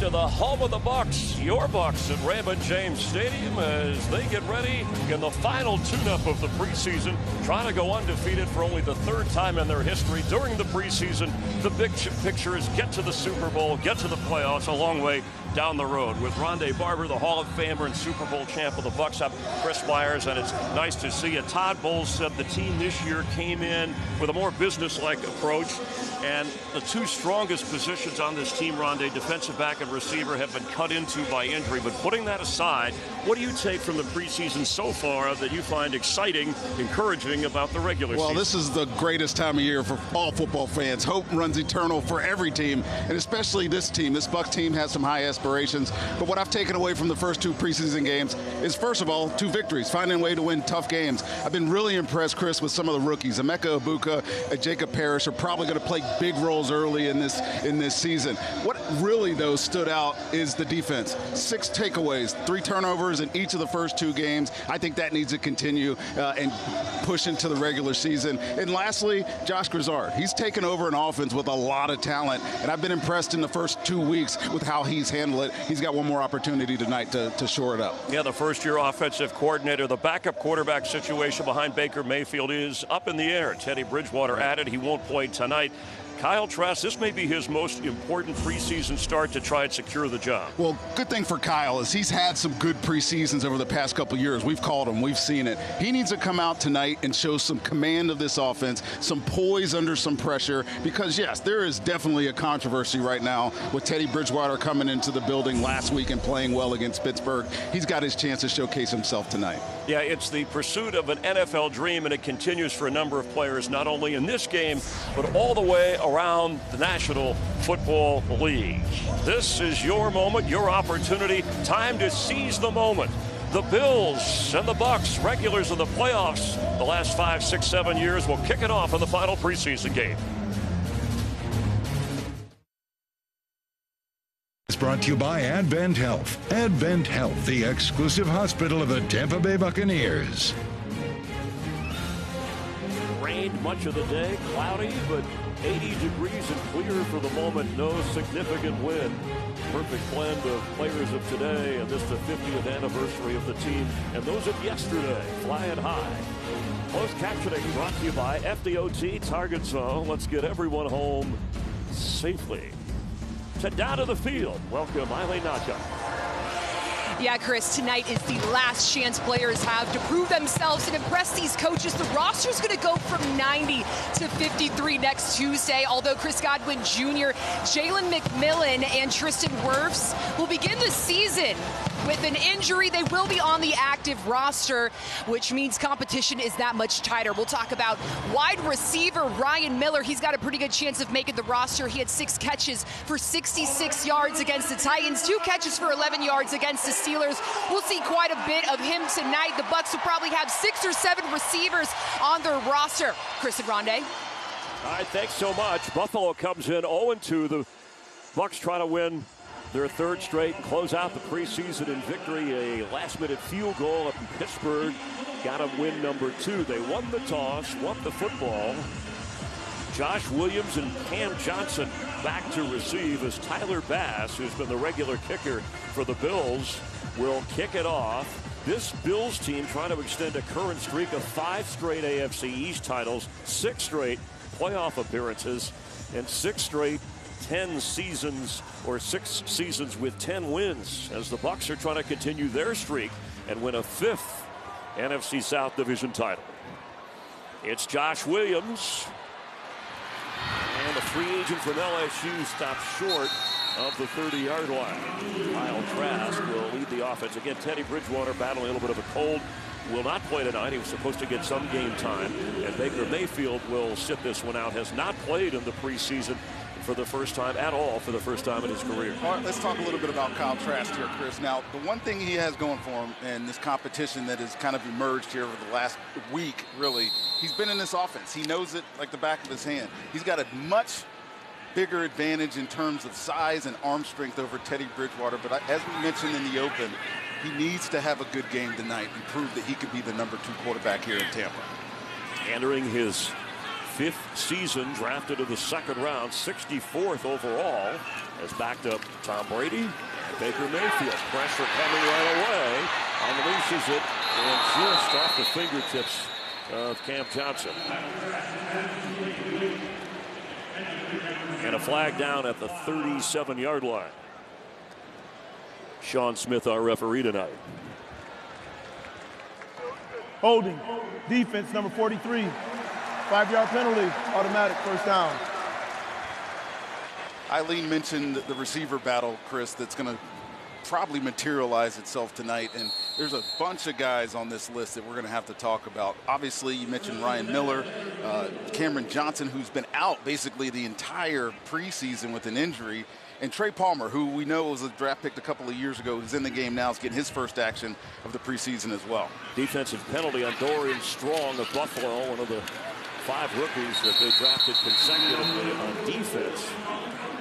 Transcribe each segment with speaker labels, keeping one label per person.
Speaker 1: to the home of the Bucs, your Bucs at Raymond James Stadium, as they get ready in the final tune-up of the preseason, trying to go undefeated for only the third time in their history. During the preseason, the big picture is get to the Super Bowl, get to the playoffs, a long way down the road. With Rondé Barber, the Hall of Famer and Super Bowl champ of the Bucs, up Chris Myers, and it's nice to see you. Todd Bowles said the team this year came in with a more business-like approach, and the two strongest positions on this team, Rondé, defensive back and receiver, have been cut into by injury. But putting that aside, what do you take from the preseason so far that you find exciting, encouraging about the regular season?
Speaker 2: Well, this is the greatest time of year for all football fans. Hope runs eternal for every team, and especially this team. This Bucs team has some high aspirations. But what I've taken away from the first two preseason games is, first of all, 2 victories, finding a way to win tough games. I've been really impressed, Chris, with some of the rookies. Emeka Egbuka and Jacob Parrish are probably going to play big roles early in this season. What really, though, stood out is the defense. 6 takeaways, 3 turnovers in each of the first 2 games. I think that needs to continue and push into the regular season. And lastly, Josh Grizzard. He's taken over an offense with a lot of talent, and I've been impressed in the first 2 weeks with how he's handled it. He's got one more opportunity tonight to shore it up. Yeah,
Speaker 1: the first-year offensive coordinator. The backup quarterback situation behind Baker Mayfield is up in the air. Teddy Bridgewater added. He won't play tonight. Kyle Trask, this may be his most important preseason start to try and secure the job.
Speaker 2: Well, good thing for Kyle is he's had some good preseasons over the past couple years. We've called him, we've seen it. He needs to come out tonight and show some command of this offense, some poise under some pressure, because yes, there is definitely a controversy right now with Teddy Bridgewater coming into the building last week and playing well against Pittsburgh. He's got his chance to showcase himself tonight.
Speaker 1: Yeah, it's the pursuit of an NFL dream, and it continues for a number of players, not only in this game, but all the way around the National Football League. This is your moment, your opportunity. Time to seize the moment. The Bills and the Bucs, regulars of the playoffs the last 5, 6, 7 years, will kick it off in the final preseason game.
Speaker 3: It's brought to you by Advent Health. Advent Health, the exclusive hospital of the Tampa Bay Buccaneers.
Speaker 1: Rained much of the day, cloudy, but 80 degrees and clear for the moment. No significant wind. Perfect blend of players of today, and this the 50th anniversary of the team, and those of yesterday, flying high. Closed captioning brought to you by FDOT Target Zone. Let's get everyone home safely. To Down to the Field, welcome Eileen Naka.
Speaker 4: Yeah, Chris, tonight is the last chance players have to prove themselves and impress these coaches. The roster's going to go from 90 to 53 next Tuesday, although Chris Godwin Jr., Jalen McMillan, and Tristan Wirfs will begin the season with an injury. They will be on the active roster, which means competition is that much tighter. We'll talk about wide receiver Ryan Miller. He's got a pretty good chance of making the roster. He had 6 catches for 66 yards against the Titans, 2 catches for 11 yards against the Steelers. We'll see quite a bit of him tonight. The Bucs will probably have 6 or 7 receivers on their roster. Chris and Rondé.
Speaker 1: All right, thanks so much. Buffalo comes in 0-2. The Bucs trying to win their 3rd straight and close out the preseason in victory. A last-minute field goal up in Pittsburgh got them win number 2. They won the toss, won the football. Josh Williams and Cam Johnson back to receive as Tyler Bass, who's been the regular kicker for the Bills, will kick it off. This Bills team trying to extend a current streak of 5 straight AFC East titles, 6 straight playoff appearances, and 6 straight 10 seasons, or 6 seasons with 10 wins, as the Bucs are trying to continue their streak and win a 5th NFC South Division title. It's Josh Williams, and a free agent from LSU stopped short of the 30-yard line. Kyle Trask will lead the offense. Again, Teddy Bridgewater battling a little bit of a cold. Will not play tonight. He was supposed to get some game time. And Baker Mayfield will sit this one out. Has not played in the preseason for the first time at all, for the first time in his career.
Speaker 2: All right, let's talk a little bit about Kyle Trask here, Chris. Now, the one thing he has going for him in this competition that has kind of emerged here over the last week, really, he's been in this offense. He knows it like the back of his hand. He's got a much bigger advantage in terms of size and arm strength over Teddy Bridgewater. But as we mentioned in the open, he needs to have a good game tonight and prove that he could be the number 2 quarterback here in Tampa.
Speaker 1: Entering his 5th season, drafted in the 2nd round, 64th overall, has backed up Tom Brady and Baker Mayfield. Pressure coming right away, unleashes it, and just off the fingertips of Cam Johnson. And a flag down at the 37-yard line. Sean Smith, our referee tonight.
Speaker 5: Holding. Defense, number 43. 5-yard penalty, automatic, first down.
Speaker 2: Eileen mentioned the receiver battle, Chris, that's going to probably materialize itself tonight. And there's a bunch of guys on this list that we're going to have to talk about. Obviously, you mentioned Ryan Miller, Cameron Johnson, who's been out basically the entire preseason with an injury. And Trey Palmer, who we know was a draft pick a couple of years ago, who's in the game now, is getting his first action of the preseason as well.
Speaker 1: Defensive penalty on Dorian Strong of Buffalo, one of the 5 rookies that they drafted consecutively on defense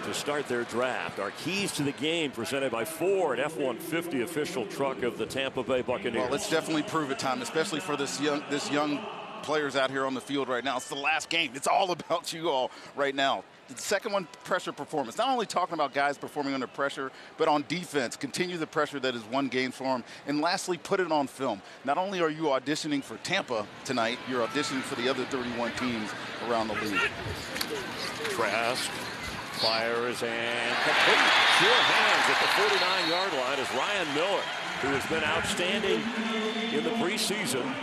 Speaker 1: to start their draft. Our keys to the game presented by Ford, F-150 official truck of the Tampa Bay Buccaneers.
Speaker 2: Well, let's definitely prove it time, especially for this young players out here on the field right now. It's the last game. It's all about you all right now. The second one, pressure performance. Not only talking about guys performing under pressure, but on defense, continue the pressure that has won games for them. And lastly, put it on film. Not only are you auditioning for Tampa tonight, you're auditioning for the other 31 teams around the league.
Speaker 1: Trask fires and complete. Sure hands at the 49-yard line is Ryan Miller, who has been outstanding in the preseason.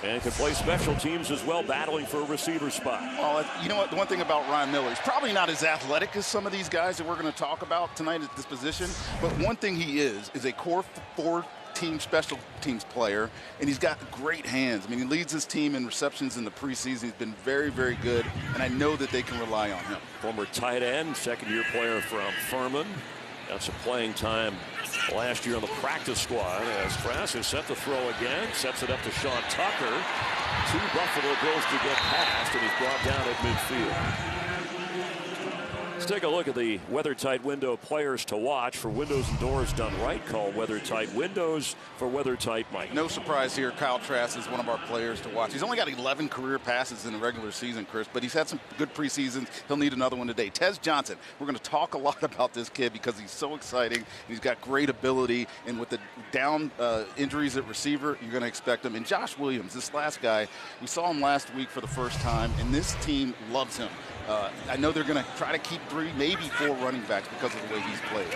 Speaker 1: And can play special teams as well, battling for a receiver spot.
Speaker 2: Well, you know what? The one thing about Ryan Miller, he's probably not as athletic as some of these guys that we're going to talk about tonight at this position. But one thing he is a core 4-team special teams player, and he's got great hands. I mean, he leads his team in receptions in the preseason. He's been very, very good, and I know that they can rely on him.
Speaker 1: Former tight end, second-year player from Furman. Got some playing time last year on the practice squad as Trask is set to throw again. Sets it up to Sean Tucker. 2 Buffalo Bills to get past, and he's brought down at midfield. Let's take a look at the weather-tight window players to watch. For windows and doors done right, call weather-tight windows. For weather-tight, Mike.
Speaker 2: No surprise here, Kyle Trask is one of our players to watch. He's only got 11 career passes in the regular season, Chris, but he's had some good preseasons. He'll need another one today. Tez Johnson, we're going to talk a lot about this kid because he's so exciting. He's got great ability, and with the down injuries at receiver, you're going to expect him. And Josh Williams, this last guy, we saw him last week for the first time, and this team loves him. I know they're going to try to keep 3, maybe 4 running backs because of the way he's played.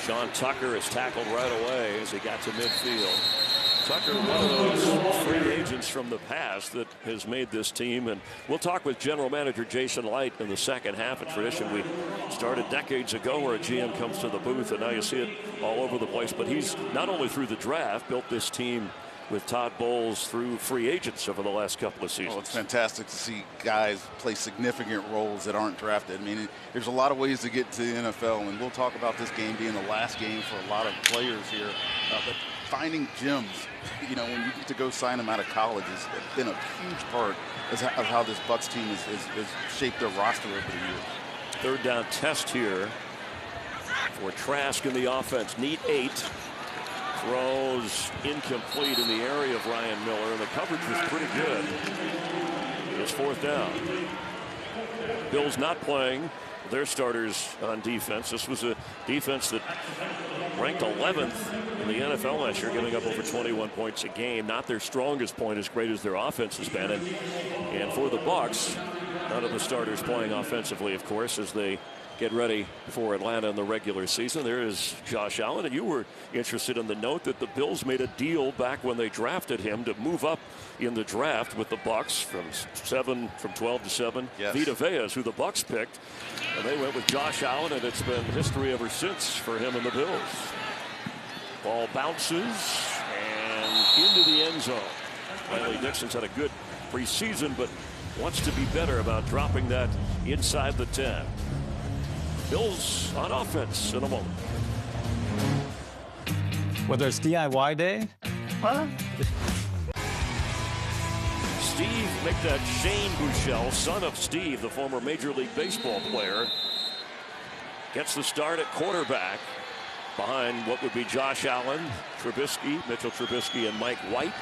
Speaker 1: Sean Tucker is tackled right away as he got to midfield. Tucker, one of those free agents from the past that has made this team. And we'll talk with general manager Jason Light in the second half. A tradition we started decades ago where a GM comes to the booth, and now you see it all over the place. But he's not only through the draft built this team with Todd Bowles through free agents over the last couple of seasons.
Speaker 2: Oh, it's fantastic to see guys play significant roles that aren't drafted. I mean, there's a lot of ways to get to the NFL, and we'll talk about this game being the last game for a lot of players here. But finding gems, you know, when you get to go sign them out of college has been a huge part of how this Bucs team has shaped their roster over the years.
Speaker 1: 3rd down test here for Trask in the offense. Need 8. Throws incomplete in the area of Ryan Miller, and the coverage was pretty good. It's 4th down. Bills not playing their starters on defense. This was a defense that ranked 11th in the NFL last year, giving up over 21 points a game. Not their strongest point, as great as their offense has been. And for the Bucs, none of the starters playing offensively, of course, as they get ready for Atlanta in the regular season. There is Josh Allen, and you were interested in the note that the Bills made a deal back when they drafted him to move up in the draft with the Bucs from 12 to 7.
Speaker 2: Yes.
Speaker 1: Vita Vea, who the Bucs picked, and they went with Josh Allen, and it's been history ever since for him and the Bills. Ball bounces and into the end zone. Riley Dixon's had a good preseason, but wants to be better about dropping that inside the 10. Bills on offense in a moment.
Speaker 6: Whether it's DIY day,
Speaker 1: Steve Shane Buechele, son of Steve, the former Major League Baseball player, gets the start at quarterback behind what would be Josh Allen, Mitchell Trubisky, and Mike White.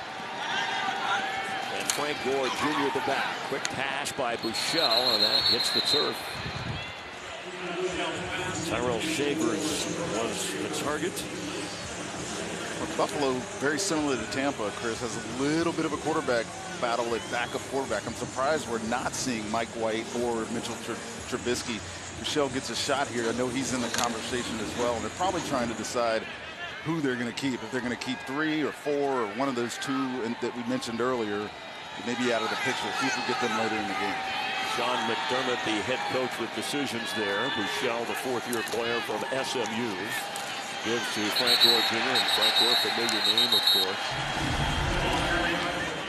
Speaker 1: And Frank Gore Jr. at the back. Quick pass by Buechele, and that hits the turf. Tyrell Shavers was the target.
Speaker 2: Buffalo, very similar to Tampa, Chris, has a little bit of a quarterback battle at backup quarterback. I'm surprised we're not seeing Mike White or Mitchell Trubisky. Buechele gets a shot here. I know he's in the conversation as well, and they're probably trying to decide who they're going to keep. If they're going to keep 3 or 4 or one of those 2 that we mentioned earlier, maybe out of the picture. See if we get them later in the game.
Speaker 1: Sean McDermott, the head coach with decisions there. Buechele, the 4th-year player from SMU, gives to Frank Gore Jr. and Frank Gore, familiar name, of course.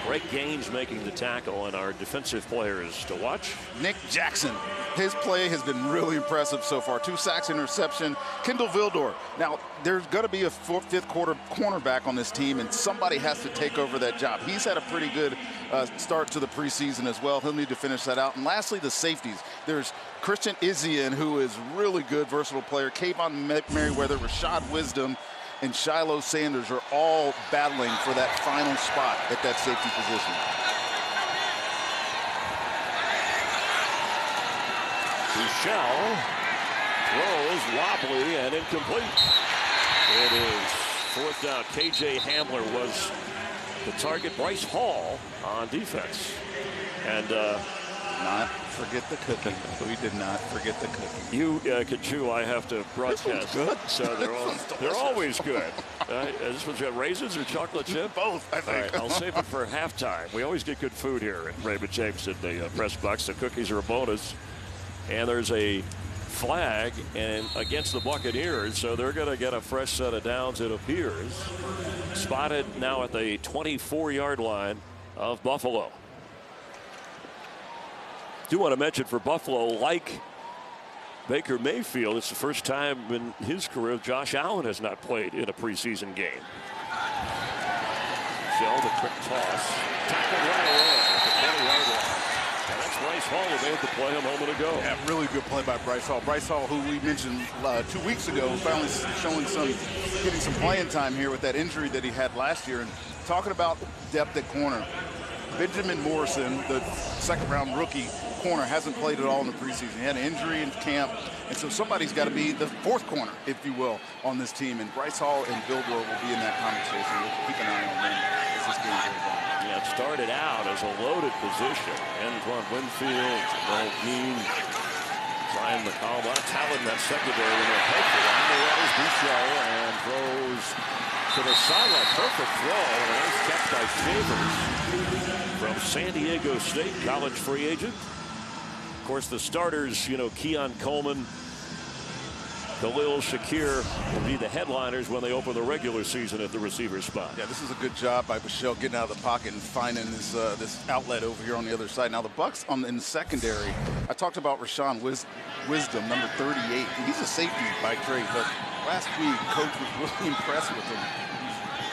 Speaker 1: Greg Gaines making the tackle, and our defensive players to watch.
Speaker 2: Nick Jackson. His play has been really impressive so far. 2 sacks, interception. Kendall Vildor. Now, there's going to be a 5th quarter cornerback on this team, and somebody has to take over that job. He's had a pretty good start to the preseason as well. He'll need to finish that out. And lastly, the safeties. There's Christian Izien, who is really good, versatile player. Kayvon Merriweather, Rashad Wisdom, and Shiloh Sanders are all battling for that final spot at that safety position.
Speaker 1: Buechele throws wobbly and incomplete. It is 4th down. KJ Hamler was the target. Bryce Hall on defense. And
Speaker 2: not forget the cookie. We did not forget the cookie.
Speaker 1: You could chew. I have to broadcast
Speaker 2: good.
Speaker 1: So they're always good. This one's got raisins or chocolate chip?
Speaker 2: Both, I think.
Speaker 1: All right, I'll save it for halftime. We always get good food here at Raymond James in the press box. The cookies are a bonus. And there's a flag and against the Buccaneers, so they're going to get a fresh set of downs, it appears. Spotted now at the 24-yard line of Buffalo. Do want to mention for Buffalo, like Baker Mayfield, it's the first time in his career Josh Allen has not played in a preseason game. Shell, the quick toss. Tackled right away at the 20-yard line. And that's Bryce Hall who made the play a moment ago.
Speaker 2: Yeah, really good play by Bryce Hall. Bryce Hall, who we mentioned 2 weeks ago, finally getting some playing time here with that injury that he had last year. And talking about depth at corner, Benjamin Morrison, the 2nd-round rookie corner, hasn't played at all in the preseason. He had an injury in camp, and so somebody's got to be the 4th corner, if you will, on this team. And Bryce Hall and Vildor will be in that conversation. We'll keep an eye on them as this game goes on.
Speaker 1: Yeah, it started out as a loaded position. Antoine Winfield, Malvine, Brian McCall, a lot of talent in that secondary. And they'll take it on the Waters, Buechele, and throws to the sideline. Perfect throw, and a nice catch by Shavers from San Diego State, college free agent. Of course, the starters, Keon Coleman, Khalil Shakir will be the headliners when they open the regular season at the receiver spot.
Speaker 2: Yeah, this is a good job by Buechele getting out of the pocket and finding this outlet over here on the other side. Now the Bucs in the secondary, I talked about Rashawn Wisdom, number 38. He's a safety by trade, but last week coach was really impressed with him.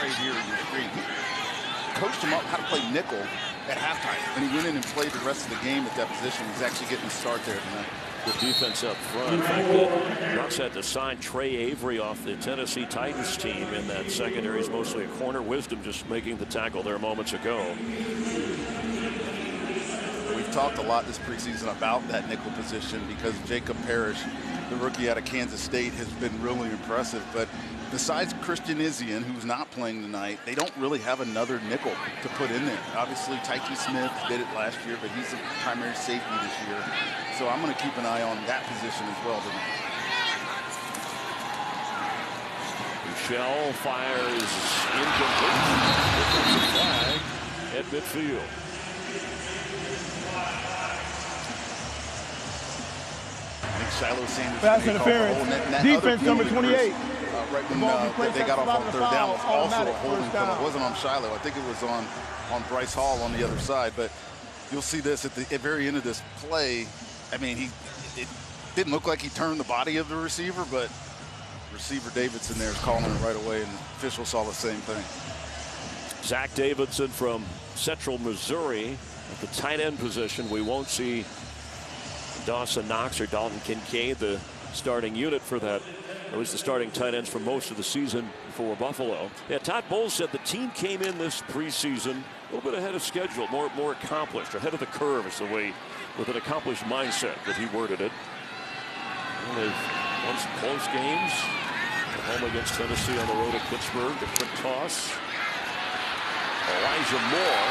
Speaker 2: Right here in the screen. He coached him up how to play nickel at halftime, and he went in and played the rest of the game at that position. He's actually getting a start there tonight.
Speaker 1: Good defense up front. In fact, the Bucs had to sign Trey Avery off the Tennessee Titans team in that secondary. Is mostly a corner. Wisdom just making the tackle there moments ago.
Speaker 2: We've talked a lot this preseason about that nickel position because Jacob Parrish, the rookie out of Kansas State, has been really impressive. But besides Christian Izien, who's not playing tonight, they don't really have another nickel to put in there. Obviously, Tyke Smith did it last year, but he's the primary safety this year. So I'm going to keep an eye on that position as well tonight.
Speaker 1: Buechele fires incomplete. Defensive flag at midfield.
Speaker 2: I think Shiloh Sanders.
Speaker 5: Pass interference. Defense number 28.
Speaker 2: Right when they got off on 3rd down was also a holding penalty. It wasn't on Shiloh. I think it was on Bryce Hall on the other side. But you'll see this at the very end of this play. I mean, it didn't look like he turned the body of the receiver, but receiver Davidson there is calling it right away, and the official saw the same thing.
Speaker 1: Zach Davidson from Central Missouri at the tight end position. We won't see Dawson Knox or Dalton Kincaid, the starting unit for that. It was the starting tight ends for most of the season for Buffalo. Yeah, Todd Bowles said the team came in this preseason a little bit ahead of schedule, more accomplished, ahead of the curve is the way, with an accomplished mindset that he worded it. And they've won some close games. At home against Tennessee, on the road at Pittsburgh. The quick toss. Elijah Moore.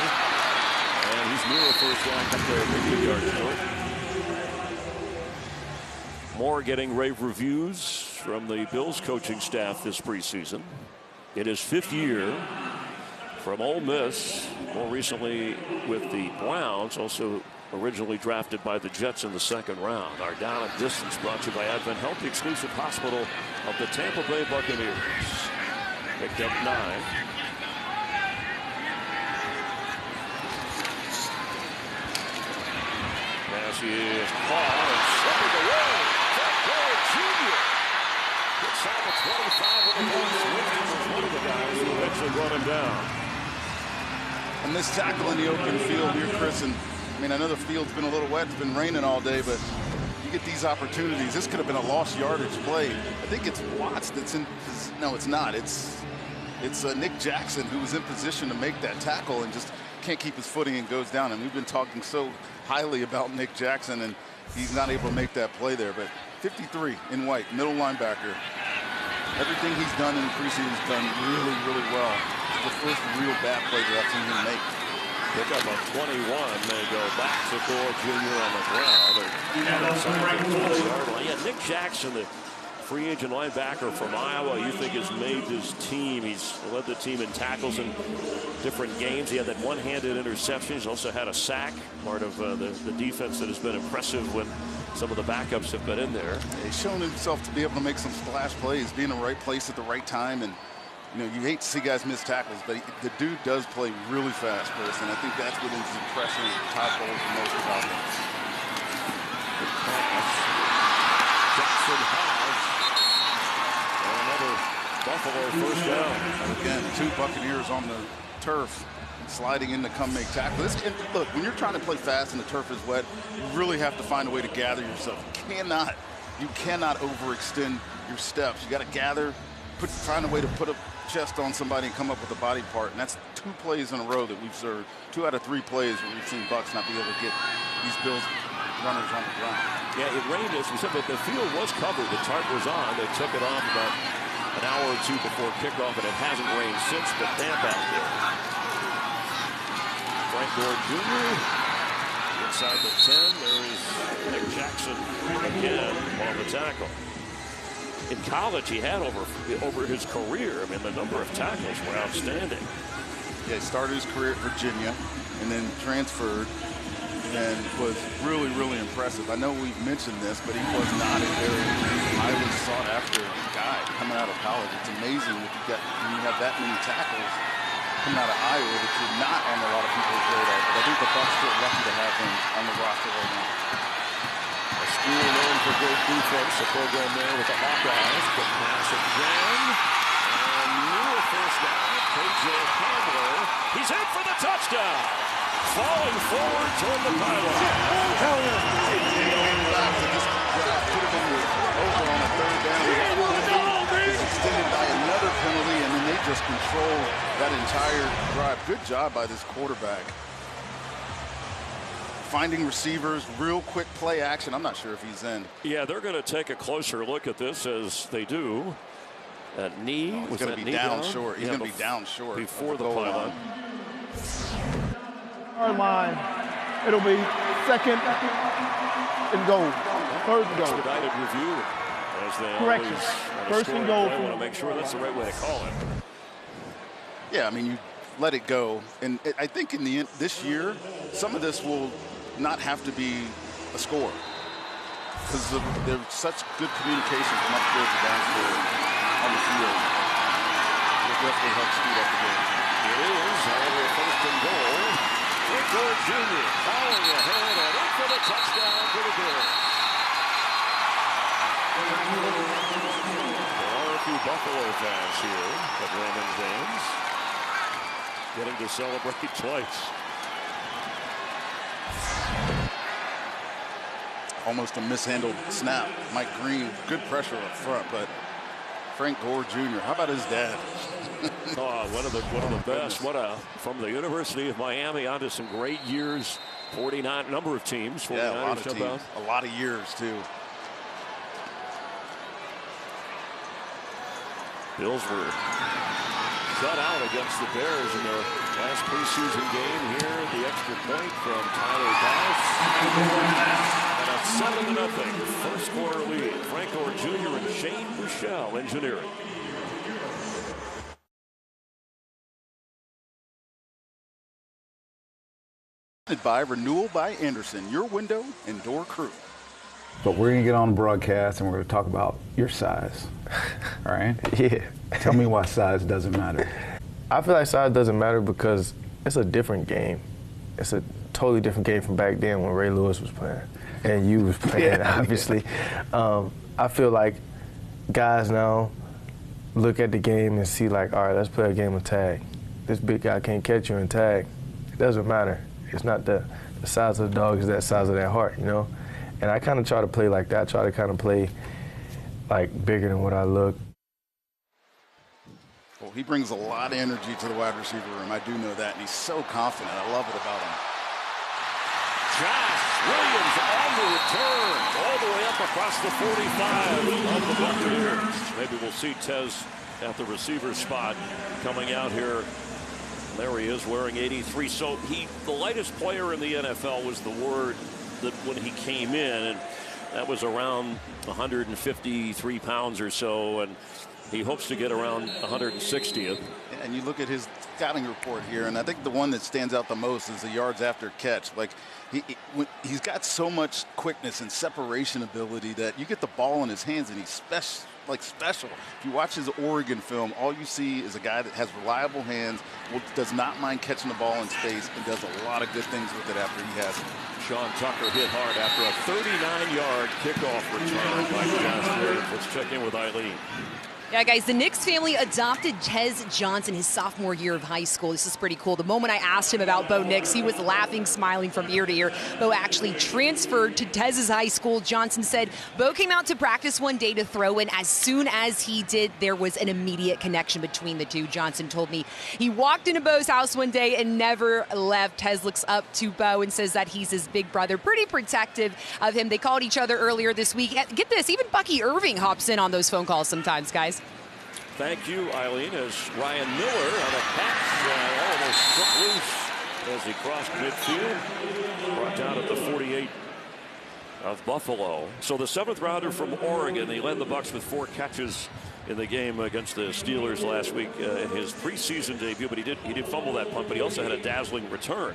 Speaker 1: And he's near a first down up there at 50 yards short. Moore getting rave reviews from the Bills coaching staff this preseason. In his 5th year from Ole Miss, more recently with the Browns, also originally drafted by the Jets in the 2nd round. Our Down and Distance brought to you by Advent Health, the exclusive hospital of the Tampa Bay Buccaneers. Picked up 9. Pass is caught and slipping away. Junior gets out the 25 with the ball. One of the guys who eventually brought him down.
Speaker 2: A missed tackle in the open field here, Chris. And I mean, I know the field's been a little wet. It's been raining all day, but you get these opportunities. This could have been a lost yardage play. I think it's Watts that's in. No, it's not. It's Nick Jackson who was in position to make that tackle and just can't keep his footing and goes down. And we've been talking so highly about Nick Jackson, and he's not able to make that play there. But 53 in white, middle linebacker. Everything he's done in the preseason is done really, really well. It's the first real bad play that I've seen him make.
Speaker 1: Pick up on 21. They go back to Gore Jr. on the ground. Yeah, Nick Jackson, the free agent linebacker from Iowa, you think has made his team. He's led the team in tackles in different games. He had that one-handed interception. He's also had a sack, part of the defense that has been impressive when some of the backups have been in there.
Speaker 2: He's shown himself to be able to make some splash plays, be in the right place at the right time. And, you know, you hate to see guys miss tackles, but the dude does play really fast, Chris. And I think that's what is impressing Todd Bowles the most about him.
Speaker 1: Good pass. Jackson has another Buffalo first down.
Speaker 2: And again, 2 Buccaneers on the turf, sliding in to come make tackles. And look, when you're trying to play fast and the turf is wet, you really have to find a way to gather yourself. You cannot overextend your steps. You got to gather, find a way to put a chest on somebody and come up with a body part. And that's 2 plays in a row that we've served. 2 out of 3 plays where we've seen Bucs not be able to get these Bills runners on the ground.
Speaker 1: Yeah, it rained, as we said, but the field was covered. The tarp was on. They took it off about an hour or 2 before kickoff, and it hasn't rained since, but Tampa out there. Frank Gore Jr. inside the 10. There is Nick Jackson again on the tackle. In college, he had over his career, I mean, the number of tackles were outstanding.
Speaker 2: Yeah, he started his career at Virginia and then transferred and was really, really impressive. I know we've mentioned this, but he was not a very highly sought after guy coming out of college. It's amazing that when you have that many tackles coming out of Iowa that you're not on a lot of people's radar. But I think the Bucs still lucky to have him on the roster right now.
Speaker 1: A school known for great defense, a program there with the Hawkeyes. Quick pass again. And near first down, KJ Hamler. He's in for the touchdown. Falling forward toward the pylon.
Speaker 2: Over on a 3rd down. He's extended by another penalty, and then they just control that entire drive. Good job by this quarterback. Finding receivers, real quick play action. I'm not sure if he's in.
Speaker 1: Yeah, they're going to take a closer look at this as they do. That knee.
Speaker 2: He's going to be down short. He's going to be down short.
Speaker 1: Before the pylon.
Speaker 5: Our line, it'll be 2nd and goal. 3rd and goal.
Speaker 1: Expedited review. As they
Speaker 5: Correction.
Speaker 1: Always,
Speaker 5: 1st and goal.
Speaker 1: I want to make sure that's the right way to call it.
Speaker 2: Yeah, I mean, you let it go. And I think in the end, this year, some of this will not have to be a score. Because there's such good communication from upstairs to downstairs on the field. It definitely helps speed up the game.
Speaker 1: It is, however, 1st and goal. Frank Gore Jr. falling ahead and in for the touchdown for the Bills. There are a few Buffalo fans here at Raymond James, getting to celebrate twice.
Speaker 2: almost a mishandled snap. Mike Green, good pressure up front, but Frank Gore Jr., how about his dad?
Speaker 1: One of the best. From the University of Miami on to some great years. 49 number of teams. 49
Speaker 2: yeah, a lot of teams. A lot of years, too.
Speaker 1: Bills were shut out against the Bears in their last preseason game. Here, the extra point from Tyler Bass. And a 7-0 first quarter lead. Frank Gore Jr. and Shane Buechele engineering.
Speaker 2: By Renewal by Anderson, your window and door crew.
Speaker 7: But we're going to get on the broadcast and we're going to talk about your size. All right?
Speaker 8: Yeah.
Speaker 7: Tell me why size doesn't matter.
Speaker 8: I feel like size doesn't matter because it's a different game. It's a totally different game from back then when Ray Lewis was playing and you was playing, obviously. I feel like guys now look at the game and see like, all right, let's play a game of tag. This big guy can't catch you in tag. It doesn't matter. It's not the size of the dog, it's that size of that heart, you know? And I kind of try to play like that, try to kind of play like bigger than what I look.
Speaker 2: Well, he brings a lot of energy to the wide receiver room. I do know that, and he's so confident. I love it about him.
Speaker 1: Josh Williams on the return, all the way up across the 45 of the Buccaneers. Maybe we'll see Tez at the receiver spot coming out here. There he is wearing 83. So the lightest player in the NFL was the word that when he came in, and that was around 153 pounds or so, and he hopes to get around 160th.
Speaker 2: And you look at his scouting report here, and I think the one that stands out the most is the yards after catch. Like he's got so much quickness and separation ability that you get the ball in his hands and he's special. If you watch his Oregon film, all you see is a guy that has reliable hands, does not mind catching the ball in space, and does a lot of good things with it after he has it.
Speaker 1: Sean Tucker hit hard after a 39-yard kickoff return by Josh Williams. Let's check in with Eileen.
Speaker 4: Yeah, guys, the Nix family adopted Tez Johnson his sophomore year of high school. This is pretty cool. The moment I asked him about Bo Nix, he was laughing, smiling from ear to ear. Bo actually transferred to Tez's high school. Johnson said Bo came out to practice one day to throw, and as soon as he did, there was an immediate connection between the two. Johnson told me he walked into Bo's house one day and never left. Tez looks up to Bo and says that he's his big brother, pretty protective of him. They called each other earlier this week. Get this, even Bucky Irving hops in on those phone calls sometimes, guys.
Speaker 1: Thank you, Eileen, as Ryan Miller on a catch almost struck loose as he crossed midfield. Brought down at the 48 of Buffalo. So the 7th rounder from Oregon, he led the Bucs with 4 catches in the game against the Steelers last week in his preseason debut, but he did fumble that punt, but he also had a dazzling return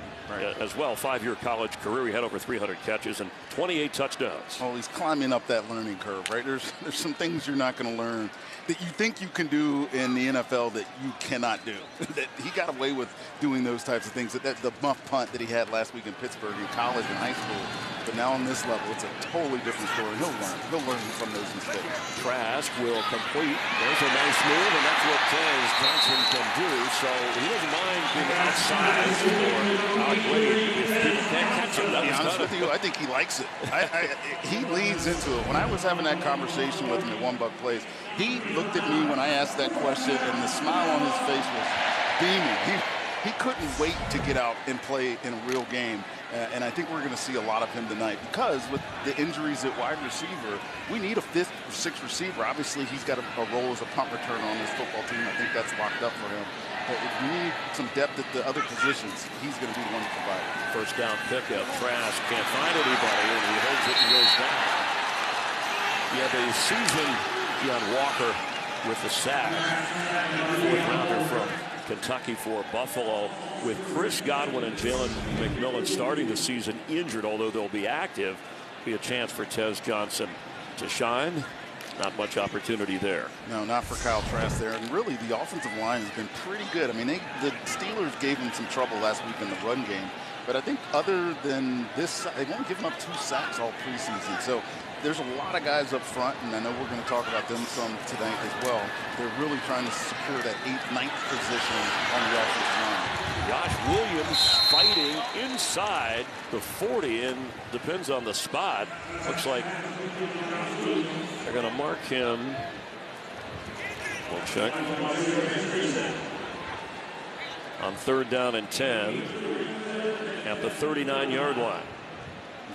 Speaker 1: as well. 5-year college career, he had over 300 catches and 28 touchdowns.
Speaker 2: Oh, he's climbing up that learning curve, right? There's some things you're not going to learn that you think you can do in the NFL that you cannot do. That he got away with doing those types of things. That the muff punt that he had last week in Pittsburgh in college and high school. But now on this level, it's a totally different story. He'll learn from those mistakes.
Speaker 1: Trask will complete. There's a nice move, and that's what Tez Johnson can do. So he doesn't mind being outsized or outweighed if people can't catch him.
Speaker 2: To be honest with you, I think he likes it. He leans into it. When I was having that conversation with him at One Buck Place, he looked at me when I asked that question, and the smile on his face was beaming. He couldn't wait to get out and play in a real game. And I think we're going to see a lot of him tonight because with the injuries at wide receiver, we need a 5th or 6th receiver. Obviously, he's got a role as a punt returner on this football team. I think that's locked up for him. But if we need some depth at the other positions, he's going to be the one to provide it.
Speaker 1: First down pickup. Trask can't find anybody, and he holds it and goes down. Yeah, the season, John Walker with the sack. 4th rounder from Kentucky for Buffalo, with Chris Godwin and Jalen McMillan starting the season injured, although they'll be active. Be a chance for Tez Johnson to shine. Not much opportunity there.
Speaker 2: No, not for Kyle Trask there. And really, the offensive line has been pretty good. I mean, the Steelers gave him some trouble last week in the run game. But I think other than this, they've only given up 2 sacks all preseason. So there's a lot of guys up front, and I know we're going to talk about them some tonight as well. They're really trying to secure that 8th, 9th position on the offensive line.
Speaker 1: Josh Williams fighting inside the 40, and depends on the spot. Looks like they're going to mark him. We'll check. On 3rd down and 10 at the 39-yard line.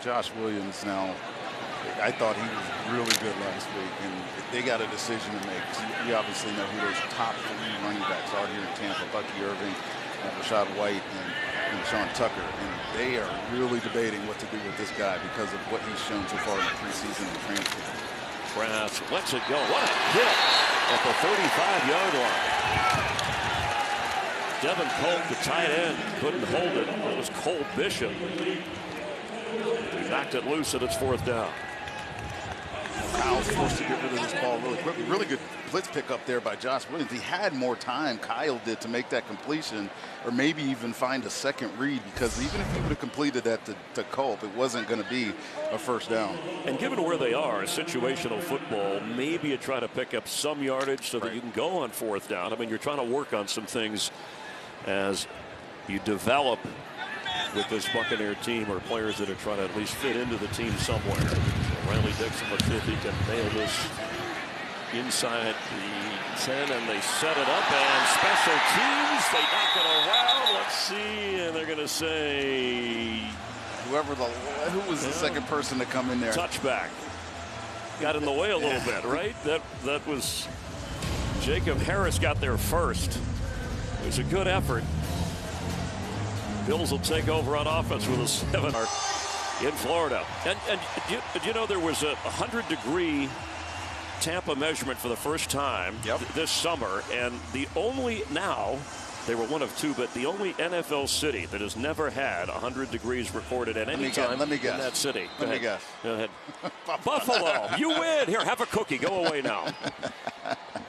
Speaker 2: Josh Williams now, I thought he was really good last week, and they got a decision to make. You obviously know who those top 3 running backs are here in Tampa: Bucky Irving, Rashad White, and Sean Tucker. And they are really debating what to do with this guy because of what he's shown so far in the preseason and transfer.
Speaker 1: Brass lets it go. What a hit at the 35-yard line. Devin Polk, the tight end, couldn't hold it. It was Cole Bishop. He knocked it loose, and it's 4th down.
Speaker 2: Kyle's forced to get rid of this ball really quickly. Really good blitz pick up there by Josh Williams. He had more time, Kyle did, to make that completion, or maybe even find a second read, because even if he would have completed that to Culp, it wasn't going to be a 1st down.
Speaker 1: And given where they are, situational football, maybe you try to pick up some yardage so that you can go on 4th down. I mean, you're trying to work on some things as you develop with this Buccaneer team, or players that are trying to at least fit into the team somewhere. So Riley Dixon, let's see if he can nail this inside the 10, and they set it up, and special teams, they knock it around. Let's see, and they're going to say,
Speaker 2: who was the second person to come in there?
Speaker 1: Touchback. Got in the way a little bit, right? That was Jacob Harris got there first. It was a good effort. Bills will take over on offense with a 7 in Florida. And you know, there was a 100-degree Tampa measurement for the first time this summer, and the only, now they were one of 2, but the only NFL city that has never had 100 degrees recorded at any time in that city.
Speaker 2: Let me guess.
Speaker 1: Go ahead. Buffalo, you win. Here, have a cookie. Go away now.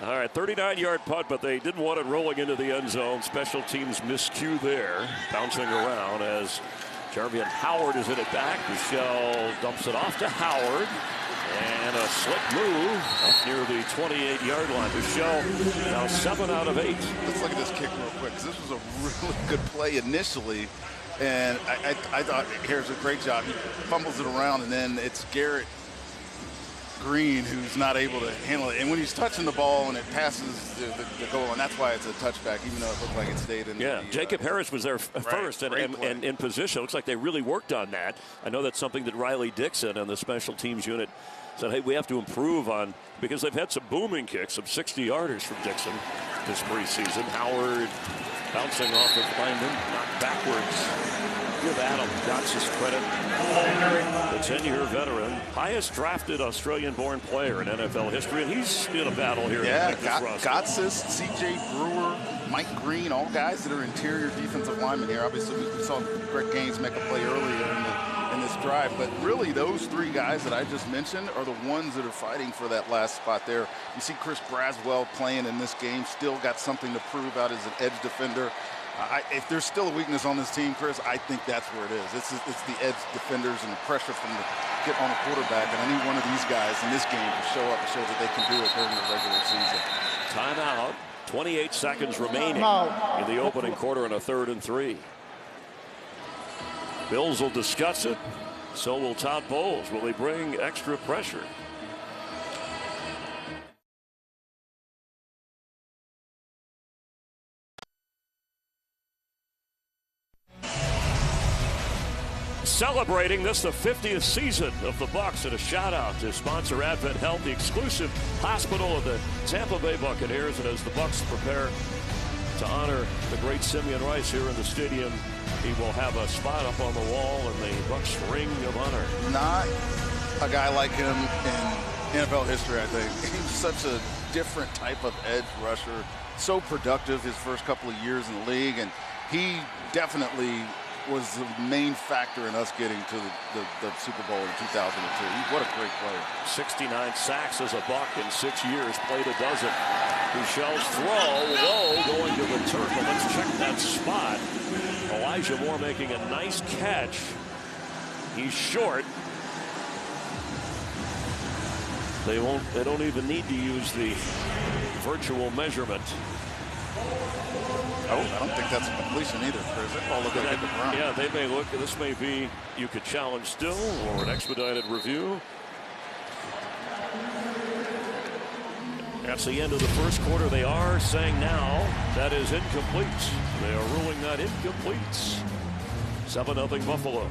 Speaker 1: All right, 39-yard punt, but they didn't want it rolling into the end zone. Special teams miscue there, bouncing around as Jarvian Howard is in it back. Michelle dumps it off to Howard. And a slick move up near the 28-yard line. Michelle now 7 out of 8.
Speaker 2: Let's look at this kick real quick, because this was a really good play initially. And I thought Harris did a great job. He fumbles it around, and then it's Garrett Green who's not able to handle it. And when he's touching the ball and it passes the goal, and that's why it's a touchback, even though it looked like it stayed in.
Speaker 1: Yeah, Jacob Harris was there first and in position. Looks like they really worked on that. I know that's something that Riley Dixon and the special teams unit said, hey, we have to improve on, because they've had some booming kicks, some 60-yarders from Dixon this preseason. Howard bouncing off of lineman, knocked backwards. Give Adam Gotsis credit. The 10-year veteran, highest drafted Australian-born player in NFL history, and he's in a battle here.
Speaker 2: Yeah, Gotsis, C.J. Brewer, Mike Green, all guys that are interior defensive linemen here. Obviously, we saw Greg Gaines make a play earlier in this drive, but really those 3 guys that I just mentioned are the ones that are fighting for that last spot there. You see Chris Braswell playing in this game, still got something to prove out as an edge defender. If there's still a weakness on this team, Chris, I think that's where it is. It's the edge defenders and the pressure from the get on a quarterback, and I need one of these guys in this game to show up and show that they can do it during the regular season.
Speaker 1: Timeout. 28 seconds remaining in the opening quarter and a 3rd and 3. Bills will discuss it. So will Todd Bowles. Will they bring extra pressure? Celebrating this, the 50th season of the Bucs, and a shout out to sponsor Advent Health, the exclusive hospital of the Tampa Bay Buccaneers. And as the Bucs prepare to honor the great Simeon Rice here in the stadium, he will have a spot up on the wall in the Bucs Ring of Honor.
Speaker 2: Not a guy like him in NFL history, I think. He's such a different type of edge rusher, so productive his first couple of years in the league, and he definitely was the main factor in us getting to the Super Bowl in 2002. What a great player.
Speaker 1: 69 sacks as a Buck in 6 years, played a dozen. Michelle's throw low, going to the turf. But let's check that spot. Elijah Moore making a nice catch. He's short. They don't even need to use the virtual measurement.
Speaker 2: Oh, I don't think that's a completion either, Chris. That ball looked like it hit the ground.
Speaker 1: Yeah, they may look. This may be you could challenge still or an expedited review. That's the end of the first quarter. They are saying now that is incomplete. They are ruling that incomplete. 7-0 Buffalo.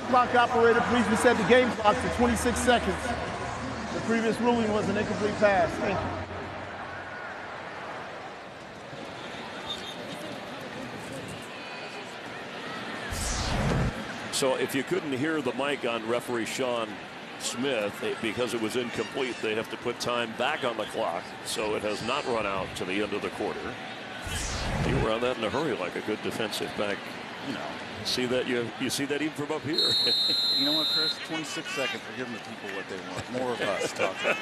Speaker 5: Clock operator, please reset the game clock to 26 seconds. The previous ruling was an incomplete pass. Thank you.
Speaker 1: So if you couldn't hear the mic on referee Sean Smith because it was incomplete, they have to put time back on the clock. So it has not run out to the end of the quarter. You were on that in a hurry like a good defensive back.
Speaker 2: You know.
Speaker 1: See that you see that even from up here.
Speaker 2: You know what, Chris? 26 seconds. We're giving the people what they want. More of us talking.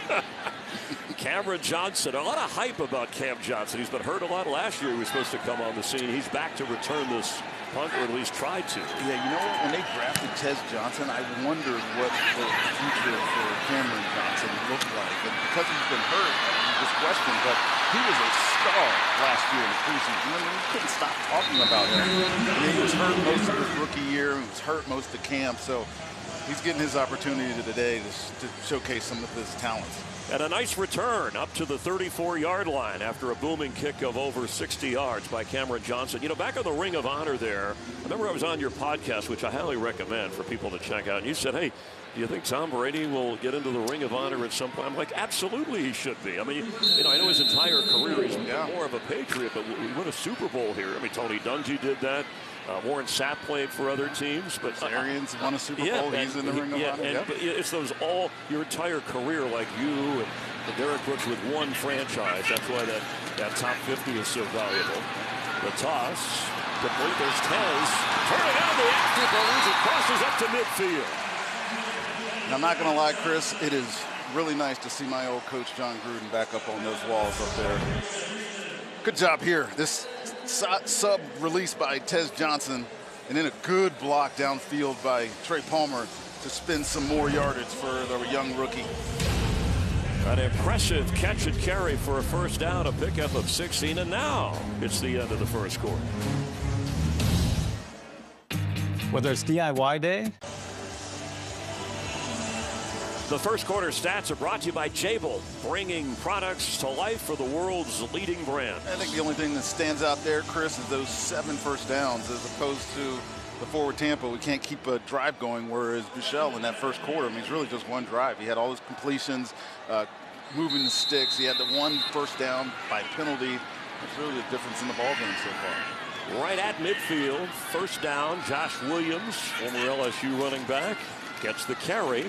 Speaker 1: Cameron Johnson. A lot of hype about Cam Johnson. He's been hurt a lot last year. He was supposed to come on the scene. He's back to return this punt, or at least try to.
Speaker 2: Yeah, you know what? When they drafted Tez Johnson, I wondered what the future for Cameron Johnson looked like. And because he's been hurt, this question, but he was a star last year in the preseason. I mean, we couldn't stop talking about him. I mean, he was hurt most of his rookie year. He was hurt most of camp. So he's getting his opportunity today to showcase some of his talents.
Speaker 1: And a nice return up to the 34-yard line after a booming kick of over 60 yards by Cameron Johnson. You know, back on the Ring of Honor there, I remember I was on your podcast, which I highly recommend for people to check out. And you said, hey, do you think Tom Brady will get into the Ring of Honor at some point? I'm like, absolutely he should be. I mean, you know, I know his entire career he's more of a Patriot, but we won a Super Bowl here. I mean, Tony Dungy did that. Warren Sapp played for other teams, but
Speaker 2: Arians won a Super Bowl. He's in the Ring of Honor.
Speaker 1: But it's those all your entire career, like you and Derek Brooks with one franchise. That's why that top 50 is so valuable. The toss, complete. There's Tez turning on the afterburners. It crosses up to midfield.
Speaker 2: And I'm not going to lie, Chris. It is really nice to see my old coach John Gruden back up on those walls up there. Good job here. This sub released by Tez Johnson, and then a good block downfield by Trey Palmer to spin some more yardage for the young rookie.
Speaker 1: An impressive catch and carry for a first down, a pickup of 16, and now it's the end of the first quarter.
Speaker 6: Whether it's DIY day.
Speaker 1: The first quarter stats are brought to you by Jabil, bringing products to life for the world's leading brands.
Speaker 2: I think the only thing that stands out there, Chris, is those 7 first downs as opposed to the forward Tampa. We can't keep a drive going, whereas Michelle in that first quarter, I mean, it's really just one drive. He had all his completions, moving the sticks. He had the 1 first down by penalty. That's really the difference in the ballgame so far.
Speaker 1: Right at midfield, first down, Josh Williams, former LSU running back, gets the carry.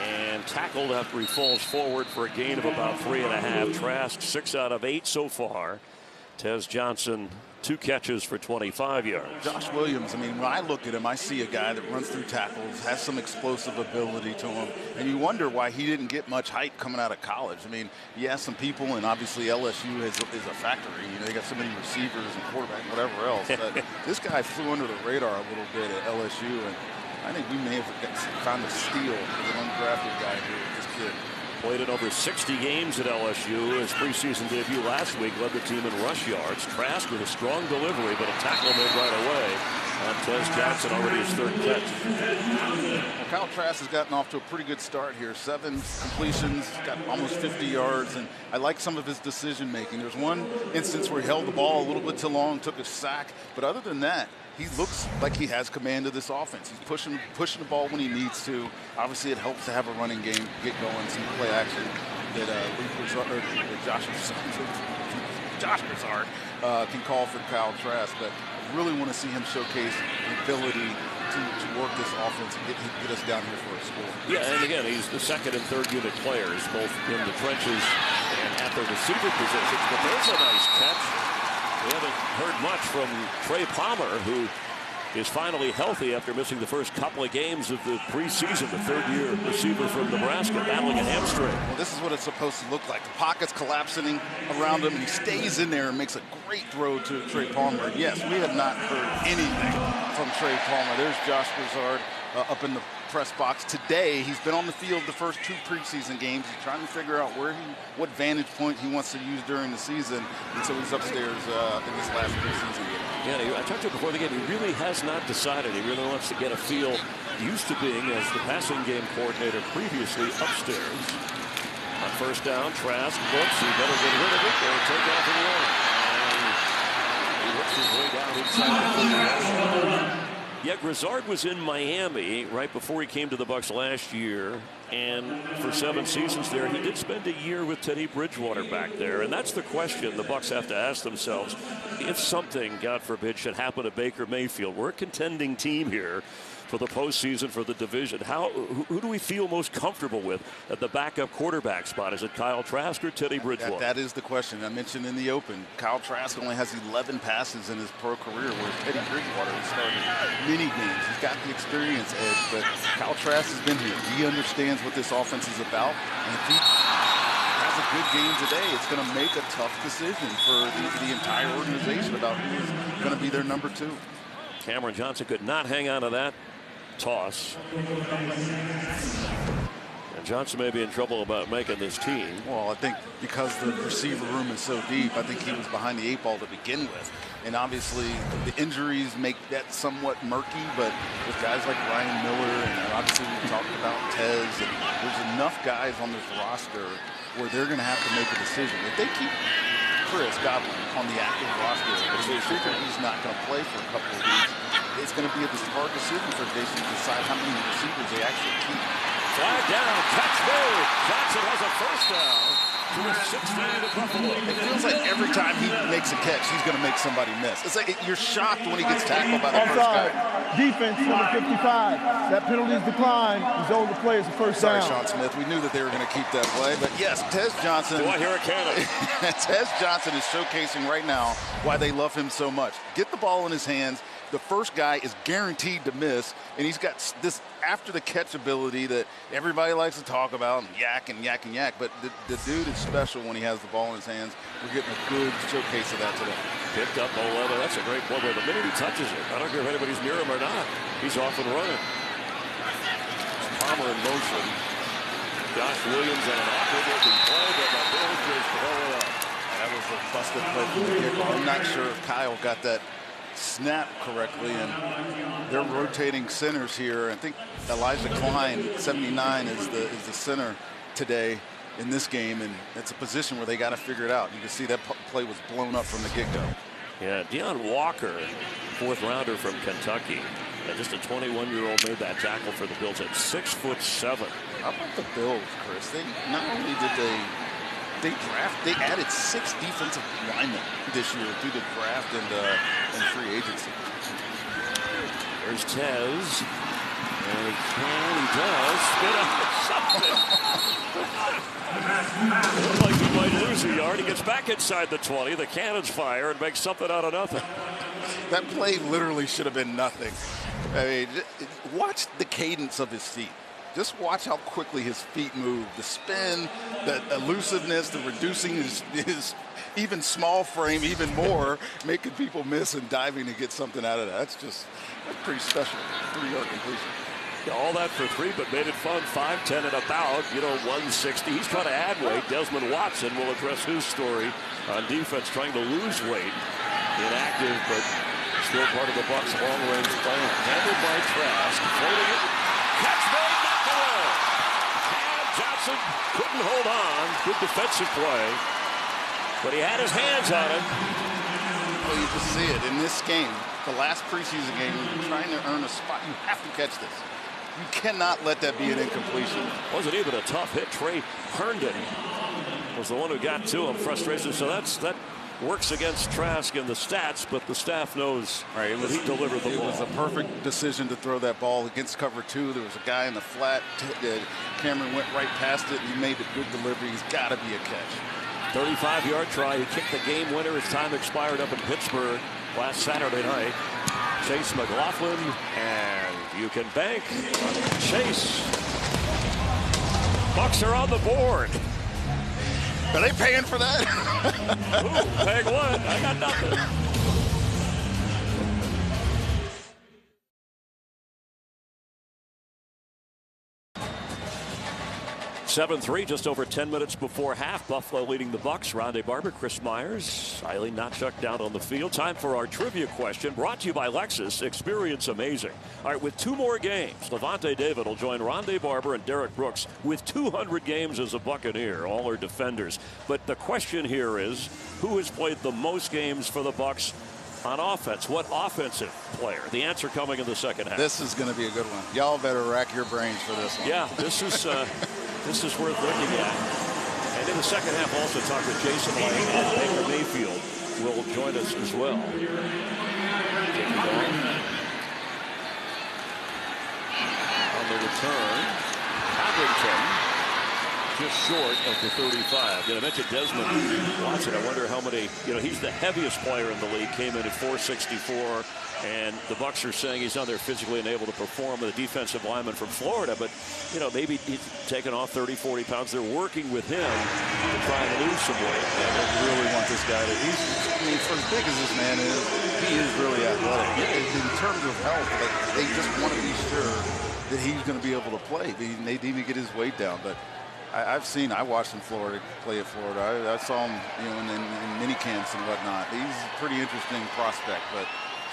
Speaker 1: And tackled after he falls forward for a gain of about 3.5. Trask 6 out of 8 so far. Tez Johnson 2 catches for 25 yards.
Speaker 2: Josh Williams, I mean, when I look at him, I see a guy that runs through tackles, has some explosive ability to him, and you wonder why he didn't get much hype coming out of college. I mean, he has some people, and obviously LSU is a factory. You know, they got so many receivers and quarterbacks, whatever else. But this guy flew under the radar a little bit at LSU, and I think we may have found a steal as an undrafted guy here with this kid.
Speaker 1: Played in over 60 games at LSU. His preseason debut last week led the team in rush yards. Trask with a strong delivery, but a tackle made right away on Tez Johnson, already his 3rd catch.
Speaker 2: Well, Kyle Trask has gotten off to a pretty good start here. 7 completions, got almost 50 yards, and I like some of his decision making. There's one instance where he held the ball a little bit too long, took a sack, but other than that, he looks like he has command of this offense. He's pushing the ball when he needs to. Obviously, it helps to have a running game, get going, some play action that Josh Broussard can call for Kyle Trask. But I really want to see him showcase the ability to work this offense and get us down here for a score.
Speaker 1: Yeah, and again, he's the 2nd and 3rd unit players, both in the trenches and at the receiver positions. But there's a nice catch. We haven't heard much from Trey Palmer, who is finally healthy after missing the first couple of games of the preseason. The 3rd-year receiver from Nebraska battling a hamstring.
Speaker 2: Well, this is what it's supposed to look like. The pocket's collapsing around him, and he stays in there and makes a great throw to Trey Palmer. And yes, we have not heard anything from Trey Palmer. There's Josh Broussard up in the press box today. He's been on the field the first 2 preseason games. He's trying to figure out what vantage point he wants to use during the season, and so he's upstairs in this last preseason game.
Speaker 1: Yeah, I talked to him before the game. He really has not decided. He really wants to get a feel, used to being as the passing game coordinator previously, upstairs. On first down, Trask looks. He better get rid of it or take off and run. And he looks his way down inside. Yeah, Grizzard was in Miami right before he came to the Bucs last year, and for 7 seasons there, he did spend a year with Teddy Bridgewater back there, and that's the question the Bucs have to ask themselves. If something, God forbid, should happen to Baker Mayfield, we're a contending team here for the postseason, for the division. Who do we feel most comfortable with at the backup quarterback spot? Is it Kyle Trask or Teddy Bridgewater?
Speaker 2: That is the question. I mentioned in the open, Kyle Trask only has 11 passes in his pro career, whereas Teddy Bridgewater has started many games. He's got the experience edge, but Kyle Trask has been here. He understands what this offense is about, and if he has a good game today, it's going to make a tough decision for the entire organization about who's going to be their number 2.
Speaker 1: Cameron Johnson could not hang on to that toss. And Johnson may be in trouble about making this team.
Speaker 2: Well, I think because the receiver room is so deep, I think he was behind the 8 ball to begin with. And obviously, the injuries make that somewhat murky, but with guys like Ryan Miller, and obviously we talked about Tez, and there's enough guys on this roster where they're going to have to make a decision. If they keep Chris Godwin on the active roster, if they figure he's not going to play for a couple of weeks, it's going to be a hard decision for Jason to decide how many receivers they actually keep.
Speaker 1: Flag down, catch made. Johnson has a first down to a 16 to Buffalo.
Speaker 2: It feels like every time he makes a catch, he's going to make somebody miss. It's like you're shocked when he gets tackled by the first guy.
Speaker 5: Defense, number 55. That penalty's declined. He's on the play as a first down.
Speaker 2: Sorry, Sean Smith. We knew that they were going to keep that play. But yes, Tez Johnson.
Speaker 1: Do I hear a cannon?
Speaker 2: Tez Johnson is showcasing right now why they love him so much. Get the ball in his hands. The first guy is guaranteed to miss, and he's got this after-the-catch ability that everybody likes to talk about and yak and yak and yak, but the dude is special when he has the ball in his hands. We're getting a good showcase of that today.
Speaker 1: Picked up 11. That's a great play. The minute he touches it, I don't care if anybody's near him or not, he's off and running. Palmer in motion. Josh Williams on an awkward-looking play, but the Bills just blow it up.
Speaker 2: That was a busted play from the kicker. I'm not sure if Kyle got that snap correctly, and they're rotating centers here. I think Elijah Klein, 79, is the center today in this game, and it's a position where they got to figure it out. You can see that play was blown up from the get-go.
Speaker 1: Yeah, Deion Walker, 4th rounder from Kentucky. Just a 21-year-old made that tackle for the Bills at 6'7".
Speaker 2: How about the Bills, Chris? They not only did they added 6 defensive linemen this year through the draft and free agency.
Speaker 1: There's Tez. And he does spit out something. Looks like he might lose a yard. He gets back inside the 20. The cannons fire and makes something out of nothing.
Speaker 2: That play literally should have been nothing. I mean, watch the cadence of his feet. Just watch how quickly his feet move, the spin, the elusiveness, the reducing his even small frame even more, making people miss and diving to get something out of that. That's pretty special. 3-yard completion.
Speaker 1: All that for 3, but made it fun. 5'10" and about, 160. He's trying to add weight. Desmond Watson will address his story on defense, trying to lose weight. Inactive, but still part of the Bucs' long-range plan. Handled by Trask, floating it. Catch made, knocked away. And Johnson couldn't hold on. Good defensive play. But he had his hands on it.
Speaker 2: Well, you can see it in this game. The last preseason game, when you're trying to earn a spot, you have to catch this. You cannot let that be an incompletion.
Speaker 1: Wasn't even a tough hit. Trey Herndon was the one who got to him. Frustration. So that works against Trask in the stats, but the staff knows that he delivered the ball.
Speaker 2: It was a perfect decision to throw that ball against cover 2. There was a guy in the flat. Cameron went right past it. He made a good delivery. He's got to be a catch.
Speaker 1: 35-yard try. He kicked the game winner as time expired up in Pittsburgh last Saturday night. Chase McLaughlin, and you can bank on Chase. Bucs are on the board.
Speaker 2: Are they paying for that?
Speaker 1: Ooh, paying what? I got nothing. 7-3, just over 10 minutes before half. Buffalo leading the Bucs. Rondé Barber, Chris Myers, Eileen Knotchuk down on the field. Time for our trivia question, brought to you by Lexus. Experience amazing. All right, with 2 more games, Levante David will join Rondé Barber and Derek Brooks with 200 games as a Buccaneer. All are defenders. But the question here is, who has played the most games for the Bucs on offense? What offensive player? The answer coming in the second half.
Speaker 2: This is going to be a good one. Y'all better rack your brains for this one.
Speaker 1: Yeah, this is worth looking at. And in the second half, also talk with Jason Lang and Baker Mayfield will join us as well. Taking on the return, Covington just short of the 35. I mentioned Desmond Watson. I wonder how many, he's the heaviest player in the league, came in at 464, and the Bucs are saying he's not there physically and able to perform. The defensive lineman from Florida, but, maybe he's taken off 30, 40 pounds. They're working with him to try and lose some weight.
Speaker 2: Yeah, they really want this guy to, for as big as this man is, he is really athletic. In terms of health, they just want to be sure that he's going to be able to play. They need to get his weight down, but I watched him play at Florida. I saw him, in mini camps and whatnot. He's a pretty interesting prospect, but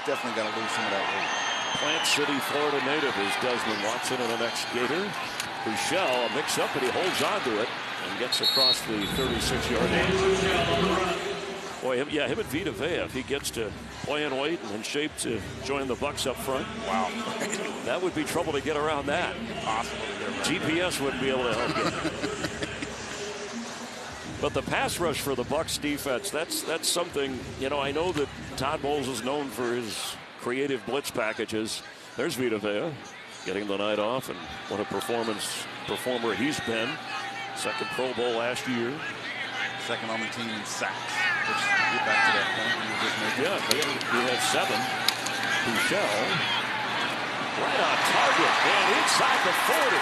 Speaker 2: definitely got to lose some of that weight.
Speaker 1: Plant City, Florida native is Desmond Watson, and the next Gator, Michelle, a mix-up, but he holds on to it and gets across the 36-yard line. Boy, him and Vita Vea, if he gets to play in weight and in shape to join the Bucs up front. Wow. That would be trouble to get around that.
Speaker 2: Impossible to get around.
Speaker 1: GPS wouldn't be able to help you. But the pass rush for the Bucs defense, that's something, I know that Todd Bowles is known for his creative blitz packages. There's Vita Vea getting the night off, and what a performer he's been. Second Pro Bowl last year.
Speaker 2: Second on the team in sacks. Let's get back to that point you were just making.
Speaker 1: Yeah, he had 7. Michelle, right on target, and inside the 40.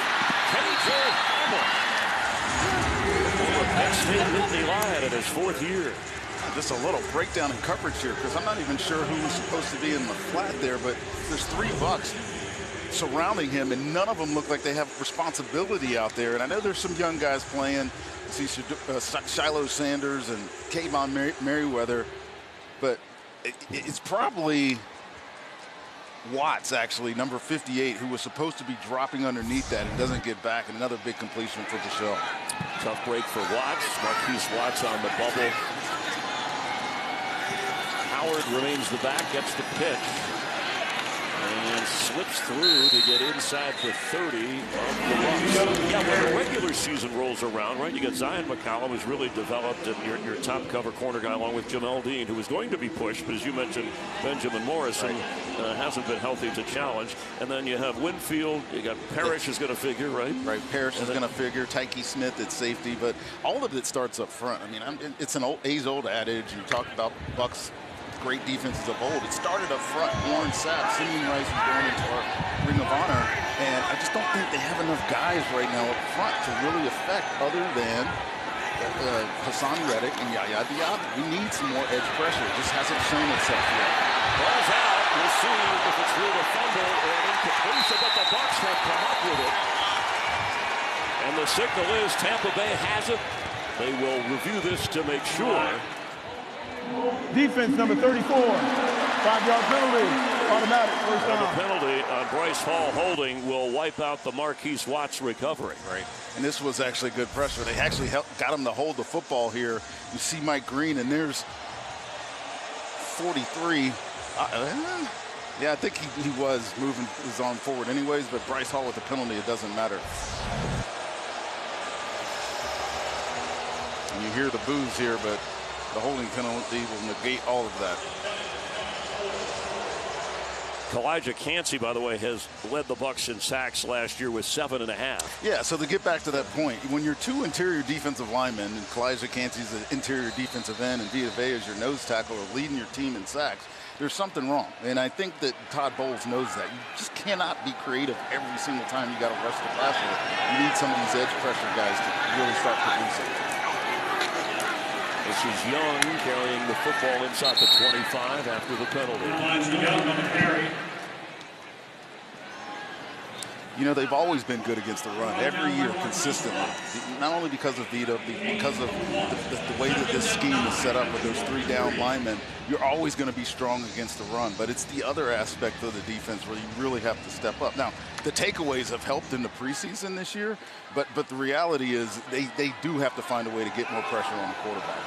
Speaker 1: KJ Hamler. Penn State Nittany Lion in his 4th year.
Speaker 2: Just a little breakdown in coverage here, because I'm not even sure who was supposed to be in the flat there, but there's 3 Bucs surrounding him, and none of them look like they have responsibility out there. And I know there's some young guys playing. I see Shiloh Sanders and Kayvon Merriweather, but it's probably Watts, actually, number 58, who was supposed to be dropping underneath that and doesn't get back. And another big completion for Bichelle.
Speaker 1: Tough break for Watts. Marquise Watts on the bubble. Howard remains the back, gets the pitch, and slips through to get inside the 30 of the Bucs. Yeah, when the regular season rolls around, right, you got Zion McCollum, who's really developed, and your top cover corner guy, along with Jamel Dean, who was going to be pushed, but as you mentioned, Benjamin Morrison hasn't been healthy to challenge. And then you have Winfield, you got Parrish is going to figure, right?
Speaker 2: Right, Parrish is going to figure, Tyke Smith at safety, but all of it starts up front. I mean, it's an age-old adage. You talk about Bucs great defenses of old. It started up front. Warren Sapp, Simeon Rice is going into our Ring of Honor, and I just don't think they have enough guys right now up front to really affect other than Hassan Reddick and Yaya Diaby. We need some more edge pressure. It just hasn't shown itself yet.
Speaker 1: Ball's out. We'll see if it's through the fumble or an incompletion, but the Bucs have come up with it. And the signal is Tampa Bay has it. They will review this to make sure.
Speaker 5: Defense number 34, 5-yard penalty, automatic, first down.
Speaker 1: The penalty on Bryce Hall holding will wipe out the Marquise Watts recovery.
Speaker 2: Right, and this was actually good pressure. They actually got him to hold the football here. You see Mike Green, and there's 43. Yeah, I think he was moving his arm forward anyways, but Bryce Hall with the penalty, it doesn't matter. And you hear the boos here, but the holding penalty will negate all of that.
Speaker 1: Kalijah Cansey, by the way, has led the Bucs in sacks last year with 7.5.
Speaker 2: Yeah, so to get back to that point, when your 2 interior defensive linemen, and Kalijah Cansey's the interior defensive end, and Vita Vea is your nose tackle, are leading your team in sacks, there's something wrong. And I think that Todd Bowles knows that. You just cannot be creative every single time you got to rush the passer. You need some of these edge pressure guys to really start producing.
Speaker 1: This is Young carrying the football inside the 25 after the penalty.
Speaker 2: You know, they've always been good against the run, every year consistently. Not only because of Vita, because of the way that this scheme is set up with those 3 down linemen, you're always going to be strong against the run. But it's the other aspect of the defense where you really have to step up. Now, the takeaways have helped in the preseason this year, but the reality is they do have to find a way to get more pressure on the quarterback.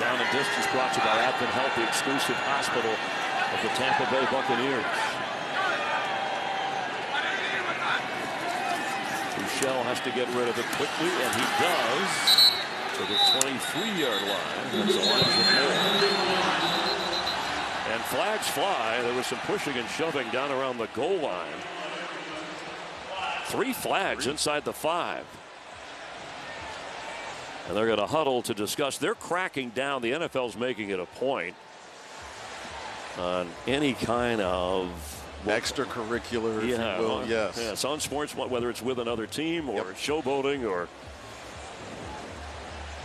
Speaker 1: Down and distance brought to you by Advent Health, the exclusive hospital of the Tampa Bay Buccaneers. Michelle has to get rid of it quickly, and he does to the 23-yard line. That's Elijah Moore. And flags fly. There was some pushing and shoving down around the goal line. 3 flags inside the 5. And they're going to huddle to discuss. They're cracking down. The NFL's making it a point on any kind of
Speaker 2: extracurricular, if you will. Yes.
Speaker 1: Yeah, it's on sports, whether it's with another team or showboating or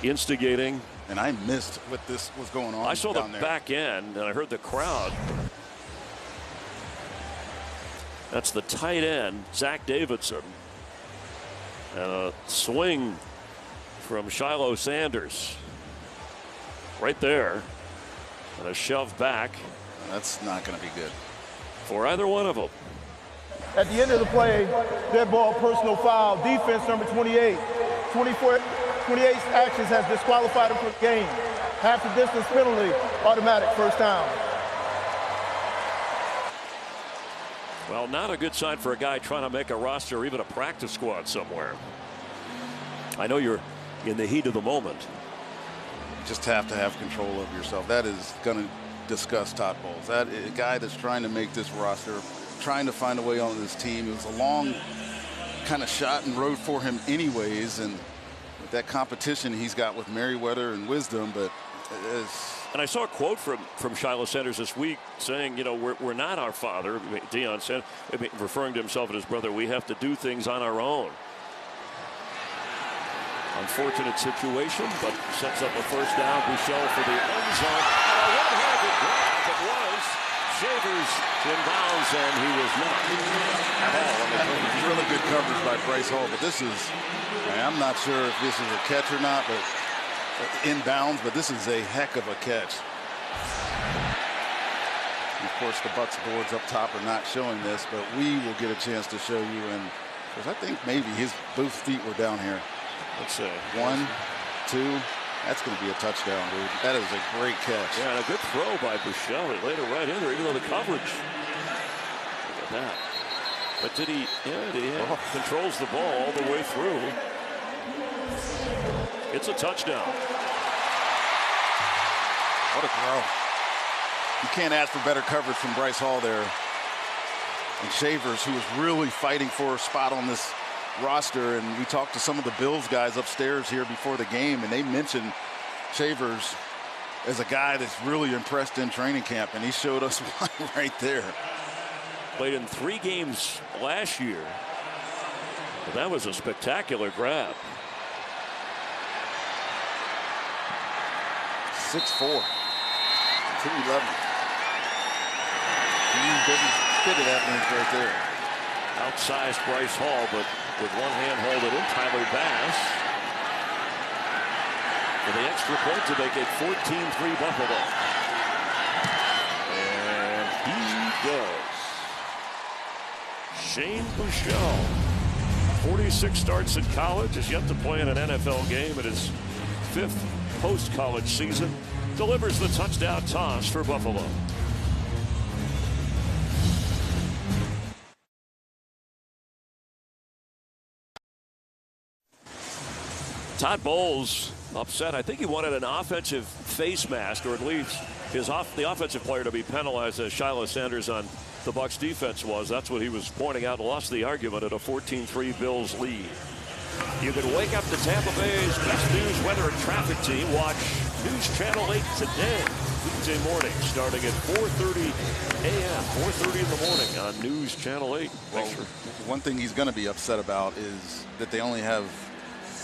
Speaker 1: instigating.
Speaker 2: And I missed what this was going on.
Speaker 1: I saw the
Speaker 2: down there.
Speaker 1: back end, and I heard the crowd. That's the tight end, Zach Davidson. And a swing from Shiloh Sanders. Right there. And a shove back.
Speaker 2: That's not going to be good
Speaker 1: for either one of them.
Speaker 5: At the end of the play, dead ball, personal foul, defense number 28. 28's actions has disqualified him from the game. Half the distance penalty, automatic first down.
Speaker 1: Well, not a good sign for a guy trying to make a roster or even a practice squad somewhere. I know you're in the heat of the moment.
Speaker 2: You just have to have control of yourself. That is going to disgust Todd Bowles. That is a guy that's trying to make this roster, trying to find a way on this team. It was a long kind of shot and road for him anyways, and with that competition he's got with Merriweather and Wisdom, but
Speaker 1: and I saw a quote from Shiloh Sanders this week saying, you know, we're not our father. Deion said, referring to himself and his brother, we have to do things on our own. Unfortunate situation, but sets up a first down. Bouchel for the end zone. And a one-handed grab. It was Shavers in bounds, and he was not at all.
Speaker 2: Really good coverage by Bryce Hall, but this is, I'm not sure if this is a catch or not, but in bounds, but this is a heck of a catch. And of course, the Bucs boards up top are not showing this, but we will get a chance to show you, and because I think maybe both feet were down here.
Speaker 1: Let's see.
Speaker 2: 1, 2. That's going to be a touchdown, dude. That is a great catch.
Speaker 1: Yeah, and a good throw by Bouchel. He laid it right in there, even though the coverage. Look at that. But did he? Yeah, he controls the ball all the way through. It's a touchdown.
Speaker 2: What a throw. You can't ask for better coverage from Bryce Hall there. And Shavers, who was really fighting for a spot on this roster, and we talked to some of the Bills guys upstairs here before the game, and they mentioned Shavers as a guy that's really impressed in training camp, and he showed us why right there.
Speaker 1: Played in 3 games last year. But that was a spectacular grab.
Speaker 2: 6'4", 211. He didn't spit it at me right there.
Speaker 1: Outsized Bryce Hall, but with one hand held it in. Tyler Bass for the extra point to make it 14-3 Buffalo. And he does. Shane Bouchel, 46 starts in college, is yet to play in an NFL game in his 5th post-college season. Delivers the touchdown toss for Buffalo. Todd Bowles upset. I think he wanted an offensive face mask, or at least the offensive player to be penalized, as Shiloh Sanders on the Bucs defense was. That's what he was pointing out. Lost the argument at a 14-3 Bills lead. You can wake up to Tampa Bay's best news, weather, and traffic team. Watch News Channel 8 today, Tuesday morning, starting at 4:30 a.m., 4:30 in the morning on News Channel 8.
Speaker 2: Well, one thing he's going to be upset about is that they only have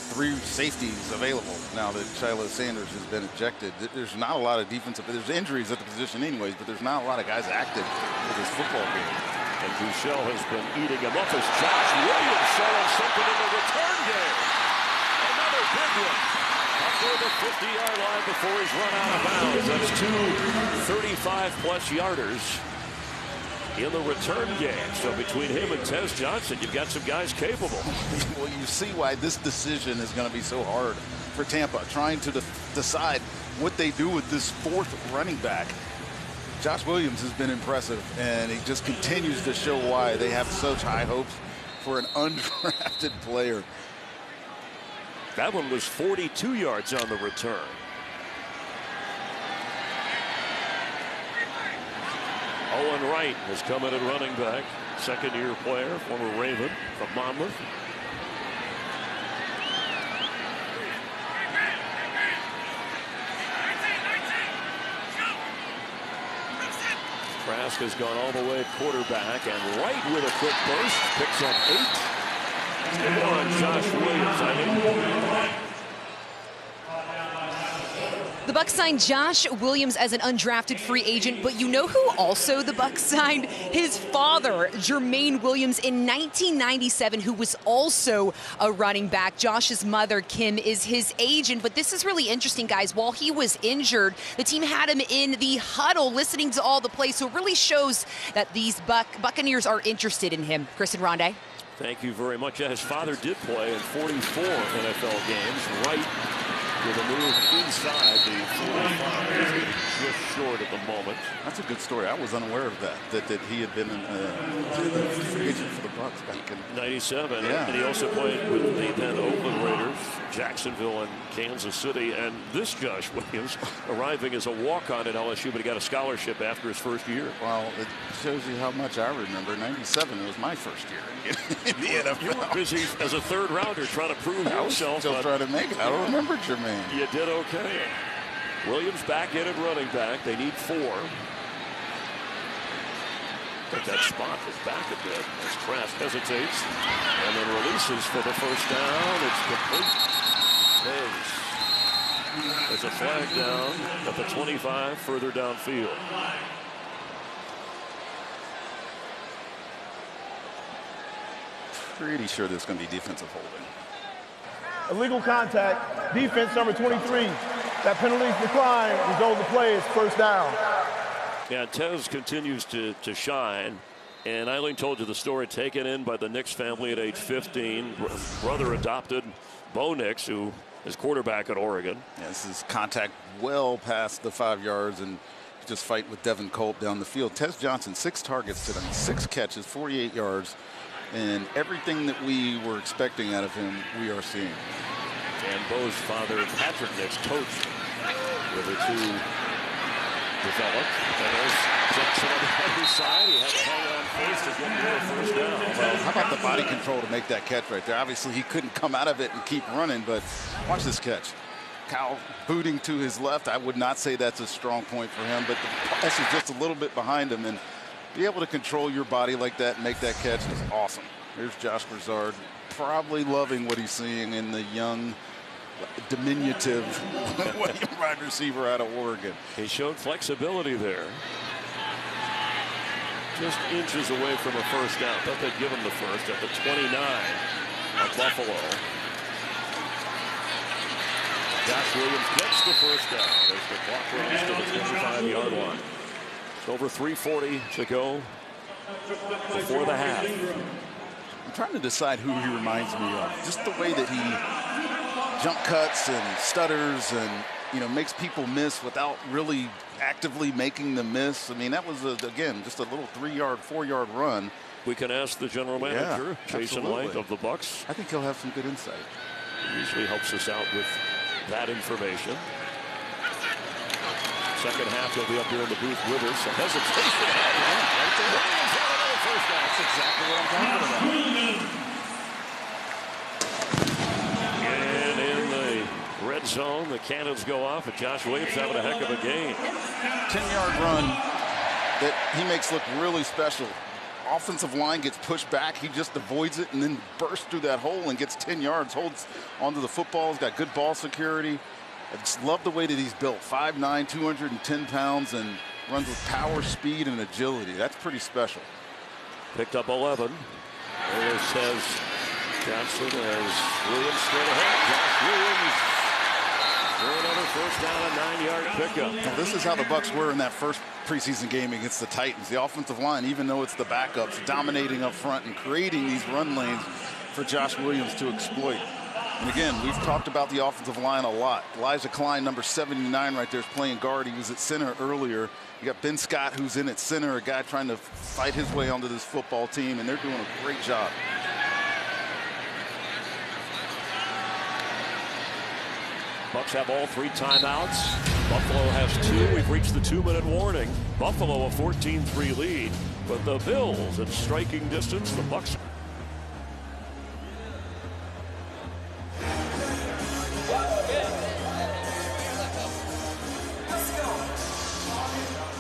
Speaker 2: 3 safeties available now that Shiloh Sanders has been ejected. There's not a lot of defensive, there's injuries at the position anyways, but there's not a lot of guys active for this football game.
Speaker 1: And And Buchel has been eating him up as Josh Williams showing something in the return game. Another big one. Up near the 50-yard line before he's run out of bounds. That's two 35-plus yarders in the return game. So between him and Tez Johnson, you've got some guys capable.
Speaker 2: Well, you see why this decision is going to be so hard for Tampa, trying to decide what they do with this fourth running back. Josh Williams has been impressive, and he just continues to show why they have such high hopes for an undrafted player.
Speaker 1: That one was 42 yards on the return. Owen Wright has come in at running back. Second-year player, former Raven from Monmouth. Trask has gone all the way at quarterback, and Wright with a quick burst picks up 8. Still on Josh Williams, I think.
Speaker 4: The Bucs signed Josh Williams as an undrafted free agent, but you know who also the Bucs signed? His father, Jermaine Williams, in 1997, who was also a running back. Josh's mother, Kim, is his agent, but this is really interesting, guys. While he was injured, the team had him in the huddle listening to all the plays, so it really shows that these Buccaneers are interested in him. Chris and Rondé.
Speaker 1: Thank you very much. Yeah, his father did play in 44 NFL games. Right with a move inside the 45, just short at the moment.
Speaker 2: That's a good story. I was unaware of that he had been a free agent for the Bucs back in
Speaker 1: 97.
Speaker 2: Yeah.
Speaker 1: And he also played with the then Oakland Raiders, Jacksonville, and Kansas City. And this Josh Williams arriving as a walk-on at LSU, but he got a scholarship after his first year.
Speaker 2: Well, it shows you how much I remember. 97 was my first year in the NFL.
Speaker 1: You were busy as a third rounder trying to prove yourself.
Speaker 2: Still trying to make it. I don't remember Jermaine.
Speaker 1: You did okay. Williams back in at running back. They need 4. But that spot is back a bit as Trask hesitates and then releases for the first down. It's complete. There's a flag down at the 25, further downfield.
Speaker 2: Pretty sure there's going to be defensive holding.
Speaker 5: Illegal contact, defense number 23. That penalty's declined. Result of the play is first down.
Speaker 1: Yeah, Tez continues to shine. And Eileen told you the story, taken in by the Nix family at age 15. Brother adopted Bo Nix, who is quarterback at Oregon.
Speaker 2: Yeah, this is contact well past the 5 yards, and just fight with Devin Culp down the field. Tez Johnson, 6 targets today, 6 catches, 48 yards. And everything that we were expecting out of him, we are seeing.
Speaker 1: And Bo's father, Patrick Nix, coached with the 2 developed. And there's Jackson on the other side. He had to hang on first to get more first down.
Speaker 2: Well, how about the body control to make that catch right there? Obviously, he couldn't come out of it and keep running, but watch this catch. Kyle booting to his left. I would not say that's a strong point for him, but the pass is just a little bit behind him. And be able to control your body like that and make that catch is awesome. Here's Josh Broussard, probably loving what he's seeing in the young, diminutive wide receiver out of Oregon.
Speaker 1: He showed flexibility there. Just inches away from a first down. Thought they'd give him the first at the 29 of Buffalo. Josh Williams gets the first down as the clock runs to the 25-yard line. Over 3:40 to go before the half.
Speaker 2: I'm trying to decide who he reminds me of. Just the way that he jump cuts and stutters and, makes people miss without really actively making them miss. I mean, that was, again, just a little 3-yard, 4-yard run.
Speaker 1: We can ask the general manager, Jason Light of the Bucs.
Speaker 2: I think he'll have some good insight.
Speaker 1: He usually helps us out with that information. Second half, he'll be up here in the booth with us. A hesitation. Right there. First down. That's exactly what I'm talking about. And in the red zone, the cannons go off, and Josh Williams having a heck of a game.
Speaker 2: 10-yard run that he makes look really special. Offensive line gets pushed back. He just avoids it and then bursts through that hole and gets 10 yards, holds onto the football. He's got good ball security. I just love the way that he's built. 5'9", 210 pounds, and runs with power, speed, and agility. That's pretty special.
Speaker 1: Picked up 11. Williams has Johnson as Williams straight ahead. Josh Williams for another first down, a 9-yard pickup.
Speaker 2: Now, this is how the Bucs were in that first preseason game against the Titans. The offensive line, even though it's the backups, dominating up front and creating these run lanes for Josh Williams to exploit. And again, we've talked about the offensive line a lot. Elijah Klein, number 79 right there, is playing guard. He was at center earlier. You got Ben Scott, who's in at center, a guy trying to fight his way onto this football team, and they're doing a great job.
Speaker 1: Bucs have all 3 timeouts. Buffalo has 2. We've reached the 2-minute warning. Buffalo a 14-3 lead, but the Bills in striking distance. The Bucs.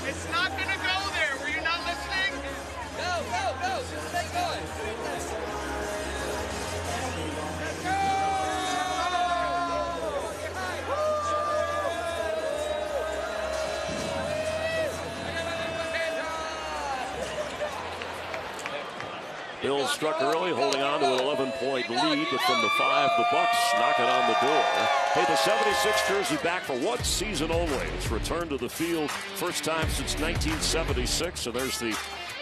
Speaker 9: It's not going to go there. Were you not listening? Go. Stay going.
Speaker 1: Bills struck early, holding on to an 11-point lead, but from the 5, the Bucs knock it on the door. Hey, the 76 jersey back for 1 season only. It's returned to the field first time since 1976, so there's the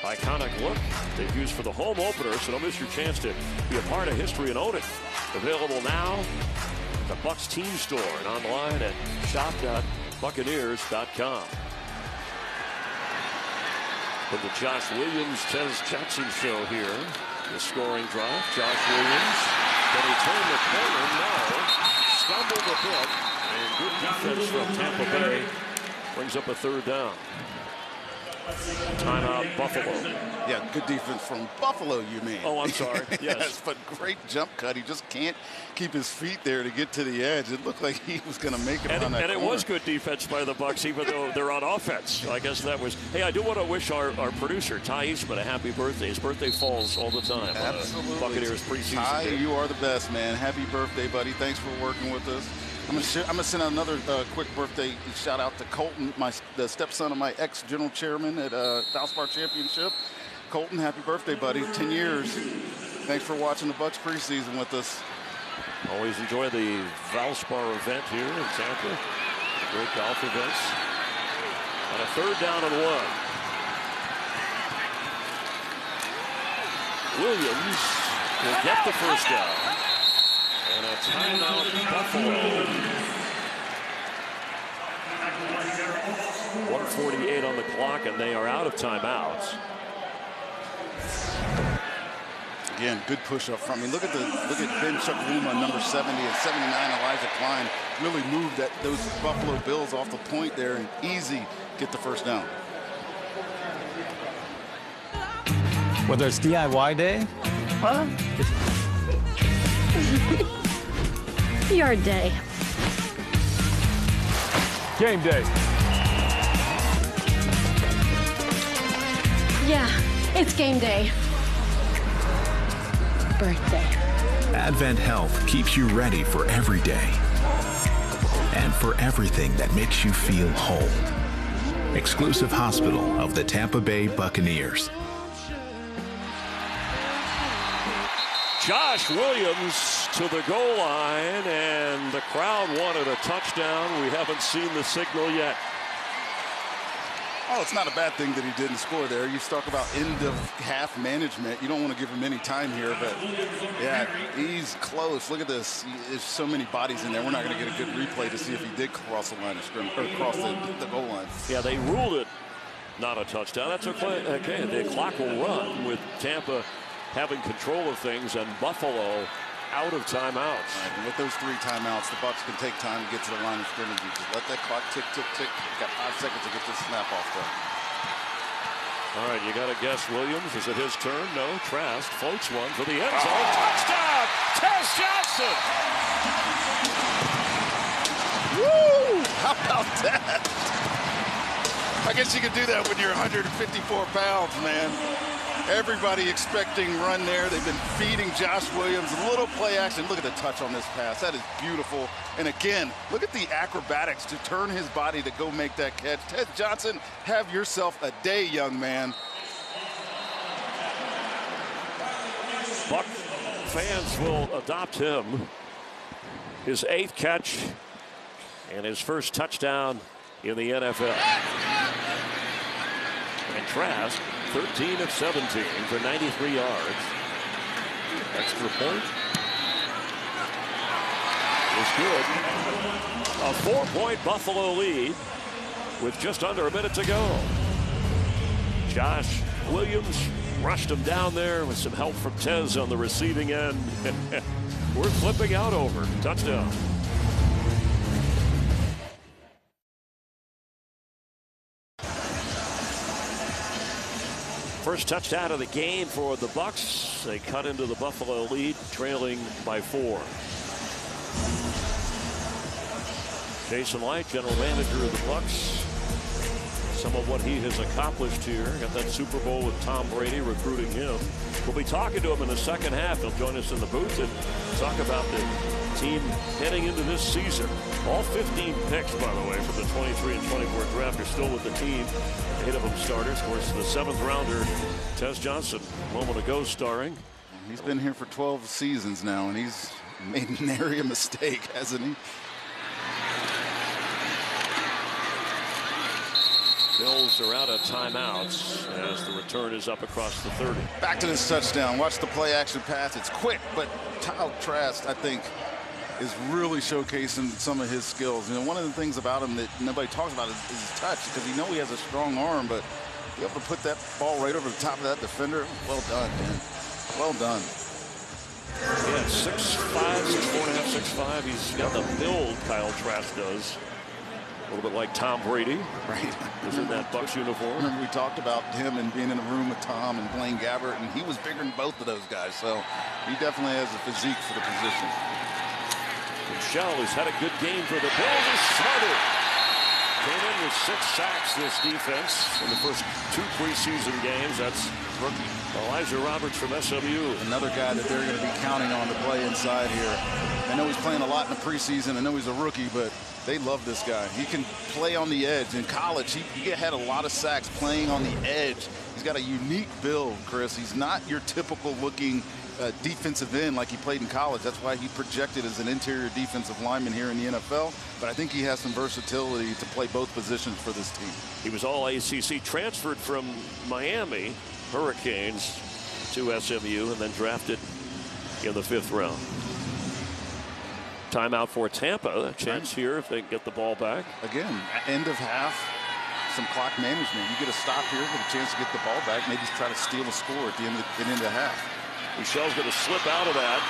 Speaker 1: iconic look they've used for the home opener, so don't miss your chance to be a part of history and own it. Available now at the Bucs team store and online at shop.buccaneers.com. From the Josh Williams, Tez Johnson show here. The scoring drive. Josh Williams. Can he turn the corner? No. Stumbled a bit. And good defense from Tampa Bay. Brings up a 3rd down. Timeout, Buffalo.
Speaker 2: Yeah, good defense from Buffalo, you mean.
Speaker 1: Oh, I'm sorry.
Speaker 2: Yes, but great jump cut. He just can't keep his feet there to get to the edge. It looked like he was going to make it on that
Speaker 1: And it
Speaker 2: corner.
Speaker 1: was good defense by the Bucs, even though they're on offense. I guess that was. Hey, I do want to wish our producer, Ty Eastman, a happy birthday. His birthday falls all the time.
Speaker 2: Absolutely.
Speaker 1: Buccaneers preseason.
Speaker 2: Ty,
Speaker 1: game.
Speaker 2: you are the best, man. Happy birthday, buddy. Thanks for working with us. I'm gonna send out another quick birthday shout out to Colton, the stepson of my ex-general chairman at Valspar Championship. Colton, happy birthday, buddy. 10 years. Thanks for watching the Bucs preseason with us.
Speaker 1: Always enjoy the Valspar event here in Tampa. Great golf events. On a 3rd down and 1. Williams will get the first down. And a timeout, Buffalo. 1:48 on the clock, and they are out of timeouts.
Speaker 2: Again, good push up front. I mean, look at Ben Chukwuma, number 70, and 79, Elijah Klein, really moved those Buffalo Bills off the point there and easy get the first down.
Speaker 6: Whether it's DIY day,
Speaker 10: Your day.
Speaker 8: Game day.
Speaker 10: Yeah, it's game day. Birthday.
Speaker 11: Advent Health keeps you ready for every day and for everything that makes you feel whole. Exclusive hospital of the Tampa Bay Buccaneers.
Speaker 1: Josh Williams to the goal line, and the crowd wanted a touchdown. We haven't seen the signal yet.
Speaker 2: Oh, it's not a bad thing that he didn't score there. You talk about end-of-half management. You don't want to give him any time here, but, yeah, he's close. Look at this. There's so many bodies in there. We're not going to get a good replay to see if he did cross the line of scrimmage, or cross the goal line.
Speaker 1: Yeah, they ruled it not a touchdown. That's okay. The clock will run with Tampa having control of things and Buffalo out of timeouts.
Speaker 2: Right, and with those 3 timeouts, the Bucs can take time to get to the line of scrimmage. You just let that clock tick, tick, tick. You've got 5 seconds to get this snap off there.
Speaker 1: All right, you got to guess Williams. Is it his turn? No. Trask floats one for the end zone. Touchdown! Tez Johnson!
Speaker 2: Woo! How about that? I guess you could do that when you're 154 pounds, man. Everybody expecting run there. They've been feeding Josh Williams. A little play action. Look at the touch on this pass. That is beautiful. And again, look at the acrobatics to turn his body to go make that catch. Tez Johnson, have yourself a day, young man.
Speaker 1: Buck fans will adopt him. His 8th catch and his first touchdown in the NFL. And Trask, 13 of 17 for 93 yards. Extra point is good. A 4-point Buffalo lead with just under a minute to go. Josh Williams rushed him down there with some help from Tez on the receiving end. We're flipping out over. Touchdown. First touchdown of the game for the Bucks. They cut into the Buffalo lead, trailing by 4. Jason Light, general manager of the Bucks. Some of what he has accomplished here. Got that Super Bowl with Tom Brady, recruiting him. We'll be talking to him in the second half. He'll join us in the booth and talk about the team heading into this season. All 15 picks, by the way, from the 23 and 24 draft are still with the team. 8 of them starters. Of course, the 7th rounder, Tez Johnson, a moment ago starring.
Speaker 2: He's been here for 12 seasons now, and he's made nary a mistake, hasn't he?
Speaker 1: Bills are out of timeouts as the return is up across the 30.
Speaker 2: Back to this touchdown. Watch the play action pass. It's quick, but Kyle Trask, I think, is really showcasing some of his skills. You know, one of the things about him that nobody talks about is his touch, because you know he has a strong arm, but be able to put that ball right over the top of that defender. Well done, man. Well done.
Speaker 1: Yeah, 6'5", 6'4.5", 6'5". He's got the build Kyle Trask does. A little bit like Tom Brady.
Speaker 2: Right.
Speaker 1: Was in that Bucs uniform.
Speaker 2: Remember we talked about him and being in a room with Tom and Blaine Gabbert, and he was bigger than both of those guys. So he definitely has a physique for the position.
Speaker 1: Michelle has had a good game for the Bills. Is smothered. Came in with 6 sacks this defense in the first 2 preseason games. That's rookie Elijah Roberts from SMU.
Speaker 2: Another guy that they're going to be counting on to play inside here. I know he's playing a lot in the preseason. I know he's a rookie, but they love this guy. He can play on the edge. In college, he had a lot of sacks playing on the edge. He's got a unique build, Chris. He's not your typical looking defensive end like he played in college. That's why he projected as an interior defensive lineman here in the NFL. But I think he has some versatility to play both positions for this team.
Speaker 1: He was all ACC, transferred from Miami Hurricanes to SMU, and then drafted in the 5th round. Timeout for Tampa. A chance here if they can get the ball back.
Speaker 2: Again, end of half, some clock management. You get a stop here, get a chance to get the ball back, maybe try to steal a score at the end of the half.
Speaker 1: Michelle's going to slip out of that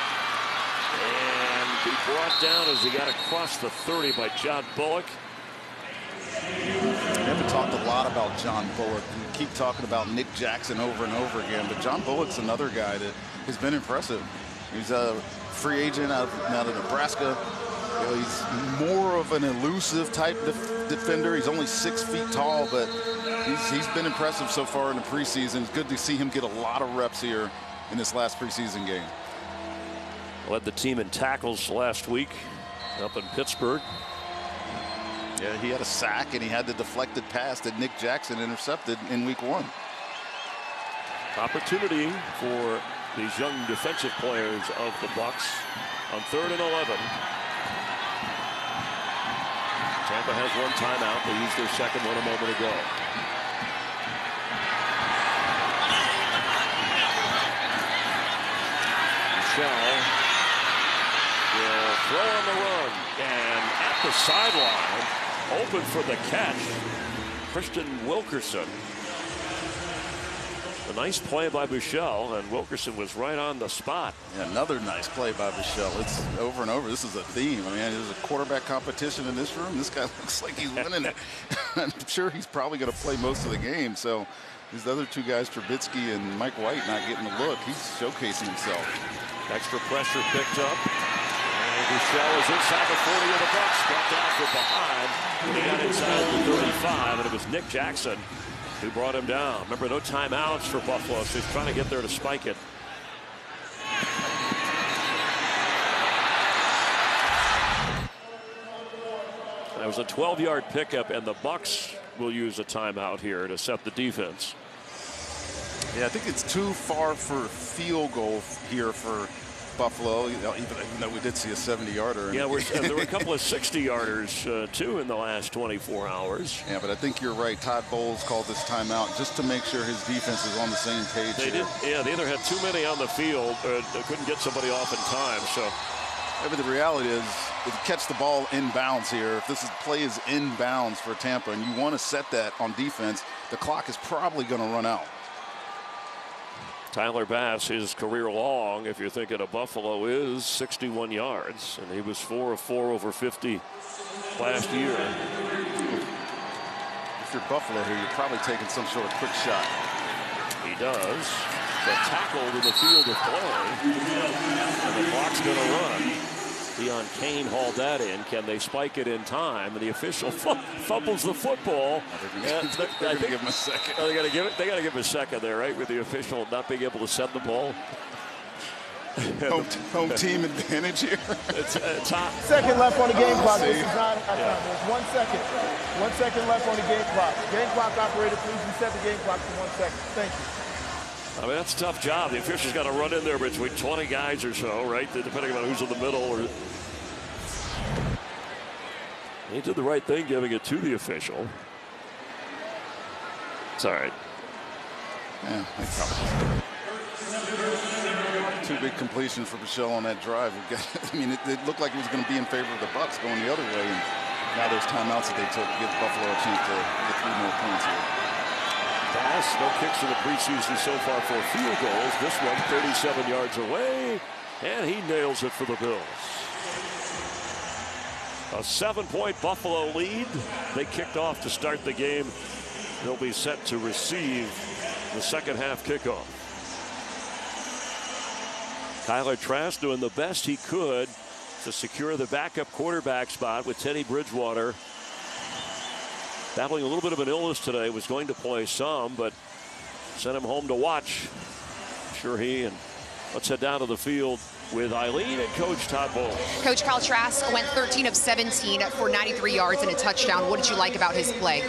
Speaker 1: and be brought down as he got across the 30 by John Bullock.
Speaker 2: We haven't talked a lot about John Bullock. We keep talking about Nick Jackson over and over again, but John Bullock's another guy that has been impressive. He's a free agent out of Nebraska. You know, he's more of an elusive type defender. He's only 6 feet tall, but he's been impressive so far in the preseason. It's good to see him get a lot of reps here in this last preseason game.
Speaker 1: Led the team in tackles last week up in Pittsburgh.
Speaker 2: Yeah, he had a sack and he had the deflected pass that Nick Jackson intercepted in week 1.
Speaker 1: Opportunity for these young defensive players of the Bucs on 3rd and 11. Tampa has 1 timeout. They used their second one a moment ago. Michelle will throw on the run, and at the sideline, open for the catch, Christian Wilkerson. A nice play by Michelle, and Wilkerson was right on the spot.
Speaker 2: Yeah, another nice play by Michelle. It's over and over. This is a theme. I mean, there's a quarterback competition in this room. This guy looks like he's winning it. I'm sure he's probably going to play most of the game. So these other 2 guys, Trubisky and Mike White, not getting a look. He's showcasing himself.
Speaker 1: Extra pressure picked up. And Michelle is inside the 40 of the Bucs. Brought down from behind when he got inside the 35, and it was Nick Jackson who brought him down. Remember, no timeouts for Buffalo, so he's trying to get there to spike it. That was a 12-yard pickup, and the Bucs will use a timeout here to set the defense.
Speaker 2: Yeah, I think it's too far for field goal here for Buffalo, even though we did see a 70-yarder.
Speaker 1: Yeah, there were a couple of 60-yarders, too, in the last 24 hours.
Speaker 2: Yeah, but I think you're right. Todd Bowles called this timeout just to make sure his defense is on the same page.
Speaker 1: They either had too many on the field or they couldn't get somebody off in time. So,
Speaker 2: yeah, but the reality is, if you catch the ball inbounds here, if this play is inbounds for Tampa and you want to set that on defense, the clock is probably going to run out.
Speaker 1: Tyler Bass, his career long, if you're thinking of Buffalo, is 61 yards, and he was 4 of 4 over 50 last year.
Speaker 2: If you're Buffalo here, you're probably taking some sort of quick shot.
Speaker 1: He does, but tackled in the field of play, and the clock's going to run. Deion Kane hauled that in. Can they spike it in time? And the official fumbles the football.
Speaker 2: They're going to give him a second.
Speaker 1: They got to give him a second there, right? With the official not being able to send the ball.
Speaker 2: Home team advantage here.
Speaker 1: It's hot.
Speaker 5: Second left on the game clock. This is not halftime. There's 1 second. 1 second left on the game clock. Game clock operator, please reset the game clock to 1 second. Thank you.
Speaker 1: I mean, that's a tough job. The official's got to run in there between 20 guys or so, right? Depending on who's in the middle. Or he did the right thing giving it to the official. It's all right.
Speaker 2: Yeah, probably. Two big completions for Michelle on that drive. I mean, it looked like it was going to be in favor of the Bucs going the other way. And now there's timeouts that they took to give Buffalo a chance to get 3 more points here.
Speaker 1: Bass, no kicks in the preseason so far for field goals. This one 37 yards away, and he nails it for the Bills. A 7-point Buffalo lead. They kicked off to start the game. They'll be set to receive the second half kickoff. Kyler Trask doing the best he could to secure the backup quarterback spot with Teddy Bridgewater battling a little bit of an illness today. Was going to play some, but sent him home to watch. Sure he and let's head down to the field with Eileen and Coach Todd Bowles.
Speaker 4: Coach Kyle Trask went 13 of 17 for 93 yards and a touchdown. What did you like about his play?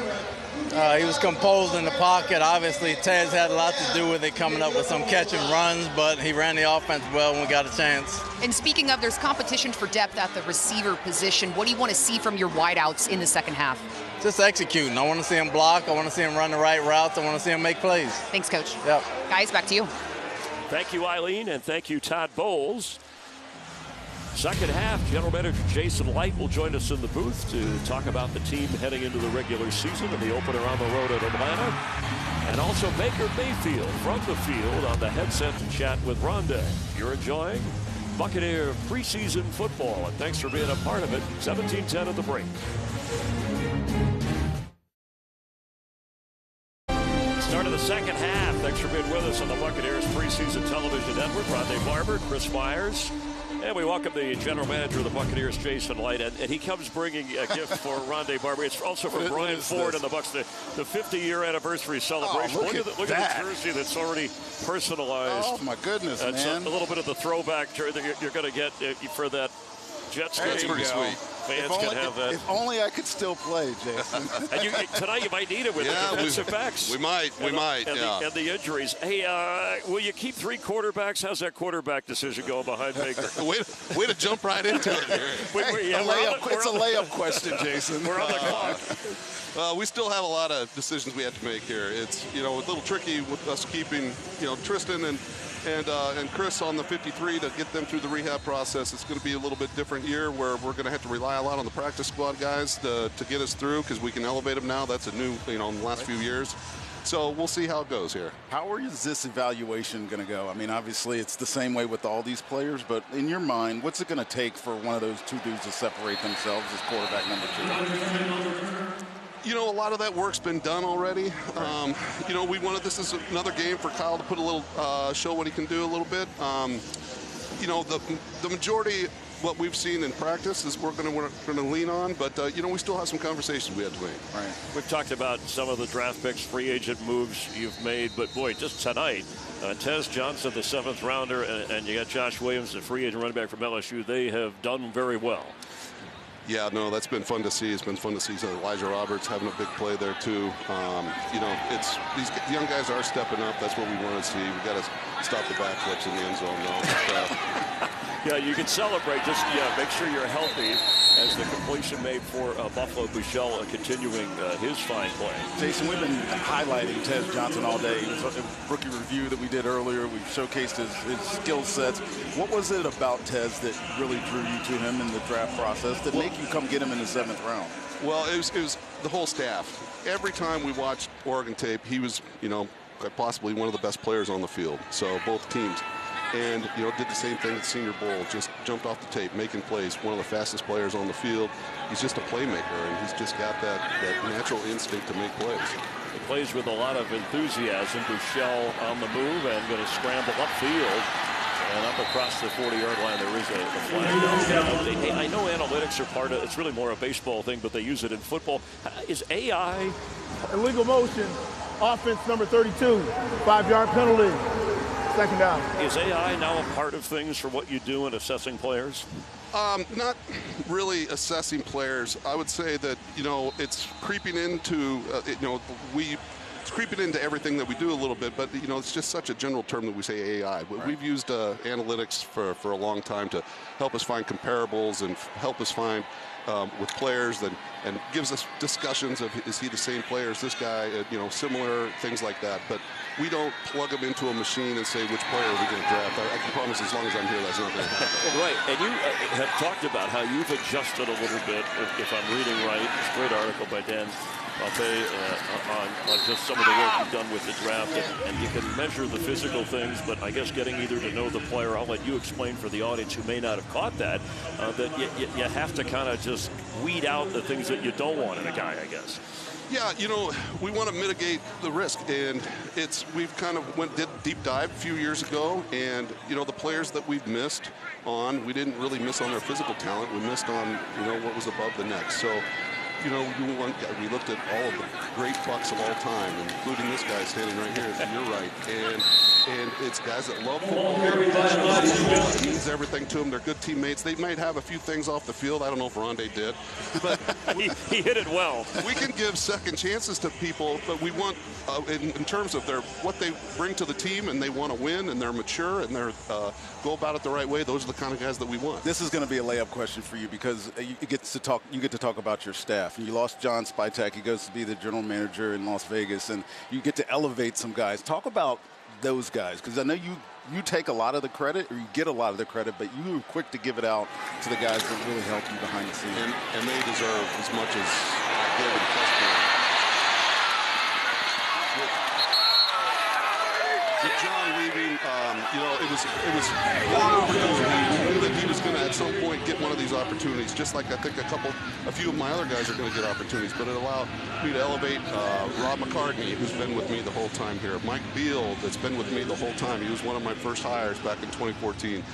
Speaker 12: He was composed in the pocket. Obviously, Tez had a lot to do with it, coming up with some catch and runs, but he ran the offense well when we got a chance.
Speaker 4: And speaking of, there's competition for depth at the receiver position. What do you want to see from your wideouts in the second half?
Speaker 12: Just executing. I want to see him block. I want to see him run the right routes. I want to see him make plays.
Speaker 4: Thanks, Coach.
Speaker 12: Yep.
Speaker 4: Guys, back to you.
Speaker 1: Thank you, Eileen, and thank you, Todd Bowles. Second half, General Manager Jason Light will join us in the booth to talk about the team heading into the regular season and the opener on the road at Atlanta. And also Baker Mayfield from the field on the headset to chat with Rondé. You're enjoying Buccaneer preseason football, and thanks for being a part of it. 17-10 at the break. Start of the second half. Thanks for being with us on the Buccaneers preseason television network. Rondé Barber, Chris Myers. And we welcome the general manager of the Buccaneers, Jason Light, and he comes bringing a gift for Rondé Barber. It's also for Brian Ford and the Bucs, the 50-year anniversary celebration.
Speaker 2: Oh,
Speaker 1: look at the jersey that's already personalized.
Speaker 2: Oh my goodness,
Speaker 1: that's
Speaker 2: man!
Speaker 1: A little bit of the throwback jersey you're going to get for that Jets game.
Speaker 2: That's pretty sweet.
Speaker 1: Fans can have that.
Speaker 2: If only I could still play, Jason.
Speaker 1: And tonight you might need it with the defensive backs.
Speaker 13: We might.
Speaker 1: And the injuries. Hey, will you keep 3 quarterbacks? How's that quarterback decision going behind Baker?
Speaker 13: way to jump right into it.
Speaker 2: It's a layup question, Jason.
Speaker 1: We're on the clock.
Speaker 13: We still have a lot of decisions we have to make here. It's a little tricky with us keeping Tristan and Chris on the 53 to get them through the rehab process. It's going to be a little bit different year where we're going to have to rely a lot on the practice squad guys to get us through because we can elevate them now. That's a new, in the last few years. So we'll see how it goes here.
Speaker 2: How is this evaluation going to go? I mean, obviously it's the same way with all these players, but in your mind, what's it going to take for one of those 2 dudes to separate themselves as quarterback number 2?
Speaker 13: A lot of that work's been done already. This is another game for Kyle to put a little, show what he can do a little bit. The majority, what we've seen in practice is we're going to lean on, but, we still have some conversations we have to make.
Speaker 1: Right. We've talked about some of the draft picks, free agent moves you've made, but boy, just tonight, Tez Johnson, the 7th rounder, and you got Josh Williams, the free agent running back from LSU. They have done very well.
Speaker 13: Yeah, no, that's been fun to see. It's been fun to see Elijah Roberts having a big play there too. You know, these young guys are stepping up. That's what we want to see. We got to stop the backflips in the end zone, though.
Speaker 1: Yeah, you can celebrate. Just make sure you're healthy. As the completion made for Buffalo, Buechele continuing his fine play.
Speaker 14: Jason, we've been highlighting Tez Johnson all day. It was a rookie review that we did earlier. We showcased his skill sets. What was it about Tez that really drew you to him in the draft process that make you come get him in the 7th round?
Speaker 13: Well, it was the whole staff. Every time we watched Oregon tape, he was, you know, quite possibly one of the best players on the field. So both teams. And, you know, did the same thing at Senior Bowl. Just jumped off the tape, making plays. One of the fastest players on the field. He's just a playmaker, and he's just got that natural instinct to make plays.
Speaker 1: He plays with a lot of enthusiasm. Buechele on the move and going to scramble upfield. And up across the 40-yard line, there is a flag. Hey, I know analytics are part of it's really more a baseball thing, but they use it in football. Is AI
Speaker 5: illegal motion? Offense number 32, 5-yard penalty. 2nd down.
Speaker 1: Is AI now a part of things for what you do in assessing players?
Speaker 13: Not really assessing players. I would say that, you know, it's creeping into, it's creeping into everything that we do a little bit, but, you know, it's just such a general term that we say AI. But we've used analytics for a long time to help us find comparables and help us find with players and gives us discussions of is he the same player as this guy, you know, similar things like that. But we don't plug them into a machine and say which player are we going to draft. I can promise as long as I'm here that's not going to happen.
Speaker 1: Right, and you have talked about how you've adjusted a little bit, if I'm reading right. It's a great article by Dan Pape on just some of the work you've done with the draft, and you can measure the physical things, but I guess getting either to know the player, I'll let you explain for the audience who may not have caught that, that you have to kind of just weed out the things that you don't want in a guy, I guess.
Speaker 13: Yeah, you know, we want to mitigate the risk, and we've kind of did a deep dive a few years ago, and, you know, the players that we've missed on, we didn't really miss on their physical talent, we missed on, you know, what was above the neck. So, you know, we looked at all of the great Bucs of all time, including this guy standing right here. So you're right, and it's guys that love football. It means everything to them. They're good teammates. They might have a few things off the field. I don't know if Rondé did, but
Speaker 1: he hit it well.
Speaker 13: We can give second chances to people, but we want, in terms of what they bring to the team, and they want to win, and they're mature, and they're go about it the right way. Those are the kind of guys that we want.
Speaker 14: This is going to be a layup question for you because you get to talk about your staff. And you lost John Spytek. He goes to be the general manager in Las Vegas, and you get to elevate some guys. Talk about those guys, because I know you take a lot of the credit, or you get a lot of the credit, but you were quick to give it out to the guys that really helped you behind the scenes.
Speaker 13: And they deserve as much as I give and plus. With John leaving, you know, it was long overdue. We knew that he was going to at some point get one of these opportunities, just like I think a few of my other guys are going to get opportunities. But it allowed me to elevate Rob McCartney, who's been with me the whole time here. Mike Beal, that's been with me the whole time. He was one of my first hires back in 2014.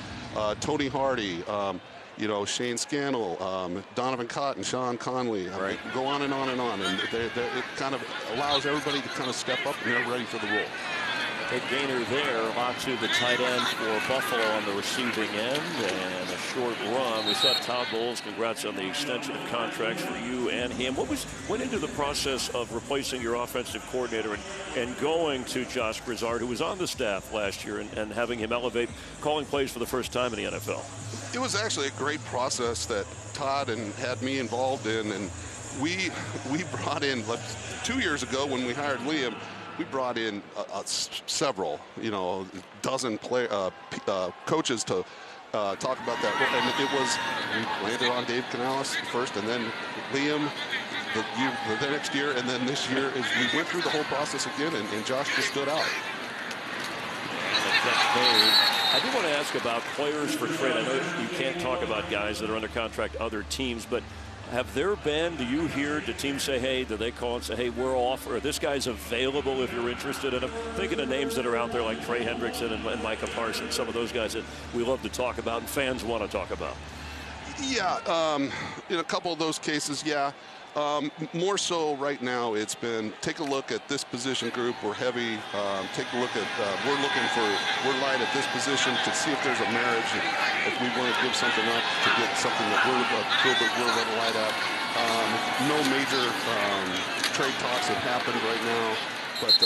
Speaker 13: Tony Hardy. You know, Shane Scannell, Donovan Cotton, Sean Conley, right. Go on and on and on. And it kind of allows everybody to kind of step up, and they're ready for the role.
Speaker 1: Ed Gaynor there, Latu, the tight end for Buffalo on the receiving end, and a short run. We saw Todd Bowles. Congrats on the extension of contracts for you and him. What went into the process of replacing your offensive coordinator and going to Josh Brizard, who was on the staff last year, and having him elevate calling plays for the first time in the NFL?
Speaker 13: It was actually a great process that Todd had me involved in, and we brought in, like, 2 years ago when we hired Liam. We brought in several, you know, dozen coaches to talk about that. And we landed on Dave Canales first, and then Liam the next year, and then this year we went through the whole process again, and Josh just stood out.
Speaker 1: I do want to ask about players for trade. I know you can't talk about guys that are under contract to other teams, but have there been, do you hear, do teams say, hey, do they call and say, hey, we're off, or this guy's available if you're interested in him? Thinking of names that are out there like Trey Hendrickson and Micah Parsons, some of those guys that we love to talk about and fans want to talk about.
Speaker 13: Yeah, in a couple of those cases, yeah. More so right now, it's been take a look at this position group. We're heavy. Take a look at, we're light at this position to see if there's a marriage. If we want to give something up to get something that we're a little light at. No major trade talks have happened right now. But,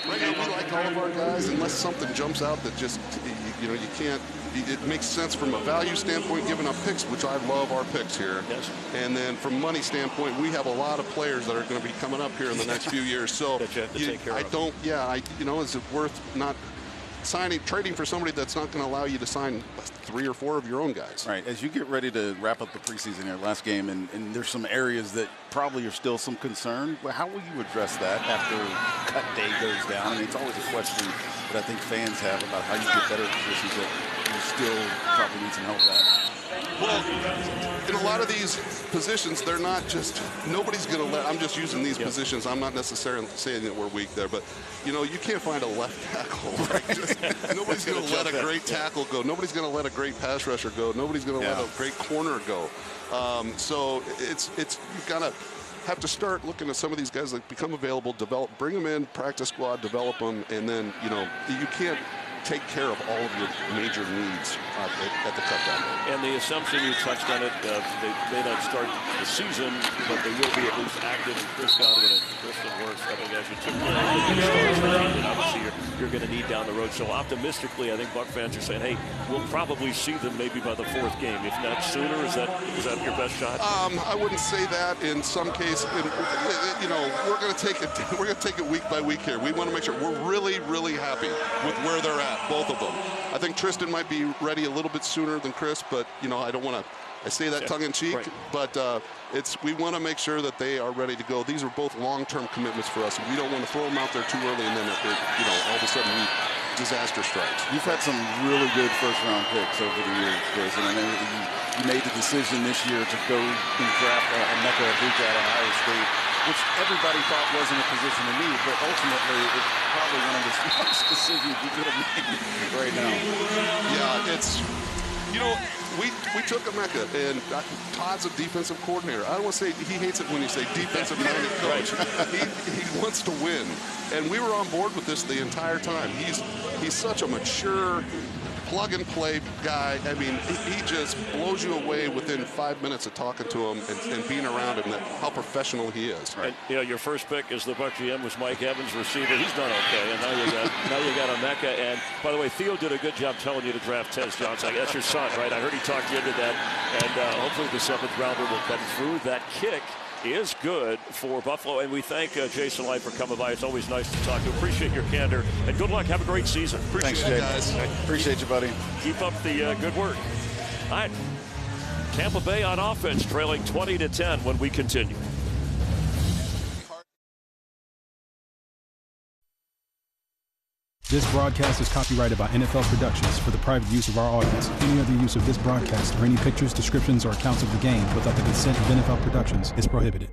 Speaker 13: right now we like all of our guys unless something jumps out that just, you can't. It makes sense from a value standpoint, giving up picks, which I love our picks here.
Speaker 1: Yes.
Speaker 13: And then from money standpoint, we have a lot of players that are going to be coming up here in the next few years. So
Speaker 1: that you have to take care of.
Speaker 13: Is it worth not trading for somebody that's not going to allow you to sign 3 or 4 of your own guys?
Speaker 14: Right. As you get ready to wrap up the preseason here, last game, and there's some areas that probably are still some concern. Well, how will you address that after cut day goes down? I mean, it's always a question that I think fans have about how you get better positions that you still probably need some help at.
Speaker 13: Well, in a lot of these positions, they're not just, nobody's going to let, I'm just using these positions. I'm not necessarily saying that we're weak there, but, you can't find a left tackle. Right? Nobody's going to let a great tackle go. Nobody's going to let a great pass rusher go. Nobody's going to let a great corner go. So you've got to have to start looking at some of these guys that become available, bring them in, practice squad, develop them, and then, you can't take care of all of your major needs at the cutdown.
Speaker 1: And the assumption, you touched on it, they may not start the season, but they will be at least active. And Chris Godwin and Christian Wirfs, I think, as you took care of the obviously you're going to need down the road. So optimistically, I think Buck fans are saying, hey, we'll probably see them maybe by the 4th game, if not sooner. Is that your best shot?
Speaker 13: I wouldn't say that. In some cases, we're going to take it. We're going to take it week by week here. We want to make sure we're really, really happy with where they're at. Both of them. I think Tristan might be ready a little bit sooner than Chris, but I don't want to. I say that tongue-in-cheek, but we want to make sure that they are ready to go. These are both long-term commitments for us. We don't want to throw them out there too early, and then all of a sudden disaster strikes.
Speaker 14: You've had some really good first-round picks over the years, Chris, and I know you made the decision this year to go and draft Emeka Egbuka at Ohio State, which everybody thought wasn't a position of need, but ultimately it's probably one of the smartest decisions you could have made right now.
Speaker 13: Yeah, it's, we took Emeka, and Todd's a defensive coordinator. I don't want to say, he hates it when you say defensive-minded coach. He wants to win, and we were on board with this the entire time. He's such a mature, plug-and-play guy. I mean, he just blows you away within 5 minutes of talking to him and being around him, how professional he is.
Speaker 1: Right. And, your first pick as the Buck GM was Mike Evans, receiver. He's done okay, and now you got Emeka. And by the way, Theo did a good job telling you to draft Tez Johnson. That's your son, right? I heard he talked you into that, and hopefully the 7th rounder will come through. That kick is good for Buffalo, and we thank Jason Light for coming by. It's always nice to talk to. Appreciate your candor, and good luck. Have a great season.
Speaker 14: Thanks, Jay. Guys. Appreciate you, buddy.
Speaker 1: Keep up the good work. All right, Tampa Bay on offense, trailing 20-10 when we continue.
Speaker 15: This broadcast is copyrighted by NFL Productions for the private use of our audience. Any other use of this broadcast or any pictures, descriptions, or accounts of the game without the consent of NFL Productions is prohibited.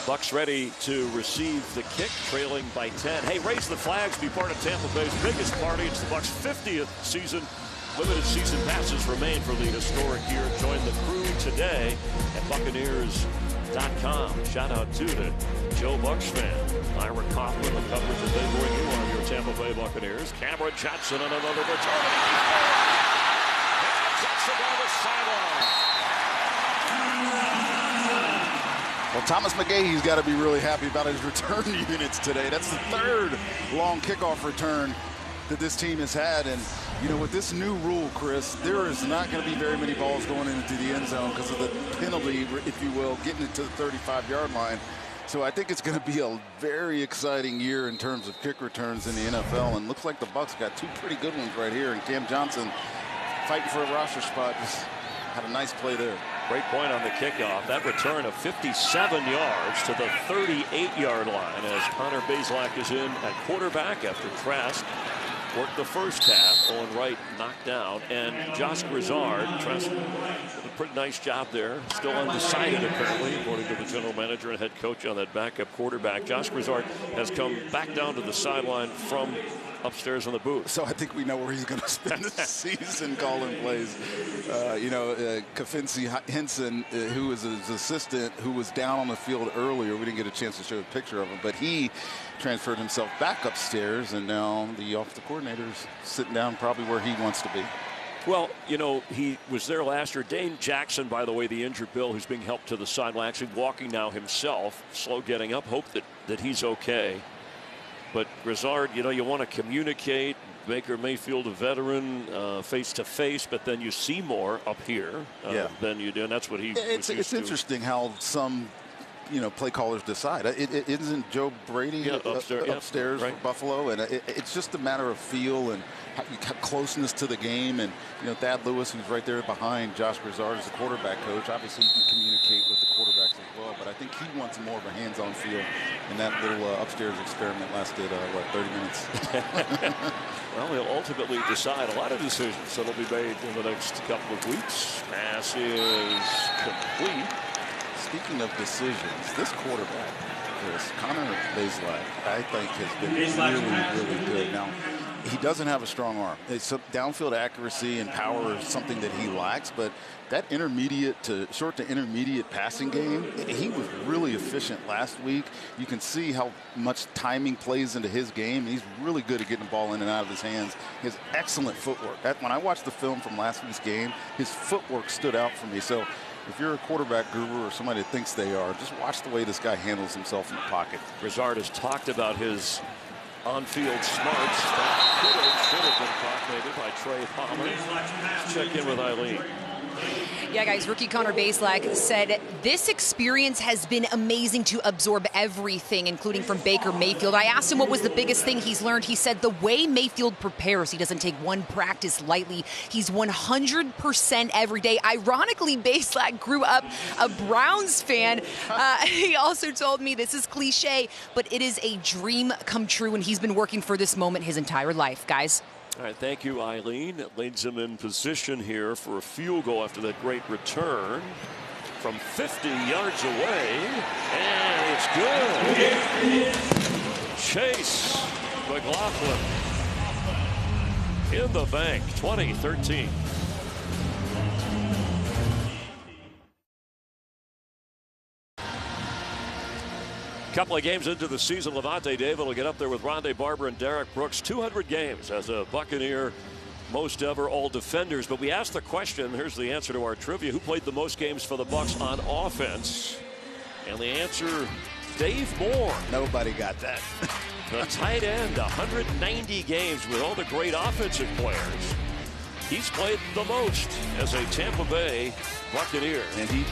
Speaker 1: Bucks ready to receive the kick, trailing by 10. Hey, raise the flags, be part of Tampa Bay's biggest party. It's the Bucks' 50th season. Limited season passes remain for the historic year. Join the crew today at Buccaneers.com. Shout out to the Joe Bucks fan, Ira Coughlin, the coverage that they bring you on your Tampa Bay Buccaneers. Cameron Johnson and another return. Johnson down the sideline.
Speaker 14: Well, Thomas McGahee's got to be really happy about his return units today. That's the 3rd long kickoff return that this team has had. And, with this new rule, Chris, there is not going to be very many balls going into the end zone because of the penalty, if you will, getting it to the 35-yard line. So I think it's going to be a very exciting year in terms of kick returns in the NFL. And looks like the Bucs got 2 pretty good ones right here. And Cam Johnson, fighting for a roster spot, just had a nice play there.
Speaker 1: Great point on the kickoff. That return of 57 yards to the 38-yard line as Connor Bazelak is in at quarterback after Trask worked the first half. Owen Wright knocked down, and Josh Grizzard, Trask did a pretty nice job there. Still undecided, apparently, according to the general manager and head coach on that backup quarterback. Josh Grizzard has come back down to the sideline from upstairs in the booth.
Speaker 14: So I think we know where he's going to spend the season calling plays. Kafinsi Henson, who was his assistant, who was down on the field earlier. We didn't get a chance to show a picture of him, but he transferred himself back upstairs, and now the offensive coordinator's sitting down probably where he wants to be.
Speaker 1: Well, he was there last year. Dane Jackson, by the way, the injured Bill, who's being helped to the sideline, actually walking now himself, slow getting up. Hope that he's okay. But Grizzard, you want to communicate. Baker Mayfield, a veteran, face to face, but then you see more up here than you do, and that's what he.
Speaker 14: It's interesting how some play callers decide. It isn't Joe Brady upstairs for Buffalo, and it's just a matter of feel and closeness to the game. And Thad Lewis, who's right there behind Josh Grizzard as the quarterback coach, obviously he can communicate with the quarterbacks as well. But I think he wants more of a hands-on feel. And that little upstairs experiment lasted 30 minutes.
Speaker 1: Well, he'll ultimately decide a lot of decisions that'll be made in the next couple of weeks. Pass is complete.
Speaker 14: Speaking of decisions, this quarterback, Connor Bazelak, I think has been really good. Now, he doesn't have a strong arm. It's downfield accuracy and power is something that he lacks, but that short to intermediate passing game, he was really efficient last week. You can see how much timing plays into his game. He's really good at getting the ball in and out of his hands. He has excellent footwork. When I watched the film from last week's game, his footwork stood out for me. So if you're a quarterback guru or somebody that thinks they are, just watch the way this guy handles himself in the pocket.
Speaker 1: Grizzard has talked about his on-field smarts. That should have been caught maybe by Trey Palmer. Let's check in with Eileen.
Speaker 4: Yeah, guys, rookie Connor Bazelak said this experience has been amazing to absorb everything, including from Baker Mayfield. I asked him what was the biggest thing he's learned. He said the way Mayfield prepares, he doesn't take one practice lightly. He's 100% every day. Ironically, Bazelak grew up a Browns fan. He also told me this is cliche, but it is a dream come true, and he's been working for this moment his entire life, guys.
Speaker 1: All right, thank you, Eileen. That leads him in position here for a field goal after that great return from 50 yards away. And it's good. Chase McLaughlin in the bank, 20-13. Couple of games into the season, Levante David will get up there with Rondé Barber and Derek Brooks. 200 games as a Buccaneer, most ever all defenders. But we asked the question, here's the answer to our trivia, who played the most games for the Bucs on offense? And the answer, Dave Moore.
Speaker 14: Nobody got that.
Speaker 1: The tight end, 190 games with all the great offensive players. He's played the most as a Tampa Bay Buccaneer.
Speaker 14: And he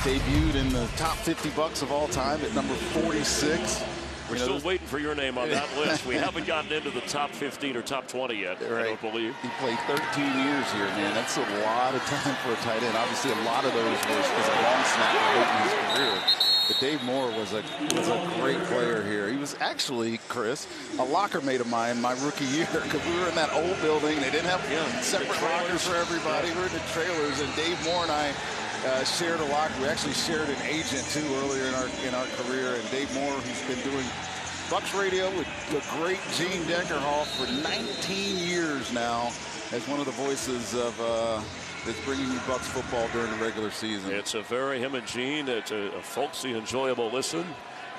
Speaker 14: debuted in the top 50 Bucs of all time at number 46.
Speaker 1: We're still waiting for your name on that list. We haven't gotten into the top 15 or top 20 yet, right. I don't believe.
Speaker 14: He played 13 years here, man. That's a lot of time for a tight end. Obviously, a lot of those was a long snapper late in his career. But Dave Moore was a great player here. He was actually, Chris, a locker mate of mine my rookie year, because we were in that old building. They didn't have separate lockers for everybody. We were in the trailers, and Dave Moore and I shared a locker. We actually shared an agent too earlier in our career. And Dave Moore, who's been doing Bucs radio with the great Gene Deckerhoff for 19 years now, as one of the voices of that's bringing you Bucs football during the regular season.
Speaker 1: It's him and Gene. It's a folksy, enjoyable listen.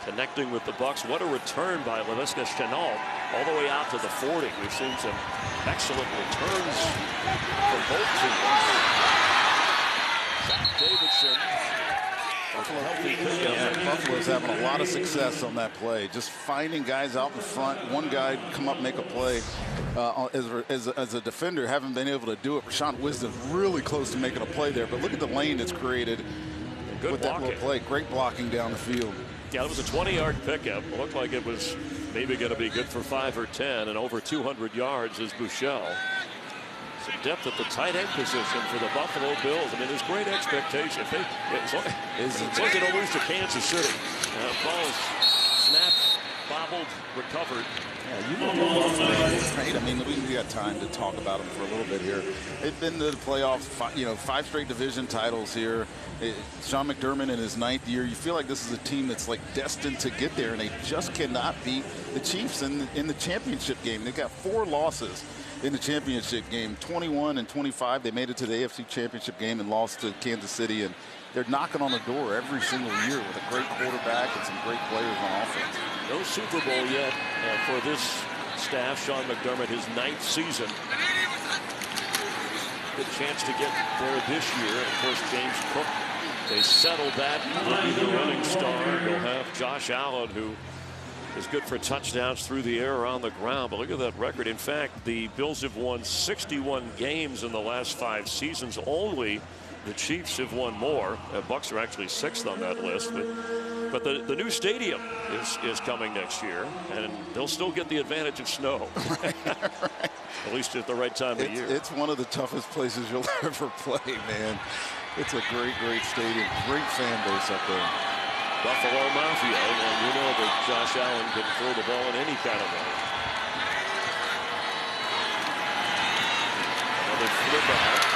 Speaker 1: Connecting with the Bucs. What a return by Laviska Shenault all the way out to the 40. We've seen some excellent returns from both teams. Zach Davidson.
Speaker 14: Buffalo's having a lot of success on that play. Just finding guys out in front. One guy come up and make a play. As a defender, haven't been able to do it. Rashawn Wisdom's really close to making a play there. But look at the lane that's created with that little play. Great blocking down the field.
Speaker 1: Yeah, it was a 20-yard pickup. It looked like it was maybe going to be good for 5 or 10, and over 200 yards is Buechele. Some depth at the tight end position for the Buffalo Bills. I mean, there's great expectation. As long as they don't lose to Kansas City. Ball is snapped bobbled, recovered.
Speaker 14: Yeah, you look at Bucks, man, right? I mean, we got time to talk about them for a little bit here. They've been to the playoffs, 5 straight division titles here. Sean McDermott in his 9th year. You feel like this is a team that's like destined to get there, and they just cannot beat the Chiefs in the championship game. They've got 4 losses in the championship game, 21 and 25. They made it to the AFC championship game and lost to Kansas City, and they're knocking on the door every single year with a great quarterback and some great players on offense.
Speaker 1: No Super Bowl yet for this staff. Sean McDermott, his 9th season. Good chance to get there this year. And of course, James Cook, they settled that. He'll be the running star. They'll have Josh Allen, who is good for touchdowns through the air or on the ground. But look at that record. In fact, the Bills have won 61 games in the last 5 seasons. Only the Chiefs have won more. Bucks are actually 6th on that list. But the new stadium is coming next year, and they'll still get the advantage of snow.
Speaker 14: Right.
Speaker 1: At least at the right time of year.
Speaker 14: It's one of the toughest places you'll ever play, man. It's a great, great stadium. Great fan base up there.
Speaker 1: Buffalo Mafia, and you know that Josh Allen can throw the ball in any kind of way. Another flip out.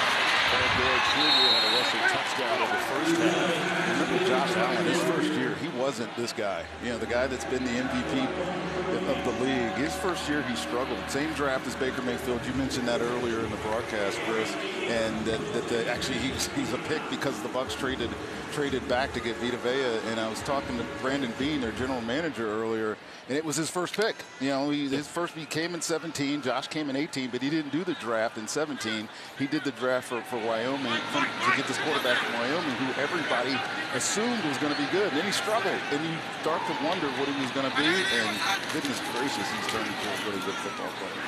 Speaker 1: Pandora Jr. had a rushing touchdown in the first half.
Speaker 14: Remember Josh Allen, his first year, he wasn't this guy. You know, the guy that's been the MVP of the league. His first year, he struggled. Same draft as Baker Mayfield. You mentioned that earlier in the broadcast, Chris. And actually he's a pick because the Bucs traded back to get Vita Vea. And I was talking to Brandon Beane, their general manager, earlier, and it was his first pick. You know, his first he came in 17. Josh came in 18, but he didn't do the draft in 17. He did the draft for Wyoming to get this quarterback from Wyoming, who everybody assumed was going to be good. And then he struggled, and you start to wonder what he was going to be. And goodness gracious, he's turned into a really good football player.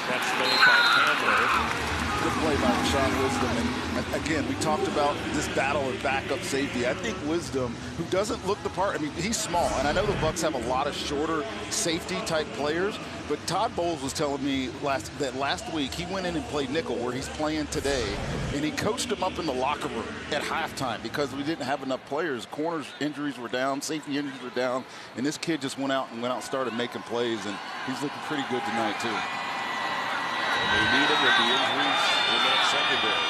Speaker 1: Catch made by Handler.
Speaker 14: Good play by Rashawn Wisdom. And again, we talked about this battle of backup safety. I think Wisdom, who doesn't look the part, I mean, he's small, and I know the Bucs have a lot of shorter safety-type players, but Todd Bowles was telling me last week he went in and played nickel, where he's playing today, and he coached him up in the locker room at halftime because we didn't have enough players. Corners injuries were down, safety injuries were down, and this kid just went out and started making plays, and he's looking pretty good tonight, too.
Speaker 1: And they need him with the injuries in that secondary.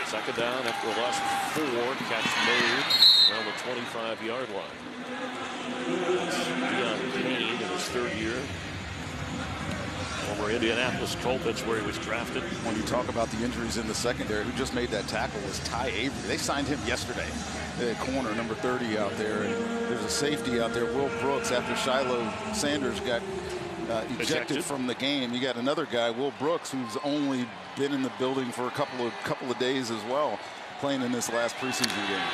Speaker 1: Second down after a loss of 4. Catch made around the 25-yard line. Deion Payne in his 3rd year. Former Indianapolis Colt, that's where he was drafted.
Speaker 14: When you talk about the injuries in the secondary, who just made that tackle was Ty Avery. They signed him yesterday. The corner, number 30 out there. And there's a safety out there, Will Brooks, after Shiloh Sanders got ejected from the game. You got another guy, Will Brooks, who's only been in the building for a couple of days as well, playing in this last preseason game.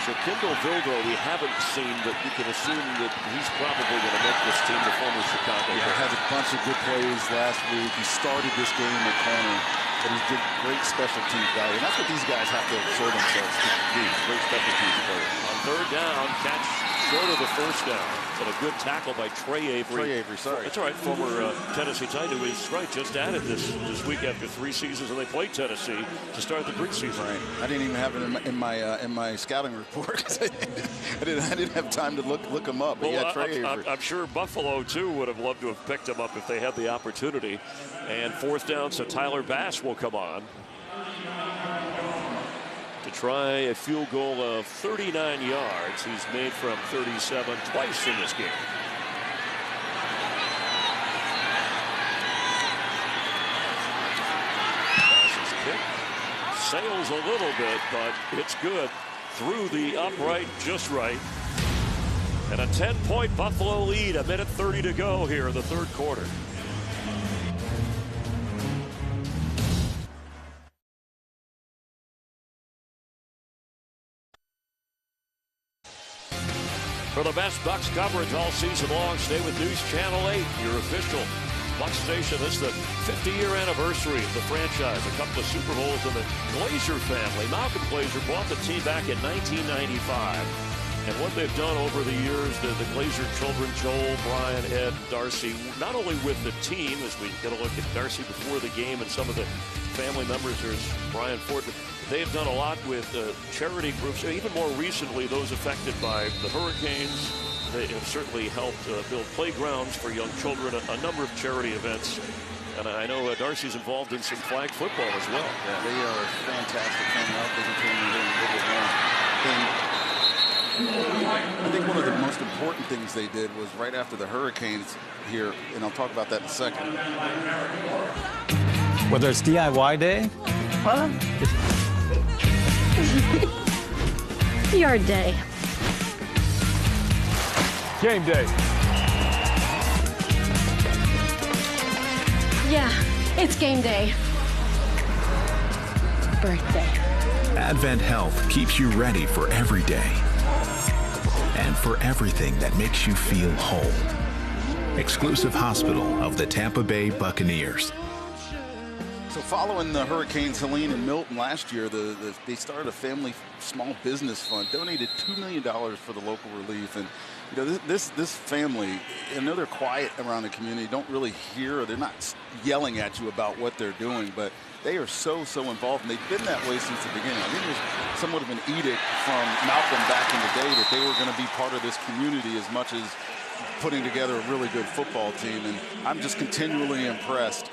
Speaker 1: So Kendall Vildo, we haven't seen, but you can assume that he's probably going to make this team, the former Chicago.
Speaker 14: Yeah, had a bunch of good plays last week. He started this game at corner, but he's a great special teams guy. And that's what these guys have to show themselves to be, great special teams players.
Speaker 1: On 3rd down, catch short of the first down. But a good tackle by Trey Avery.
Speaker 14: Trey Avery, sorry.
Speaker 1: That's all right. Former Tennessee Titan, who is right, just added this week after 3 seasons, and they played Tennessee to start the preseason.
Speaker 14: Right. I didn't even have it in my scouting report because I didn't have time to look him up. But
Speaker 1: well,
Speaker 14: yeah, Trey Avery.
Speaker 1: I'm sure Buffalo too would have loved to have picked him up if they had the opportunity. And 4th down, so Tyler Bass will come on to try a field goal of 39 yards. He's made from 37 twice in this game. Bass's kick sails a little bit, but it's good. Through the upright just right. And a 10-point Buffalo lead, 1:30 to go here in the 3rd quarter. For the best Bucs coverage all season long, stay with News Channel 8, your official Bucs station. This is the 50-year anniversary of the franchise. A couple of Super Bowls in the Glazer family. Malcolm Glazer bought the team back in 1995. And what they've done over the years, the Glazer children, Joel, Brian, Ed, Darcy, not only with the team, as we get a look at Darcy before the game and some of the family members, there's Brian Ford, but they've done a lot with charity groups, even more recently those affected by the hurricanes. They have certainly helped build playgrounds for young children, a number of charity events. And I know Darcy's involved in some flag football as well.
Speaker 14: Yeah, they are fantastic. And I think one of the most important things they did was right after the hurricanes here, and I'll talk about that in a second.
Speaker 6: Whether it's DIY day,
Speaker 10: Your day.
Speaker 16: Game day.
Speaker 10: Yeah, it's game day. Birthday.
Speaker 11: Advent Health keeps you ready for every day and for everything that makes you feel whole. Exclusive hospital of the Tampa Bay Buccaneers.
Speaker 14: So following the Hurricanes Helene and Milton last year, they started a family small business fund, donated $2 million for the local relief. And you know, this family, I know they're quiet around the community, don't really hear, or they're not yelling at you about what they're doing, but they are so involved, and they've been that way since the beginning. I think there's somewhat of an edict from Malcolm back in the day that they were going to be part of this community as much as putting together a really good football team, and I'm just continually impressed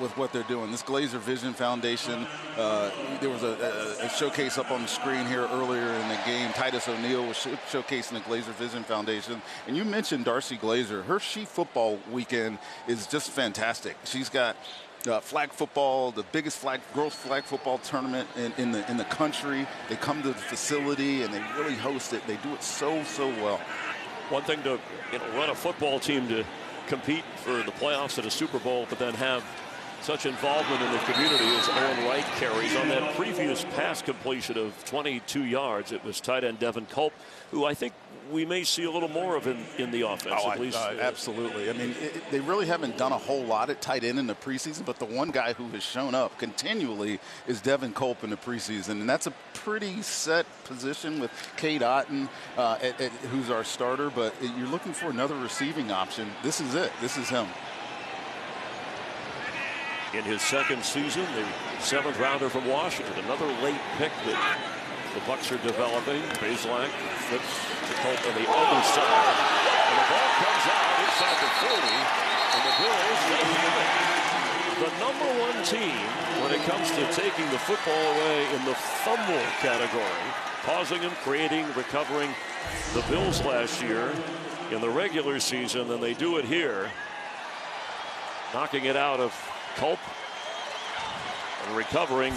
Speaker 14: with what they're doing. This Glazer Vision Foundation, there was a showcase up on the screen here earlier in the game. Titus O'Neil was showcasing the Glazer Vision Foundation. And you mentioned Darcy Glazer. Her She Football weekend is just fantastic. She's got flag football, the biggest girls flag football tournament in the country. They come to the facility and they really host it. They do it so well.
Speaker 1: One thing to run a football team to compete for the playoffs at a Super Bowl, but then have such involvement in the community as Owen Wright carries. On that previous pass completion of 22 yards, it was tight end Devin Culp, who I think we may see a little more of in the offense, at least.
Speaker 14: Absolutely. I mean, they really haven't done a whole lot at tight end in the preseason, but the one guy who has shown up continually is Devin Culp in the preseason, and that's a pretty set position with Cade Otten, who's our starter, but you're looking for another receiving option. This is it. This is him.
Speaker 1: In his second season, the 7th rounder from Washington, another late pick that the Bucs are developing. Bazelak flips to Culp on the other side, and the ball comes out inside the 40, and the Bills are the #1 team when it comes to taking the football away in the fumble category, causing and creating, recovering. The Bills last year in the regular season, and they do it here, knocking it out of Culp and recovering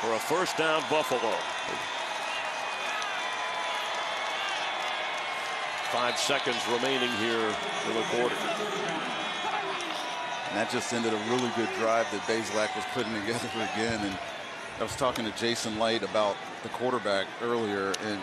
Speaker 1: for a first down, Buffalo. 5 seconds remaining here in the quarter.
Speaker 14: And that just ended a really good drive that Bazelak was putting together again. And I was talking to Jason Light about the quarterback earlier, and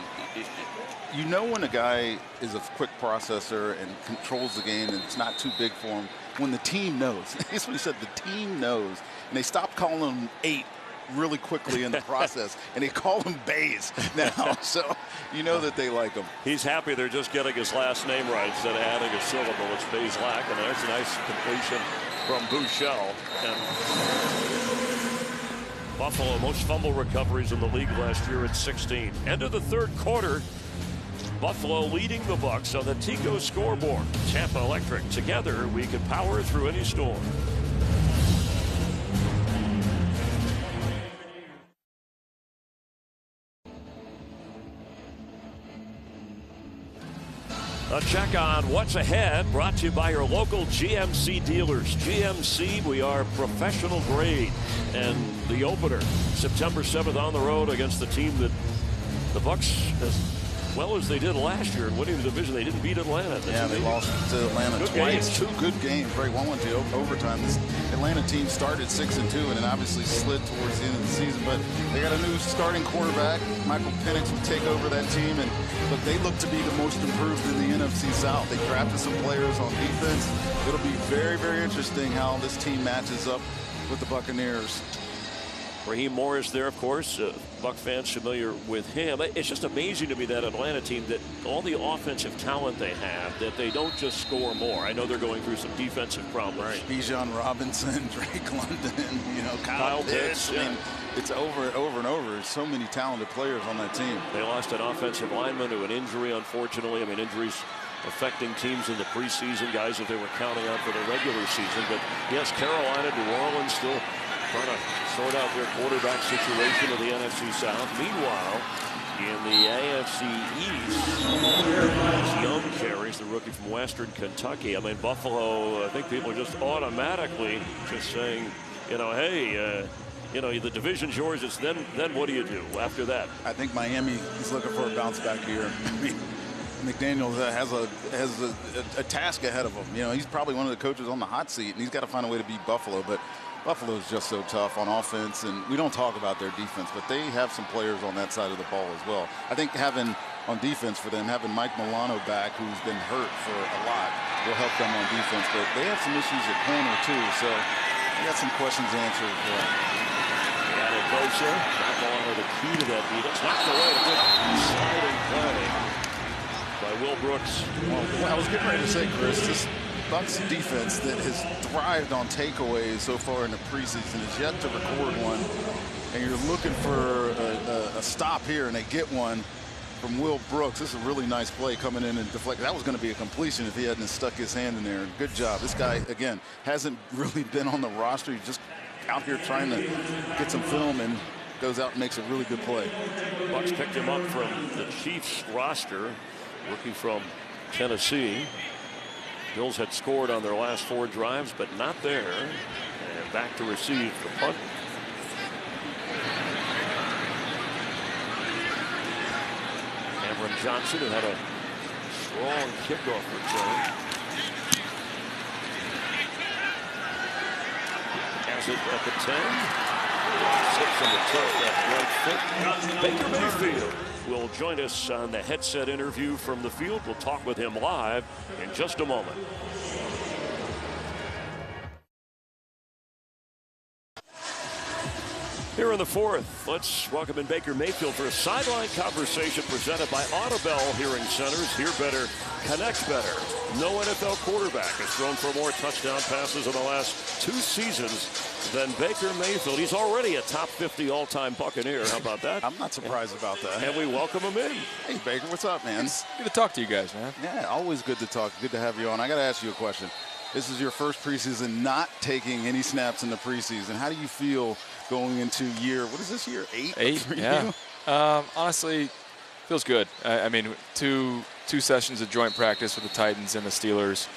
Speaker 14: you know when a guy is a quick processor and controls the game and it's not too big for him, when the team knows. That's what he said, the team knows. And they stopped calling him 8 really quickly in the process, and they call him Bays now. So you know that they like him.
Speaker 1: He's happy they're just getting his last name right instead of adding a syllable. It's Bazelak, and there's a nice completion from Bouchel. And Buffalo, most fumble recoveries in the league last year at 16. End of the third quarter, Buffalo leading the Bucs on the Tico scoreboard. Tampa Electric, together we can power through any storm. A check on what's ahead, brought to you by your local GMC dealers. GMC, we are professional grade. And the opener, September 7th on the road against the team that the Bucs, as well as they did last year in winning the division, they didn't beat Atlanta.
Speaker 14: Yeah, they lost to Atlanta twice. Two good games. Right, one went to overtime. This Atlanta team started 6-2 and then obviously slid towards the end of the season. But they got a new starting quarterback. Michael Penix will take over that team, and look, they look to be the most improved in the NFC South. They drafted some players on defense. It'll be very, very interesting how this team matches up with the Buccaneers.
Speaker 1: Raheem Morris there, of course. Buck fans familiar with him. It's just amazing to me, that Atlanta team, that all the offensive talent they have, that they don't just score more. I know they're going through some defensive problems.
Speaker 14: Right. Bijan Robinson, Drake London, Kyle Pitts. I mean, it's over and over and over. There's so many talented players on that team.
Speaker 1: They lost an offensive lineman to an injury, unfortunately. I mean, injuries affecting teams in the preseason, guys that they were counting on for the regular season. But yes, Carolina, New Orleans still trying to sort out their quarterback situation of the NFC South. Meanwhile, in the AFC East, Young carries, the rookie from Western Kentucky. I mean, Buffalo, I think people are just automatically just saying, hey, the division's yours. It's then what do you do after that?
Speaker 14: I think Miami is looking for a bounce back here. McDaniels has a task ahead of him. He's probably one of the coaches on the hot seat, and he's got to find a way to beat Buffalo. But Buffalo is just so tough on offense, and we don't talk about their defense, but they have some players on that side of the ball as well. I think having on defense for them, having Mike Milano back, who's been hurt for a lot, will help them on defense. But they have some issues at corner too, so we got some questions answered.
Speaker 1: Got it closer. Not Milano, the key to that beat. It's knocked away. A good sliding play by Will Brooks.
Speaker 14: Well, I was getting ready to say, Chris, this Bucs defense that has thrived on takeaways so far in the preseason is yet to record one. And you're looking for a stop here, and they get one from Will Brooks. This is a really nice play coming in and deflect. That was going to be a completion if he hadn't stuck his hand in there. Good job. This guy, again, hasn't really been on the roster. He's just out here trying to get some film and goes out and makes a really good play.
Speaker 1: Bucs picked him up from the Chiefs roster, rookie from Tennessee. Bills had scored on their last 4 drives, but not there. And back to receive the punt. Cameron Johnson, who had a strong kickoff return. Has it at the 10. Sits on the tough left foot. Baker Mayfield will join us on the headset interview from the field. We'll talk with him live in just a moment. Here in the 4th, let's welcome in Baker Mayfield for a sideline conversation presented by Audubell Hearing Centers. Hear better, connect better. No NFL quarterback has thrown for more touchdown passes in the last 2 seasons than Baker Mayfield. He's already a top 50 all-time Buccaneer. How about that?
Speaker 14: I'm not surprised about that.
Speaker 1: And we welcome him in.
Speaker 14: Hey, Baker, what's up, man?
Speaker 16: Good to talk to you guys, man.
Speaker 14: Yeah, always good to talk. Good to have you on. I got to ask you a question. This is your first preseason not taking any snaps in the preseason. How do you feel going into what is this, year 8?
Speaker 16: 8,
Speaker 14: for
Speaker 16: yeah.
Speaker 14: you?
Speaker 16: Honestly, feels good. I mean, two sessions of joint practice with the Titans and the Steelers.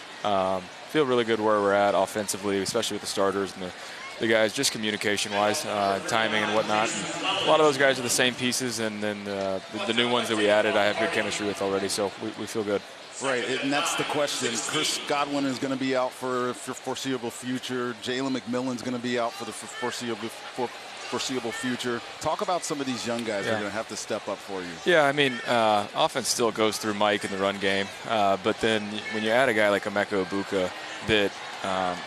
Speaker 16: Feel really good where we're at offensively, especially with the starters and the guys, just communication-wise, timing and whatnot. And a lot of those guys are the same pieces, and then the new ones that we added, I have good chemistry with already, so we feel good.
Speaker 14: Right, and that's the question. Chris Godwin is going to be out for foreseeable future. Jalen McMillan's going to be out for the foreseeable future. Talk about some of these young guys that are going to have to step up for you.
Speaker 16: Yeah, I mean, offense still goes through Mike in the run game, but then when you add a guy like Emeka Egbuka that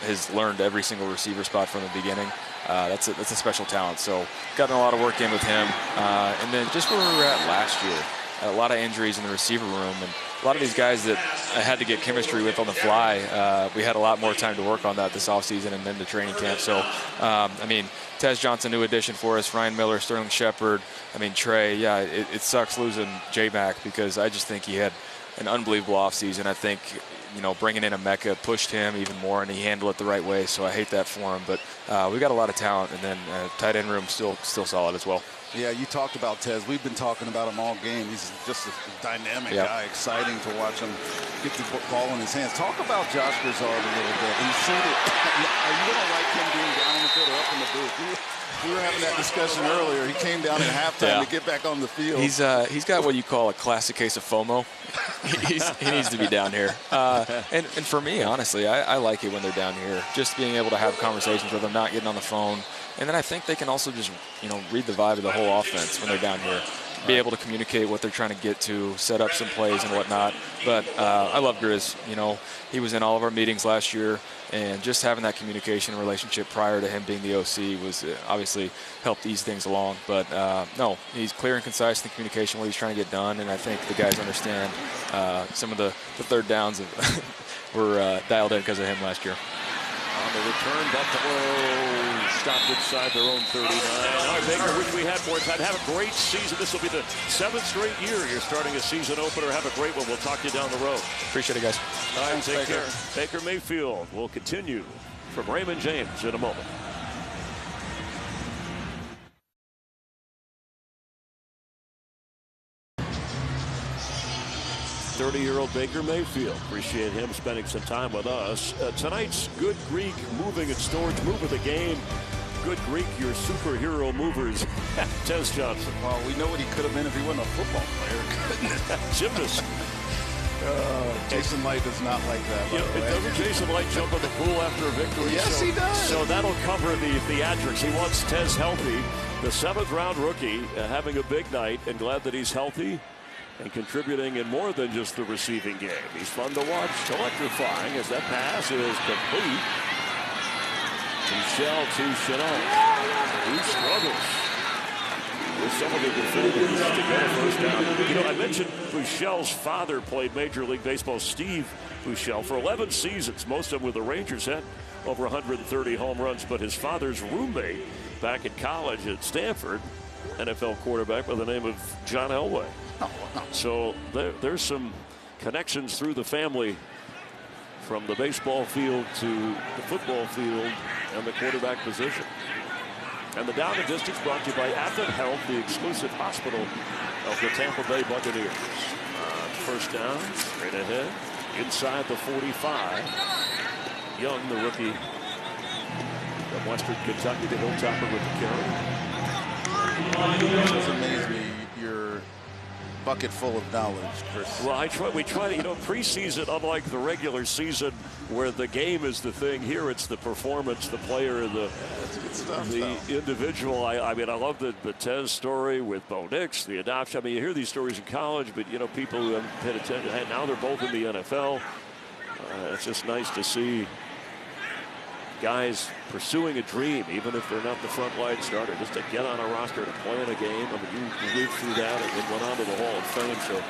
Speaker 16: has learned every single receiver spot from the beginning, that's a special talent. So gotten a lot of work in with him, and then just where we were at last year, a lot of injuries in the receiver room, and a lot of these guys that I had to get chemistry with on the fly, we had a lot more time to work on that this offseason and then the training camp. So, I mean, Tez Johnson, new addition for us, Ryan Miller, Sterling Shepard, I mean, Trey, yeah, it sucks losing J-Mac because I just think he had an unbelievable offseason. I think, bringing in Emeka pushed him even more, and he handled it the right way, so I hate that for him. But we got a lot of talent, and then tight end room still solid as well.
Speaker 14: Yeah, you talked about Tez. We've been talking about him all game. He's just a dynamic guy, exciting to watch him get the ball in his hands. Talk about Josh Grisard a little bit. And are you going to like him being down in the field or up in the booth? We were having that discussion earlier. He came down at halftime to get back on the field.
Speaker 16: He's got what you call a classic case of FOMO. he needs to be down here. And for me, honestly, I like it when they're down here. Just being able to have conversations with them, not getting on the phone. And then I think they can also just, read the vibe of the whole offense when they're down here. be able to communicate what they're trying to get to, set up some plays and whatnot. But I love Grizz. You know, he was in all of our meetings last year, and just having that communication relationship prior to him being the OC was obviously helped ease things along. But no, he's clear and concise in the communication, what he's trying to get done, and I think the guys understand some of the third downs were dialed in because of him last year.
Speaker 1: On the return, Buffalo stopped inside their own 39. All right, Baker, wish we had more time. Have a great season. This will be the 7th straight year you're starting a season opener. Have a great one. We'll talk to you down the road.
Speaker 16: Appreciate it, guys.
Speaker 1: All right, take care. Baker Mayfield will continue from Raymond James in a moment. '30-year-old Baker Mayfield. Appreciate him spending some time with us. Tonight's Good Greek Moving and Storage Move of the Game. Good Greek, your superhero movers. Tez Johnson.
Speaker 14: Well, we know what he could have been if he wasn't a football player.
Speaker 1: Gymnast.
Speaker 14: Jason Light does not like that.
Speaker 1: Doesn't Jason Light jump in the pool after a victory?
Speaker 14: Yes, he does.
Speaker 1: So that'll cover the theatrics. He wants Tez healthy. The 7th-round rookie having a big night, and glad that he's healthy and contributing in more than just the receiving game. He's fun to watch, electrifying as that pass is complete. Michelle to Chanel. He struggles with some of the defenders to get a first down. You know, I mentioned Bouchel's father played Major League Baseball, Steve Bouchel, for 11 seasons. Most of them with the Rangers, had over 130 home runs, but his father's roommate back in college at Stanford, NFL quarterback by the name of John Elway. So there's some connections through the family from the baseball field to the football field and the quarterback position. And the down and distance brought to you by Advent Health, the exclusive hospital of the Tampa Bay Buccaneers. First down, straight ahead, inside the 45. Young, the rookie from Western Kentucky, the Hilltopper with the carry.
Speaker 14: It does amaze me, your bucket full of knowledge, Chris.
Speaker 1: Well, we try to, preseason, unlike the regular season where the game is the thing, here it's the performance, the player, the individual. I mean, I love the Tez story with Bo Nix, the adoption. I mean, you hear these stories in college, but, people who haven't paid attention, now they're both in the NFL. It's just nice to see guys pursuing a dream, even if they're not the front line starter, just to get on a roster, to play in a game. I mean, you lived through that and went on to the Hall of Fame, so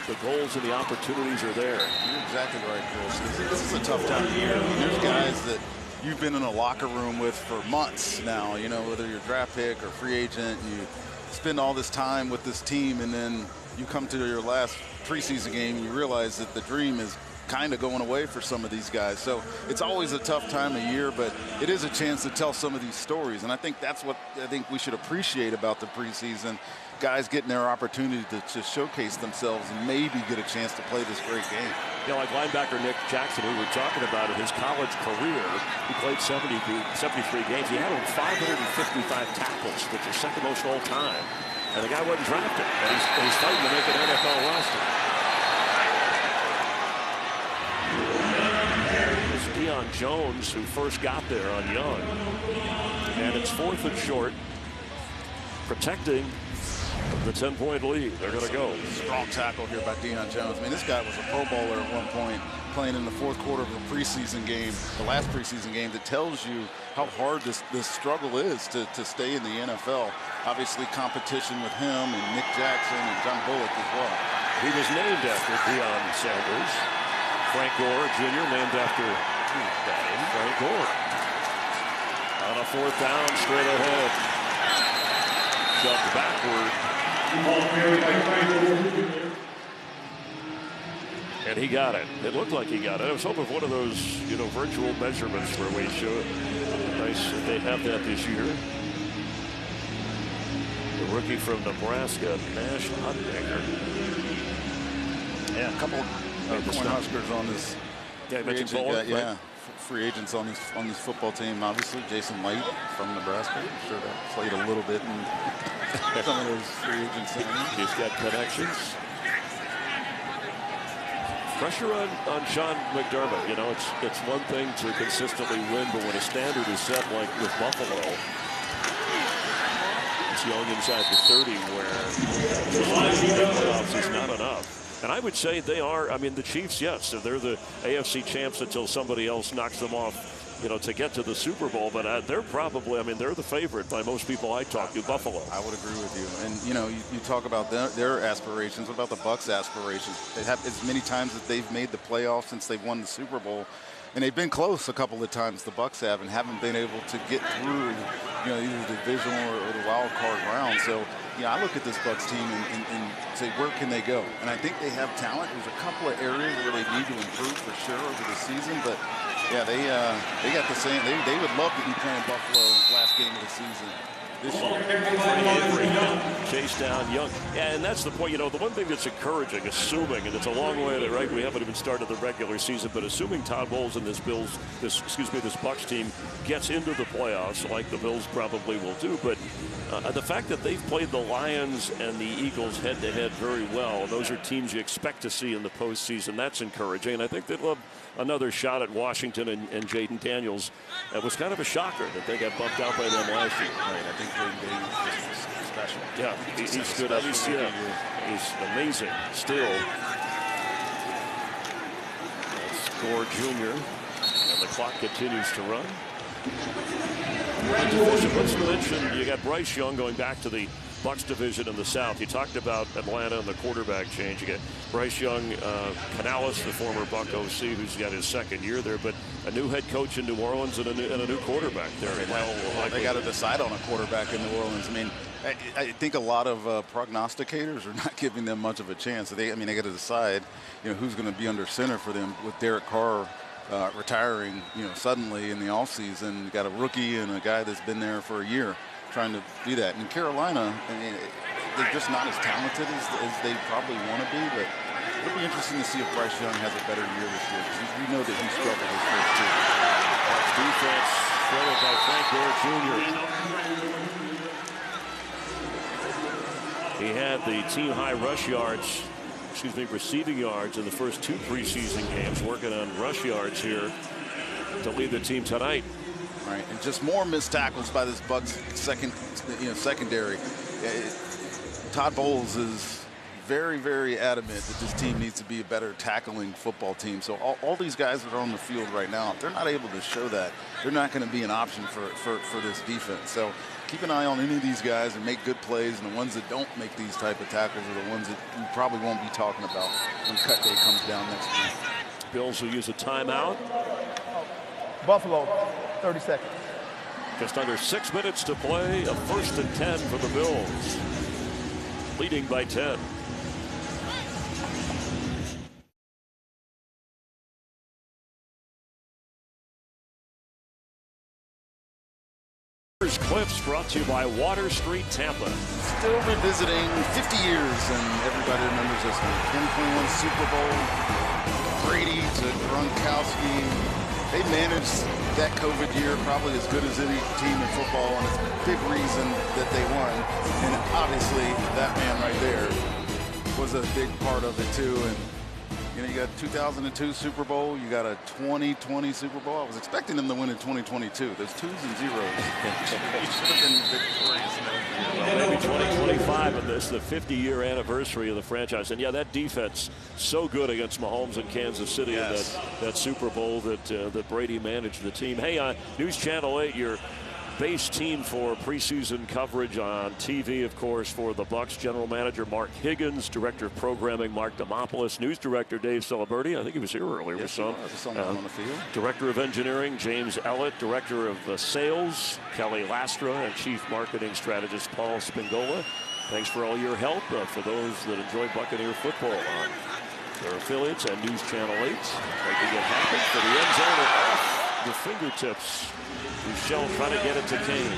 Speaker 1: the goals and the opportunities are there.
Speaker 14: You're exactly right, Chris. This is a tough time of year. I mean, there's guys that you've been in a locker room with for months now, whether you're a draft pick or free agent, you spend all this time with this team, and then you come to your last preseason game and you realize that the dream is kind of going away for some of these guys. So it's always a tough time of year, but it is a chance to tell some of these stories. And I think that's what we should appreciate about the preseason. Guys getting their opportunity to showcase themselves and maybe get a chance to play this great game.
Speaker 1: Like linebacker Nick Jackson, who we were talking about in his college career, he played 73 games. He had over 555 tackles, which is second most all time. And the guy wasn't drafted, and he's fighting to make an NFL roster. Deion Jones, who first got there on Young. And it's 4th and short, protecting the 10-point lead. They're going to go.
Speaker 14: Strong tackle here by Deion Jones. I mean, this guy was a Pro Bowler at one point, playing in the 4th quarter of a preseason game, the last preseason game, that tells you how hard this struggle is to stay in the NFL. Obviously, competition with him and Nick Jackson and John Bullock as well.
Speaker 1: He was named after Deion Sanders. Frank Gore Jr. named after Frank Gore. On a 4th down, straight ahead. Shoved backward. And he got it. It looked like he got it. I was hoping for one of those, virtual measurements where we show it. Nice that they have that this year. The rookie from Nebraska, Nash Hudbaker.
Speaker 14: Yeah, a couple Huskers on this.
Speaker 1: Yeah, free agent,
Speaker 14: free agents on this football team. Obviously, Jason Light from Nebraska. I'm sure that played a little bit in some of those free agents.
Speaker 1: He's got connections. Pressure on Sean McDermott. It's one thing to consistently win, but when a standard is set like with Buffalo, Bryce Young inside the 30, where playoffs is not enough. And I would say they are, I mean, the Chiefs, yes, they're the AFC champs until somebody else knocks them off, you know, to get to the Super Bowl. But they're probably, I mean, they're the favorite by most people I talk to, Buffalo.
Speaker 14: I would agree with you. And, you know, you talk about their aspirations. What about the Bucs' aspirations? They have as many times that they've made the playoffs since they've won the Super Bowl. And they've been close a couple of times, the Bucs have, and haven't been able to get through, you know, either the divisional or the wild card round. So, you know, I look at this Bucs team and say, where can they go? And I think they have talent. There's a couple of areas where they need to improve for sure over the season. But, yeah, they got the same. They would love to be playing Buffalo last game of the season this year.
Speaker 1: Chase down Young. Yeah, and that's the point. You know, the one thing that's encouraging, assuming, and it's a long way, right? We haven't even started the regular season, but assuming Todd Bowles and this Bucs team gets into the playoffs, like the Bills probably will do, but the fact that they've played the Lions and the Eagles head-to-head very well, those are teams you expect to see in the postseason. That's encouraging, and I think they'd love another shot at Washington and Jaden Daniels. It was kind of a shocker that they got bumped out by them last year.
Speaker 14: Right, I think Jaden Daniels is special.
Speaker 1: Yeah, he's good. He's amazing still. Gore Jr. And the clock continues to run. Let's mention you got Bryce Young going back to the Bucs division in the South. You talked about Atlanta and the quarterback change. You get Bryce Young, Canales, the former Buck OC, who's got his second year there, but a new head coach in New Orleans and a new quarterback there.
Speaker 14: Well, they got to decide on a quarterback in New Orleans. I mean, I think a lot of prognosticators are not giving them much of a chance. They got to decide, you know, who's going to be under center for them with Derek Carr retiring, you know, suddenly in the offseason. You got a rookie and a guy that's been there for a year trying to do that. In Carolina, I mean, they're just not as talented as they probably want to be, but it'll be interesting to see if Bryce Young has a better year this year, because we know that he struggled his first two.
Speaker 1: That's defense thrown by Frank Gore Jr. He had the team-high receiving yards in the first two preseason games, working on rush yards here to lead the team tonight.
Speaker 14: Right, and just more missed tackles by this Bucs secondary. Todd Bowles is very, very adamant that this team needs to be a better tackling football team. So all these guys that are on the field right now, if they're not able to show that, they're not going to be an option for this defense. So keep an eye on any of these guys and make good plays, and the ones that don't make these type of tackles are the ones that you probably won't be talking about when cut day comes down next week.
Speaker 1: Bills will use a timeout.
Speaker 5: Buffalo, 30 seconds.
Speaker 1: Just under 6 minutes to play. A 1st and 10 for the Bills. Leading by 10. Clips brought to you by Water Street Tampa.
Speaker 14: Still revisiting 50 years, and everybody remembers this one. 2021 Super Bowl, Brady to Gronkowski. They managed that COVID year probably as good as any team in football, and it's a big reason that they won. And obviously, that man right there was a big part of it too. And you know, you got 2002 Super Bowl, you got a 2020 Super Bowl. I was expecting them to win in 2022. There's 2s and 0s. Should have been victorious.
Speaker 1: Well, maybe 2025 in this, the 50-year anniversary of the franchise. And yeah, that defense so good against Mahomes in Kansas City. Yes. In that Super Bowl that Brady managed the team. Hey, News Channel 8, your base team for preseason coverage on TV, of course, for the Bucs. General Manager Mark Higgins, Director of Programming Mark Demopoulos, News Director Dave Celeberti. I think he was here earlier with some.
Speaker 14: On the field.
Speaker 1: Director of Engineering James Ellett, Director of Sales Kelly Lastra, and Chief Marketing Strategist Paul Spingola. Thanks for all your help for those that enjoy Buccaneer football on their affiliates and News Channel 8. Making it happen for the end zone and off the fingertips. Michelle trying to get it to Kane.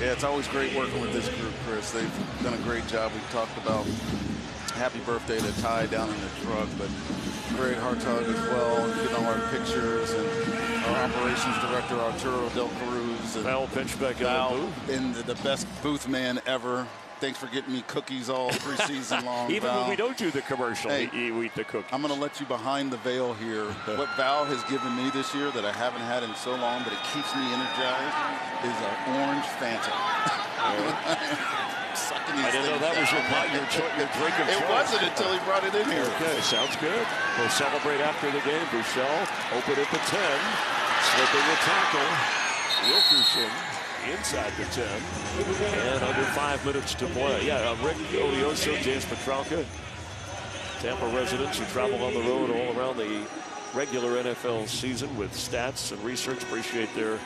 Speaker 14: Yeah, it's always great working with this group, Chris. They've done a great job. We've talked about happy birthday to Ty down in the truck, but Greg Hartog as well, getting all our pictures, and our operations director, Arturo Del Cruz. And
Speaker 1: Val Pinchbeck
Speaker 14: in the best booth man ever. Thanks for getting me cookies all preseason long.
Speaker 1: Even
Speaker 14: Val.
Speaker 1: when we don't do the commercial,
Speaker 14: hey,
Speaker 1: you eat the cookies.
Speaker 14: I'm going to let you behind the veil here. What Val has given me this year that I haven't had in so long, but it keeps me energized, is an orange Fanta.
Speaker 1: I didn't know that was your drink of choice.
Speaker 14: It wasn't until he brought it in here.
Speaker 1: Okay, sounds good. We'll celebrate after the game. Bouchel open at the 10. Slipping a tackle. Wilkerson inside the 10. And under 5 minutes to play. Yeah, Rick Odioso, James Petralka, Tampa residents who travel on the road all around the regular NFL season with stats and research. Appreciate their.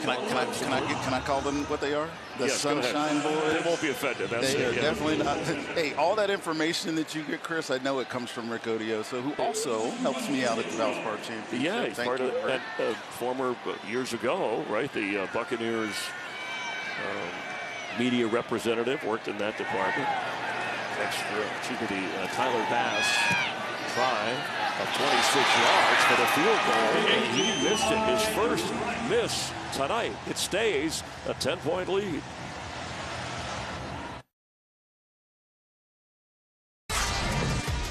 Speaker 14: Can I call them what they are? The
Speaker 1: yes,
Speaker 14: Sunshine Boys?
Speaker 1: They won't be offended. That's
Speaker 14: they are
Speaker 1: it, yeah.
Speaker 14: definitely not. Hey, all that information that you get, Chris, I know it comes from Rick Odioso, who also helps me out at the Valspar Championship.
Speaker 1: Yeah, he's part of that former years ago, right? The Buccaneers media representative, worked in that department. Tyler Bass try of 26 yards for the field goal, and he missed it. His first miss tonight. It stays a 10-point lead.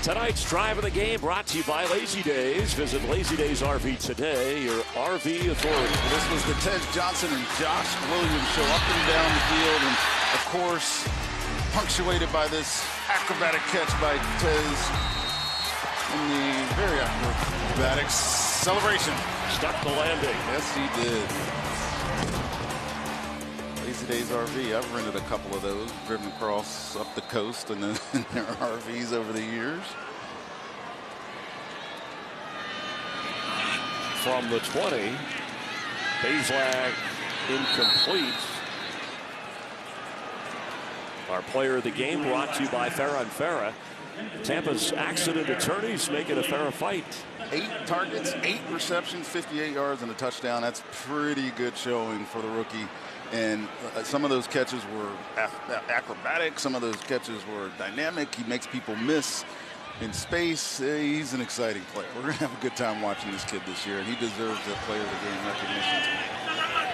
Speaker 1: Tonight's drive of the game brought to you by Lazy Days. Visit Lazy Days RV today, your RV authority.
Speaker 14: This was the Ted Johnson and Josh Williams show up and down the field, and of course, punctuated by this acrobatic catch by Tez in the very acrobatic celebration.
Speaker 1: Stuck the landing.
Speaker 14: Yes, he did. Lazy Days RV. I've rented a couple of those, driven across up the coast and then in their RVs over the years.
Speaker 1: From the 20, Bazelak incomplete. Our player of the game brought to you by Farah & Farah. Tampa's accident attorneys make it a fair fight.
Speaker 14: 8 targets, 8 receptions, 58 yards, and a touchdown. That's pretty good showing for the rookie. And some of those catches were acrobatic. Some of those catches were dynamic. He makes people miss in space. He's an exciting player. We're going to have a good time watching this kid this year, and he deserves that player of the game recognition.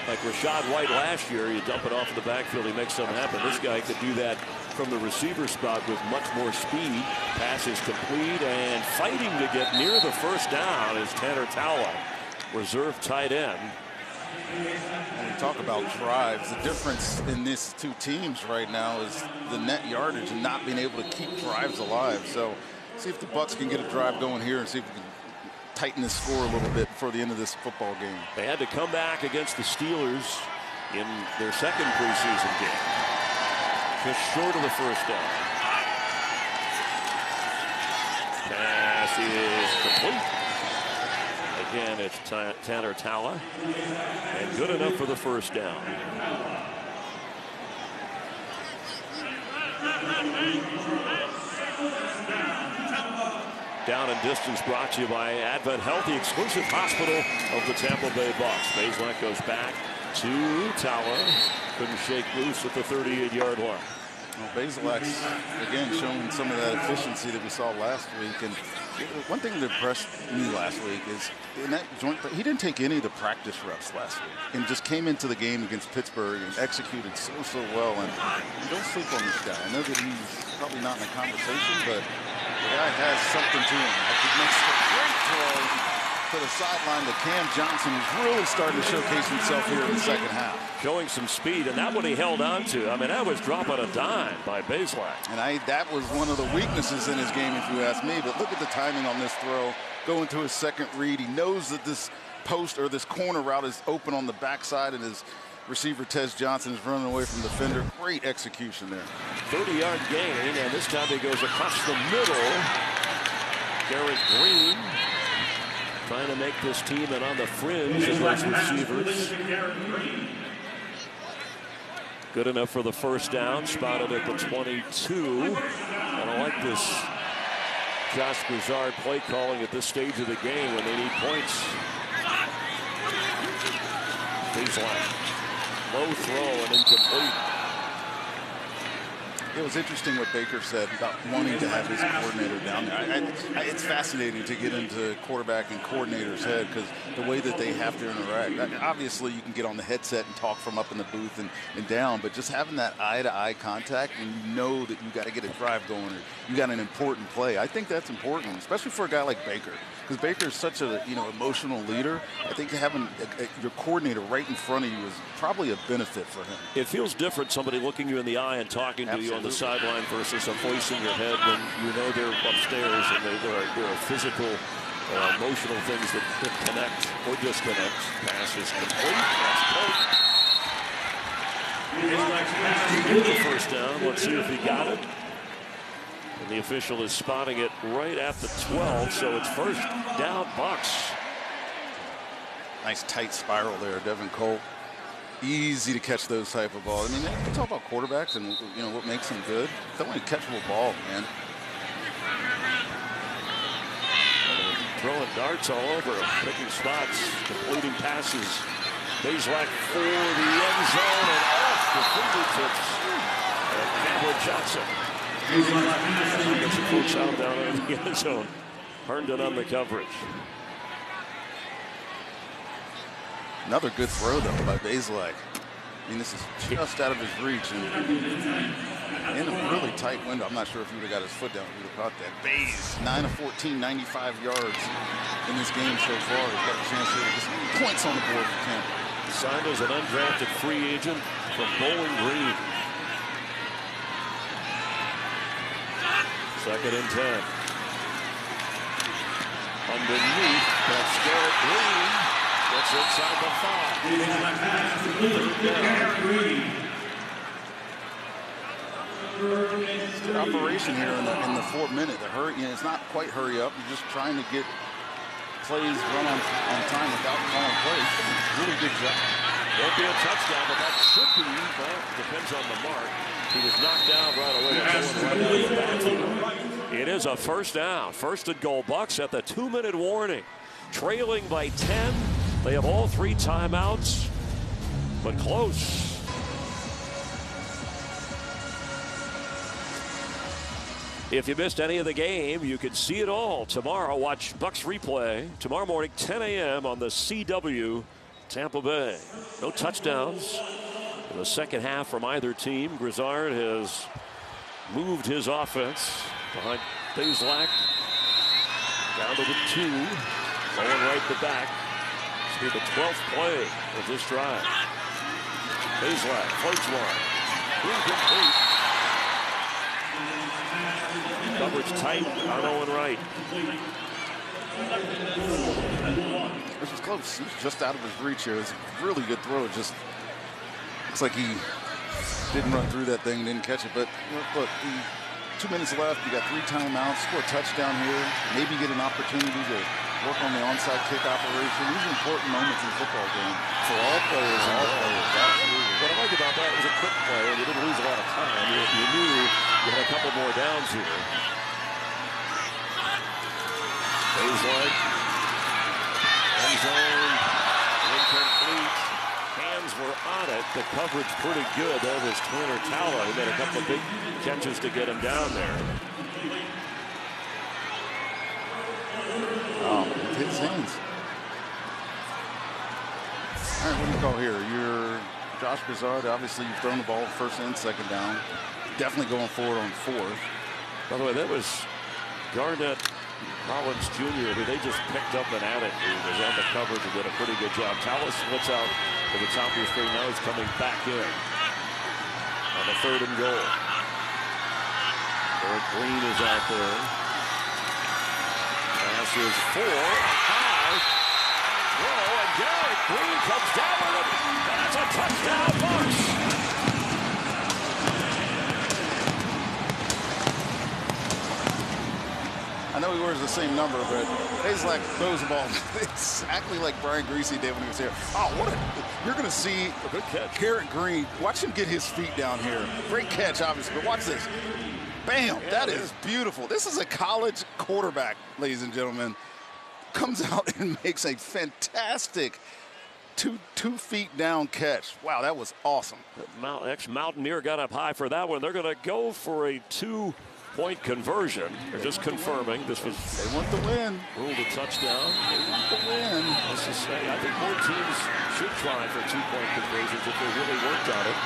Speaker 1: Like Rashad White last year, you dump it off in the backfield, he makes something happen. This guy could do that from the receiver spot with much more speed. Pass is complete, and fighting to get near the first down is Tanner Towler, reserve tight end.
Speaker 14: When we talk about drives, the difference in these two teams right now is the net yardage and not being able to keep drives alive. So see if the Bucs can get a drive going here and see if we can tighten the score a little bit before the end of this football game.
Speaker 1: They had to come back against the Steelers in their second preseason game. Just short of the first down. Pass is complete. Again, it's Tanner Towler, and good enough for the first down. Down and distance brought to you by Advent Health, the exclusive hospital of the Tampa Bay Bucs. Bazelak goes back to Towler. Couldn't shake loose at the 38-yard line.
Speaker 14: Well, Bazelak's, again, showing some of that efficiency that we saw last week. And one thing that impressed me last week is in that joint, he didn't take any of the practice reps last week and just came into the game against Pittsburgh and executed so well. And you don't sleep on this guy. I know that he's probably not in the conversation, but the guy has something to him. Like he makes a great throw to the sideline that Cam Johnson is really starting to showcase himself here in the second half.
Speaker 1: Showing some speed, and that one he held on to. I mean, that was dropping a dime by Bazelak.
Speaker 14: And that was one of the weaknesses in his game, if you ask me. But look at the timing on this throw. Going to his second read. He knows that this post or this corner route is open on the backside, and his receiver, Tez Johnson, is running away from the defender. Great execution there.
Speaker 1: 30-yard gain, and this time he goes across the middle. Garrett Green trying to make this team and on the fringe of those receivers. Good enough for the first down, spotted at the 22. And I like this Josh Broussard play calling at this stage of the game when they need points. Bazelak, low throw and incomplete.
Speaker 14: It was interesting what Baker said about wanting to have his coordinator down there. It's fascinating to get into quarterback and coordinator's head because the way that they have to interact. Obviously, you can get on the headset and talk from up in the booth and down, but just having that eye-to-eye contact when you know that you got to get a drive going or you got an important play, I think that's important, especially for a guy like Baker. Because Baker is such a emotional leader. I think having your coordinator right in front of you is probably a benefit for him.
Speaker 1: It feels different, somebody looking you in the eye and talking to you on the sideline versus a voice in your head when you know they're upstairs and there are physical, emotional things that connect or disconnect. Pass is complete. That's the first down. Let's see if he got it. And the official is spotting it right at the 12, so it's first down Bucs.
Speaker 14: Nice tight spiral there, Devin Cole. Easy to catch those type of balls. I mean, we talk about quarterbacks and what makes them good. It's only a catchable ball, man.
Speaker 1: Throwing darts all over him, picking spots, completing passes. Bazelak for the end zone and off the fingertips of Cameron Johnson. Gets a folks out down in the end zone. Herndon on the coverage.
Speaker 14: Another good throw, though, by Bazelak. I mean, this is just out of his reach and in a really tight window. I'm not sure if he would have got his foot down if he would have caught that. Bays, 9 of 14, 95 yards in this game so far. He's got a chance here to get some points on the board for Tampa.
Speaker 1: Signed as an undrafted free agent from Bowling Green. Second and 10. Underneath, that's Garrett Green. Gets inside the 5.
Speaker 14: Good operation here in the fourth minute. It's not quite hurry up. You're just trying to get plays run on time without calling plays. Really good job.
Speaker 1: Won't be a touchdown, but that should be. Well, depends on the mark. He was knocked down right away. Right out of the backfield. It is a first down. First and goal. Bucs at the 2-minute warning. Trailing by 10. They have all 3 timeouts, but close. If you missed any of the game, you can see it all tomorrow. Watch Bucs replay tomorrow morning, 10 a.m. on the CW Tampa Bay. No touchdowns in the second half from either team. Grizzard has moved his offense behind Bazelak. Down to the 2. Going right to back. This will be the 12th play of this drive. Bazelak floats one. Incomplete. Coverage tight on Owen Wright.
Speaker 14: This was close. He was just out of his reach here. It was a really good throw. It just looks like he didn't run through that thing, didn't catch it. But look, 2 minutes left. You got 3 timeouts. Score a touchdown here. Maybe get an opportunity to work on the onside kick operation. These are important moments in the football game for all players. Absolutely.
Speaker 1: What I like about that was a quick play, and you didn't lose a lot of time. You knew you had a couple more downs here. Bazelak, end zone, incomplete. Hands were on it. The coverage pretty good. That was Tanner Tala. He made a couple of big catches to get him down there.
Speaker 14: Oh, his hands. All right, what do you call here? You're Josh Grizzard. Obviously, you've thrown the ball first and second down. Definitely going forward on 4th.
Speaker 1: By the way, that was Garnett Collins Jr., who they just picked up an attitude, was on the coverage and did a pretty good job. Tallis splits out to the top of your screen. Now he's coming back in on the 3rd and goal. Garrett Green is out there. Pass is 4. High. Throw, and Garrett Green comes down with it. That's a touchdown, Bucs.
Speaker 14: I know he wears the same number, but Bazelak throws the ball exactly like Brian Greasy did when he was here. Oh, you're going to see
Speaker 1: a good catch.
Speaker 14: Garrett Green. Watch him get his feet down here. Great catch, obviously, but watch this. Bam, yeah, that is beautiful. This is a college quarterback, ladies and gentlemen. Comes out and makes a fantastic two feet down catch. Wow, that was awesome.
Speaker 1: Ex-Mountaineer got up high for that one. They're going to go for a 2-point conversion. They're just confirming this was.
Speaker 14: They want the win.
Speaker 1: Ruled a touchdown.
Speaker 14: They want the win.
Speaker 1: Let's just say, I think more teams should try for 2-point conversions if they really worked on it.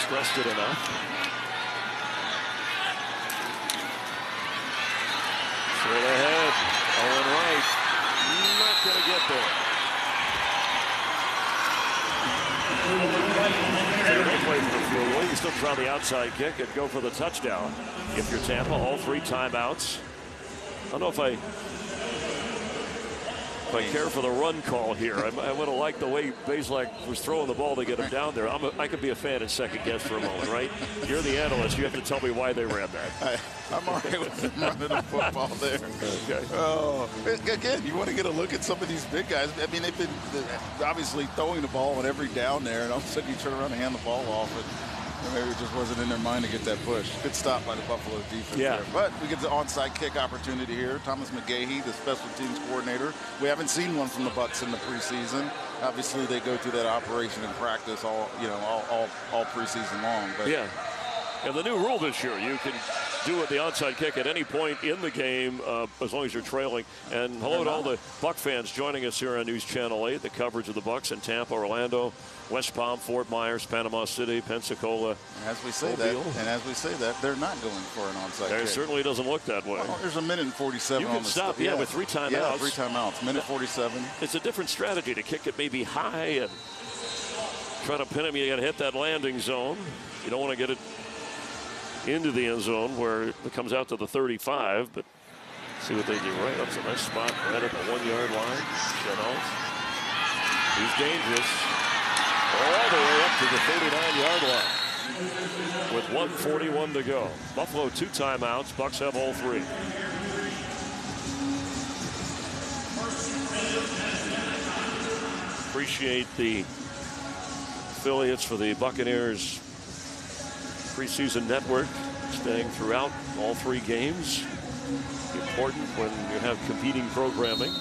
Speaker 1: Stressed it enough. Straight ahead. Owen Wright. Not going to get there. You can still try the outside kick and go for the touchdown. If you're Tampa, all 3 timeouts. I don't know if I care for the run call here. I would have liked the way Bazelak was throwing the ball to get him down there. I could be a fan and second guess for a moment, right? You're the analyst. You have to tell me why they ran that.
Speaker 14: I'm all right with them running the football there.
Speaker 1: Okay.
Speaker 14: Oh, again, you want to get a look at some of these big guys. I mean, they've been obviously throwing the ball on every down there, and all of a sudden you turn around and hand the ball off. And maybe it just wasn't in their mind to get that push. Good stop by the Buffalo defense there. But we get the onside kick opportunity here. Thomas McGahee, the special teams coordinator. We haven't seen one from the Bucs in the preseason. Obviously, they go through that operation in practice all preseason long. But
Speaker 1: yeah. And the new rule this year, you can do the onside kick at any point in the game as long as you're trailing. And hello to all the Buck fans joining us here on News Channel 8. The coverage of the Bucs in Tampa, Orlando, West Palm, Fort Myers, Panama City, Pensacola.
Speaker 14: And as we say that, they're not going for an onside kick.
Speaker 1: It certainly doesn't look that way.
Speaker 14: Well, there's a minute and 47
Speaker 1: on the
Speaker 14: stop.
Speaker 1: With 3 timeouts.
Speaker 14: Yeah, 3 timeouts. Minute 47.
Speaker 1: It's a different strategy to kick it maybe high and try to pin him. You got to hit that landing zone. You don't want to get it into the end zone where it comes out to the 35, but see what they do. Right, that's a nice spot right at the 1-yard line. Chenault. He's dangerous. All the way up to the 39-yard line with 1:41 to go. Buffalo 2 timeouts. Bucs have all 3. Appreciate the affiliates for the Buccaneers preseason network staying throughout all 3 games. Important when you have competing programming.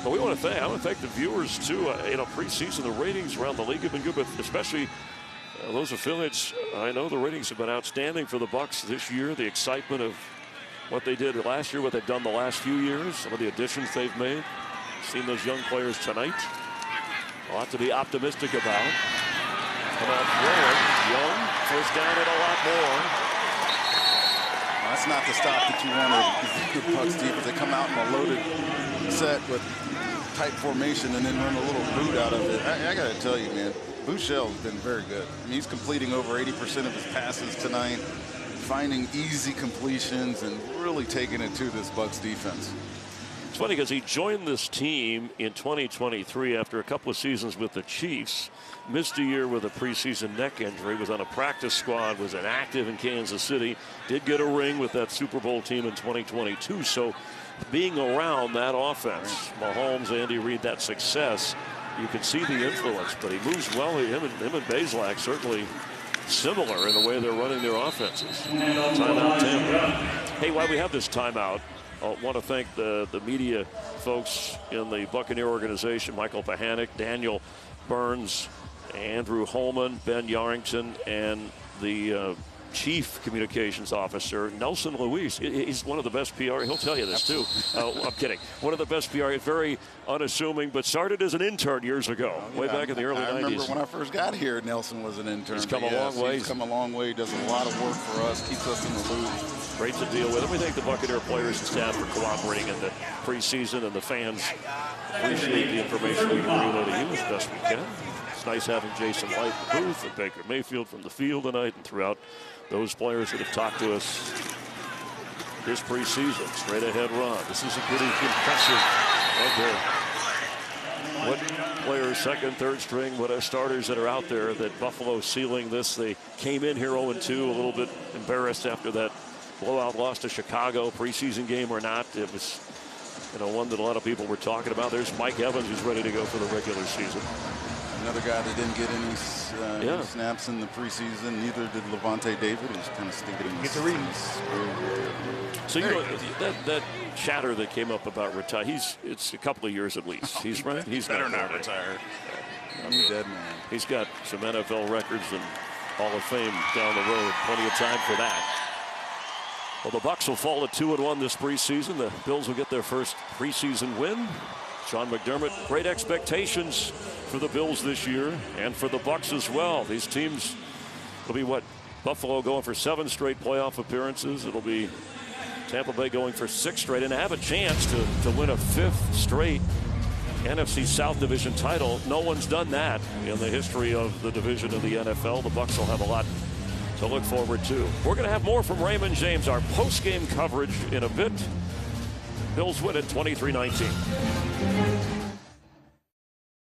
Speaker 1: But I want to thank the viewers too. Preseason, the ratings around the league have been good, but especially those affiliates. I know the ratings have been outstanding for the Bucs this year. The excitement of what they did last year, what they've done the last few years, some of the additions they've made. Seen those young players tonight. A lot to be optimistic about. Come out throwing. Young, first down and a lot more.
Speaker 14: Well, that's not the stop that you wanted. The Bucs defense, they come out in a loaded set with tight formation and then run a little boot out of it. I got to tell you, man, Bouchel's been very good. I mean, he's completing over 80% of his passes tonight, finding easy completions and really taking it to this Bucs defense.
Speaker 1: It's funny because he joined this team in 2023 after a couple of seasons with the Chiefs. Missed a year with a preseason neck injury, was on a practice squad, was inactive in Kansas City, did get a ring with that Super Bowl team in 2022. So being around that offense, Mahomes, Andy Reid, that success, you can see the influence, but he moves well. Him and Bazelak certainly similar in the way they're running their offenses. Timeout Tampa. Hey, while we have this timeout, I want to thank the media folks in the Buccaneer organization, Michael Pahanic, Daniel Burns, Andrew Holman, Ben Yarrington, and the Chief Communications Officer, Nelson Luis. He's one of the best PR. He'll tell you this, too. I'm kidding. One of the best PR. Very unassuming, but started as an intern years ago, way back in the early 90s.
Speaker 14: I remember when I first got here, Nelson was an intern.
Speaker 1: He's come a long way.
Speaker 14: He's come a long way. He does a lot of work for us, keeps us in the loop.
Speaker 1: Great to deal with. And we thank the Buccaneer players and staff for cooperating in the preseason, and the fans appreciate the information we can relay to you as best we can. It's nice having Jason Light in the booth and Baker Mayfield from the field tonight and throughout those players that have talked to us this preseason. Straight ahead run. This is a pretty impressive. What players, second, third string, what starters that are out there that Buffalo sealing this. They came in here 0-2, a little bit embarrassed after that blowout loss to Chicago, preseason game or not. It was, one that a lot of people were talking about. There's Mike Evans, who's ready to go for the regular season.
Speaker 14: Another guy that didn't get any snaps in the preseason. Neither did Levante David, who's kind of stinking in the
Speaker 1: So that chatter that came up about retire, it's a couple of years at least. He's
Speaker 14: better not retire. He's dead man.
Speaker 1: He's got some NFL records and Hall of Fame down the road. Plenty of time for that. Well, the Bucs will fall to 2-1 this preseason. The Bills will get their first preseason win. Sean McDermott, great expectations for the Bills this year and for the Bucs as well. These teams will be Buffalo going for 7 straight playoff appearances. It'll be Tampa Bay going for 6 straight and have a chance to win a 5th straight NFC South Division title. No one's done that in the history of the division of the NFL. The Bucs will have a lot to look forward to. We're going to have more from Raymond James, our post-game coverage in a bit. Bills win it 23-19.